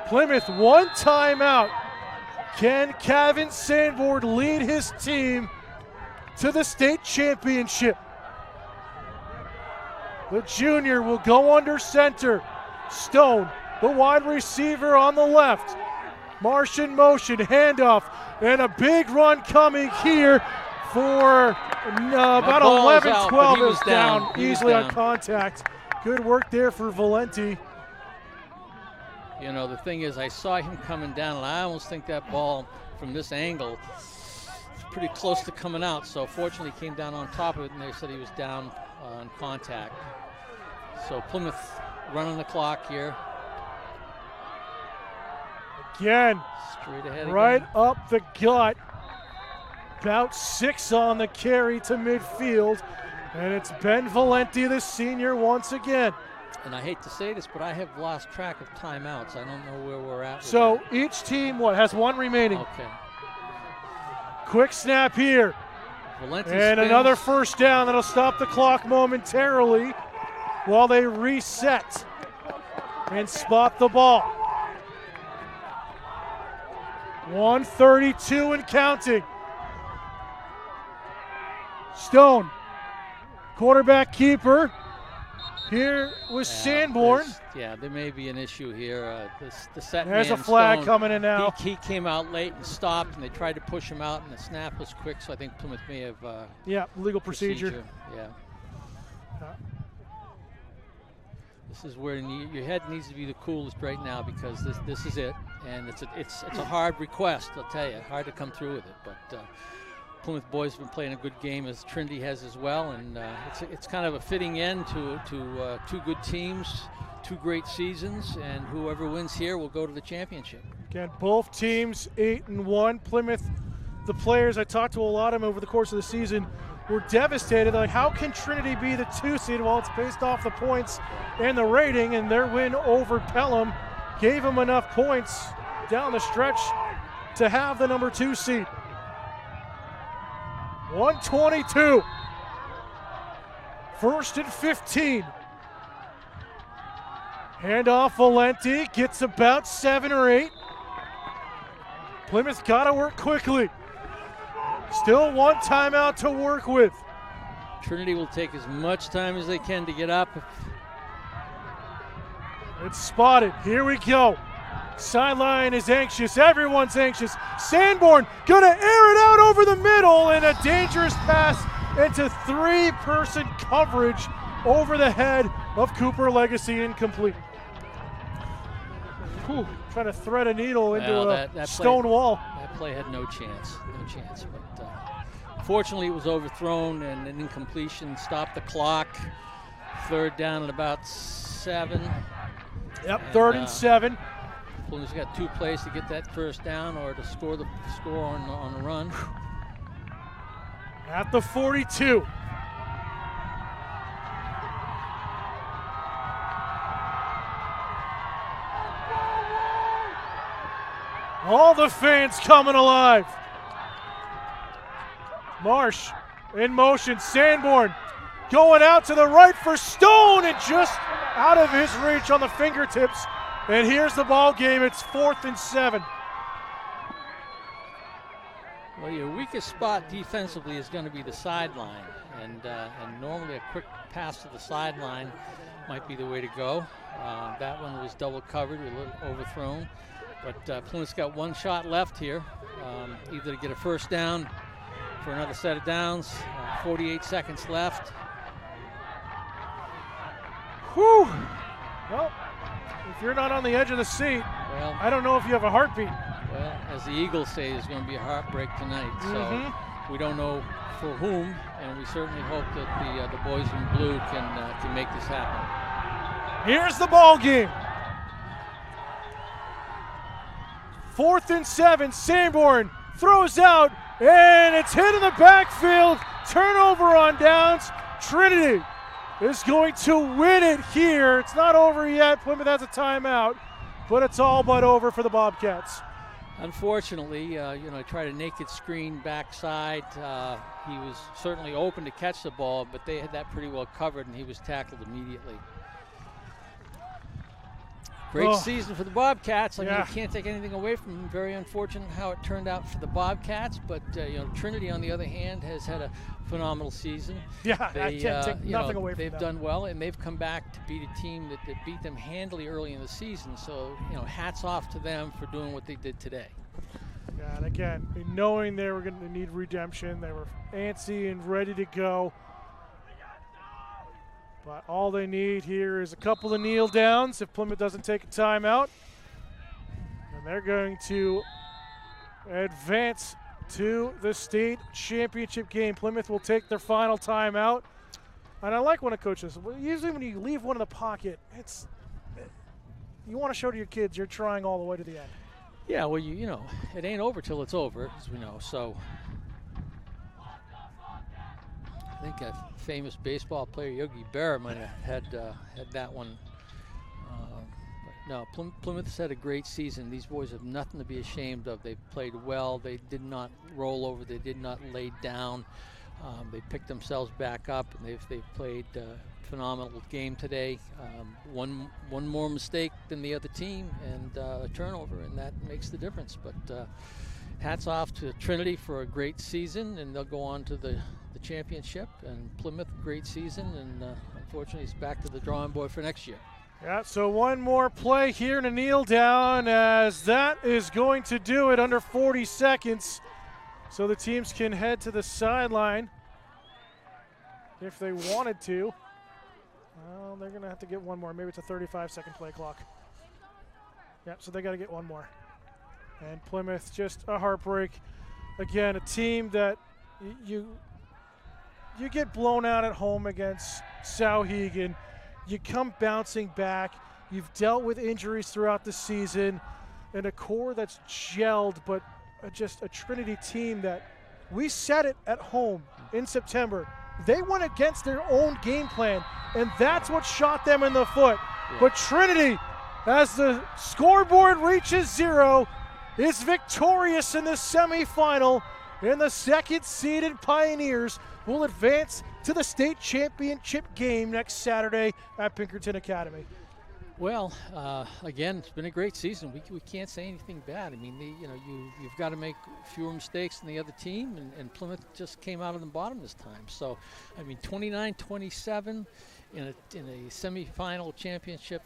Plymouth 1 timeout. Can Kevin Sanborn lead his team to the state championship? The junior will go under center. Stone, the wide receiver on the left. Martian motion, handoff, and a big run coming here for about 11-12. It was down easily on contact. Good work there for Valenti. You know, the thing is, I saw him coming down, and I almost think that ball from this angle is pretty close to coming out. So fortunately, he came down on top of it, and they said he was down on contact. So Plymouth running the clock here. Again, Straight ahead right again. up the gut. About 6 on the carry to midfield. And it's Ben Valenti, the senior, once again. And I hate to say this, but I have lost track of timeouts. I don't know where we're at. With So that. each team, has 1 remaining. Okay. Quick snap here. Valenti And spins. another first down that'll stop the clock momentarily while they reset and spot the ball. 1:32 and counting. Stone, quarterback keeper. Here was Sanborn. There may be an issue here. The set There's man, a flag Stone, coming in now. He came out late and stopped, and they tried to push him out, and the snap was quick, so I think Plymouth may have Legal procedure. Yeah. This is where your head needs to be the coolest right now, because this is it, and it's a hard request. I'll tell you, hard to come through with it, but Plymouth boys have been playing a good game, as Trinity has as well, and it's kind of a fitting end to 2 good teams, 2 great seasons, and whoever wins here will go to the championship. Again, both teams 8-1. Plymouth, the players, I talked to a lot of them over the course of the season, were devastated. Like, how can Trinity be the 2 seed? Well, it's based off the points and the rating, and their win over Pelham gave them enough points down the stretch to have the number 2 seed. 1:22. 1st and 15. Handoff, Valenti gets about 7 or 8. Plymouth got to work quickly. Still 1 timeout to work with. Trinity will take as much time as they can to get up. It's spotted. Here we go. Sideline is anxious. Everyone's anxious. Sanborn gonna air it out over the middle, and a dangerous pass into 3-person coverage over the head of Cooper Legacy, incomplete. Whew, trying to thread a needle into a stone wall. That play had no chance. But fortunately, it was overthrown, and an incompletion stopped the clock. 3rd down at about 7. Yep, 3rd and 7. Plymouth's got 2 plays to get that first down or to score on the run. At the 42. All the fans coming alive. Marsh in motion. Sanborn going out to the right for Stone, and just out of his reach on the fingertips. And here's the ball game. It's 4th and 7. Well, your weakest spot defensively is going to be the sideline, and normally a quick pass to the sideline might be the way to go. That one was double covered, a little overthrown, but Plymouth's got 1 shot left here, either to get a first down for another set of downs. 48 seconds left. Whew. Well, if you're not on the edge of the seat, well, I don't know if you have a heartbeat. Well, as the Eagles say, there's going to be a heartbreak tonight. So we don't know for whom, and we certainly hope that the boys in blue can make this happen. Here's the ball game. 4th and 7. Sanborn throws out, and it's hit in the backfield. Turnover on downs. Trinity is going to win it here. It's not over yet. Plymouth has a timeout, but it's all but over for the Bobcats. Unfortunately, tried a naked screen backside. He was certainly open to catch the ball, but they had that pretty well covered, and he was tackled immediately. Great season for the Bobcats. I mean, you can't take anything away from them. Very unfortunate how it turned out for the Bobcats, but Trinity, on the other hand, has had a phenomenal season. Yeah, I can't take nothing away from them. They've done well, and they've come back to beat a team that beat them handily early in the season. So, hats off to them for doing what they did today. Yeah, and again, knowing they were going to need redemption, they were antsy and ready to go. But all they need here is a couple of kneel downs if Plymouth doesn't take a timeout. And they're going to advance to the state championship game. Plymouth will take their final timeout. And I like when a coach says, usually when you leave one in the pocket, you want to show to your kids you're trying all the way to the end. Yeah, well, you know, it ain't over till it's over, as we know. So I think a famous baseball player, Yogi Berra, might have had that one. But no, Plymouth's had a great season. These boys have nothing to be ashamed of. They played well. They did not roll over. They did not lay down. They picked themselves back up, and they've played phenomenal game today. One more mistake than the other team, and a turnover, and that makes the difference. But hats off to Trinity for a great season, and they'll go on to the championship. And Plymouth, great season, and unfortunately, it's back to the drawing board for next year. Yeah, so one more play here and a kneel down, as that is going to do it under 40 seconds. So the teams can head to the sideline if they wanted to. Well, they're going to have to get one more. Maybe it's a 35-second play clock. Yeah, so they got to get one more. And Plymouth, just a heartbreak. Again, a team that you get blown out at home against Sauhegan. You come bouncing back. You've dealt with injuries throughout the season, and a core that's gelled, but just a Trinity team that we said it at home in September. They went against their own game plan, and that's what shot them in the foot. Yeah. But Trinity, as the scoreboard reaches 0, is victorious in the semifinal, and the second-seeded Pioneers will advance to the state championship game next Saturday at Pinkerton Academy. Well, again, it's been a great season. We can't say anything bad. I mean, you've got to make fewer mistakes than the other team, and Plymouth just came out of the bottom this time. So, I mean, 29-27 in a semifinal championship,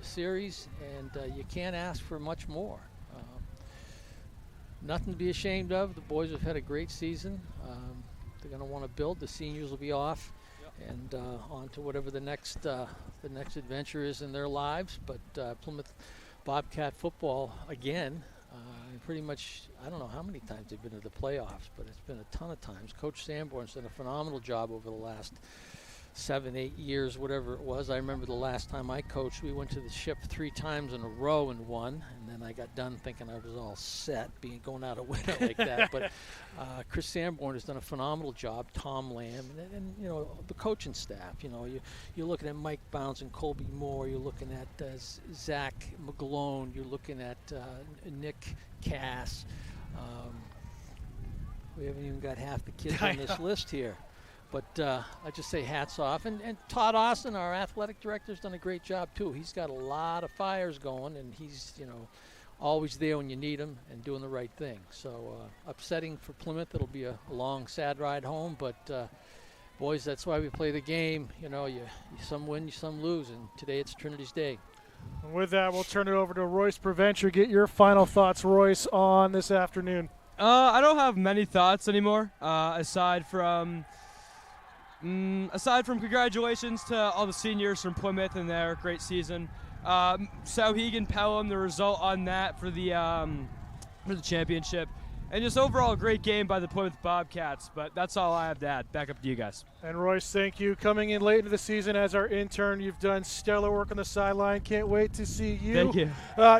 series, and you can't ask for much more. Nothing to be ashamed of. The boys have had a great season. They're going to want to build. The seniors will be off, and on to whatever the next adventure is in their lives. But Plymouth Bobcat football, again, pretty much, I don't know how many times they've been to the playoffs, but it's been a ton of times. Coach Sanborn's done a phenomenal job over the last 7-8 years, whatever it was. I remember the last time I coached, we went to the ship 3 times in a row and won, and then I got done thinking I was all set, going out a winner like that. But Chris Sanborn has done a phenomenal job, Tom Lamb, and the coaching staff. You're looking at Mike Bounds and Colby Moore, you're looking at Zach McGlone, you're looking at Nick Cass. We haven't even got half the kids on this list here. But I just say hats off. And Todd Austin, our athletic director, has done a great job, too. He's got a lot of fires going, and he's, always there when you need him and doing the right thing. So upsetting for Plymouth. It'll be a long, sad ride home. But, boys, that's why we play the game. You some win, you some lose. And today it's Trinity's day. And with that, we'll turn it over to Royce Preventure. Get your final thoughts, Royce, on this afternoon. I don't have many thoughts anymore, aside from congratulations to all the seniors from Plymouth and their great season. Sauhegan Pelham, the result on that for the championship. And just overall a great game by the Plymouth Bobcats. But that's all I have to add. Back up to you guys. And Royce, thank you. Coming in late into the season as our intern, you've done stellar work on the sideline. Can't wait to see you. Thank you.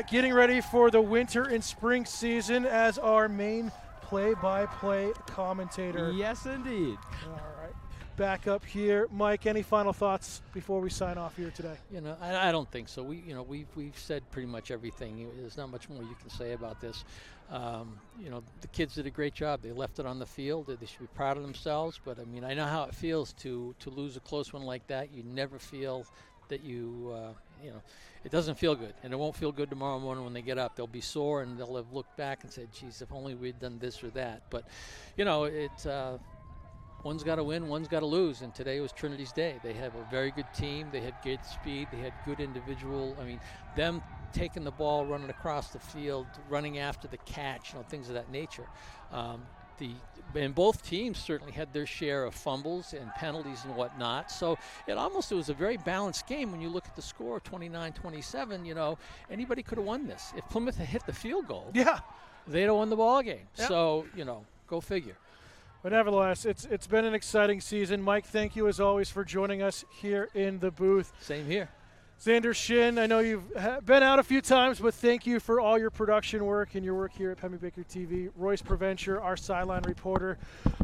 Getting ready for the winter and spring season as our main play-by-play commentator. Yes, indeed. All right. Back up here, Mike. Any final thoughts before we sign off here today? I don't think so. We've said pretty much everything. There's not much more you can say about this. The kids did a great job. They left it on the field. They should be proud of themselves. But I mean, I know how it feels to lose a close one like that. You never feel that it doesn't feel good, and it won't feel good tomorrow morning when they get up. They'll be sore, and they'll have looked back and said, "Geez, if only we'd done this or that." But one's got to win, one's got to lose, and today was Trinity's day. They have a very good team. They had good speed. They had good individual. I mean, them taking the ball, running across the field, running after the catch, things of that nature. And both teams certainly had their share of fumbles and penalties and whatnot. So it was a very balanced game when you look at the score, 29-27. Anybody could have won this. If Plymouth had hit the field goal, they'd have won the ball game. Yeah. So, go figure. But nevertheless, it's been an exciting season. Mike, thank you as always for joining us here in the booth. Same here. Xander Shin, I know you've been out a few times, but thank you for all your production work and your work here at Pemmy Baker TV. Royce Provencher, our sideline reporter.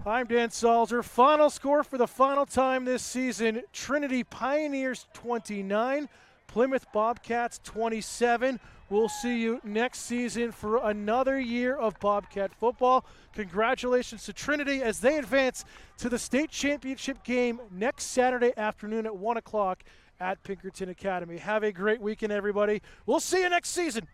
I'm Dan Salzer. Final score for the final time this season, Trinity Pioneers 29, Plymouth Bobcats 27. We'll see you next season for another year of Bobcat football. Congratulations to Trinity as they advance to the state championship game next Saturday afternoon at 1 o'clock at Pinkerton Academy. Have a great weekend, everybody. We'll see you next season.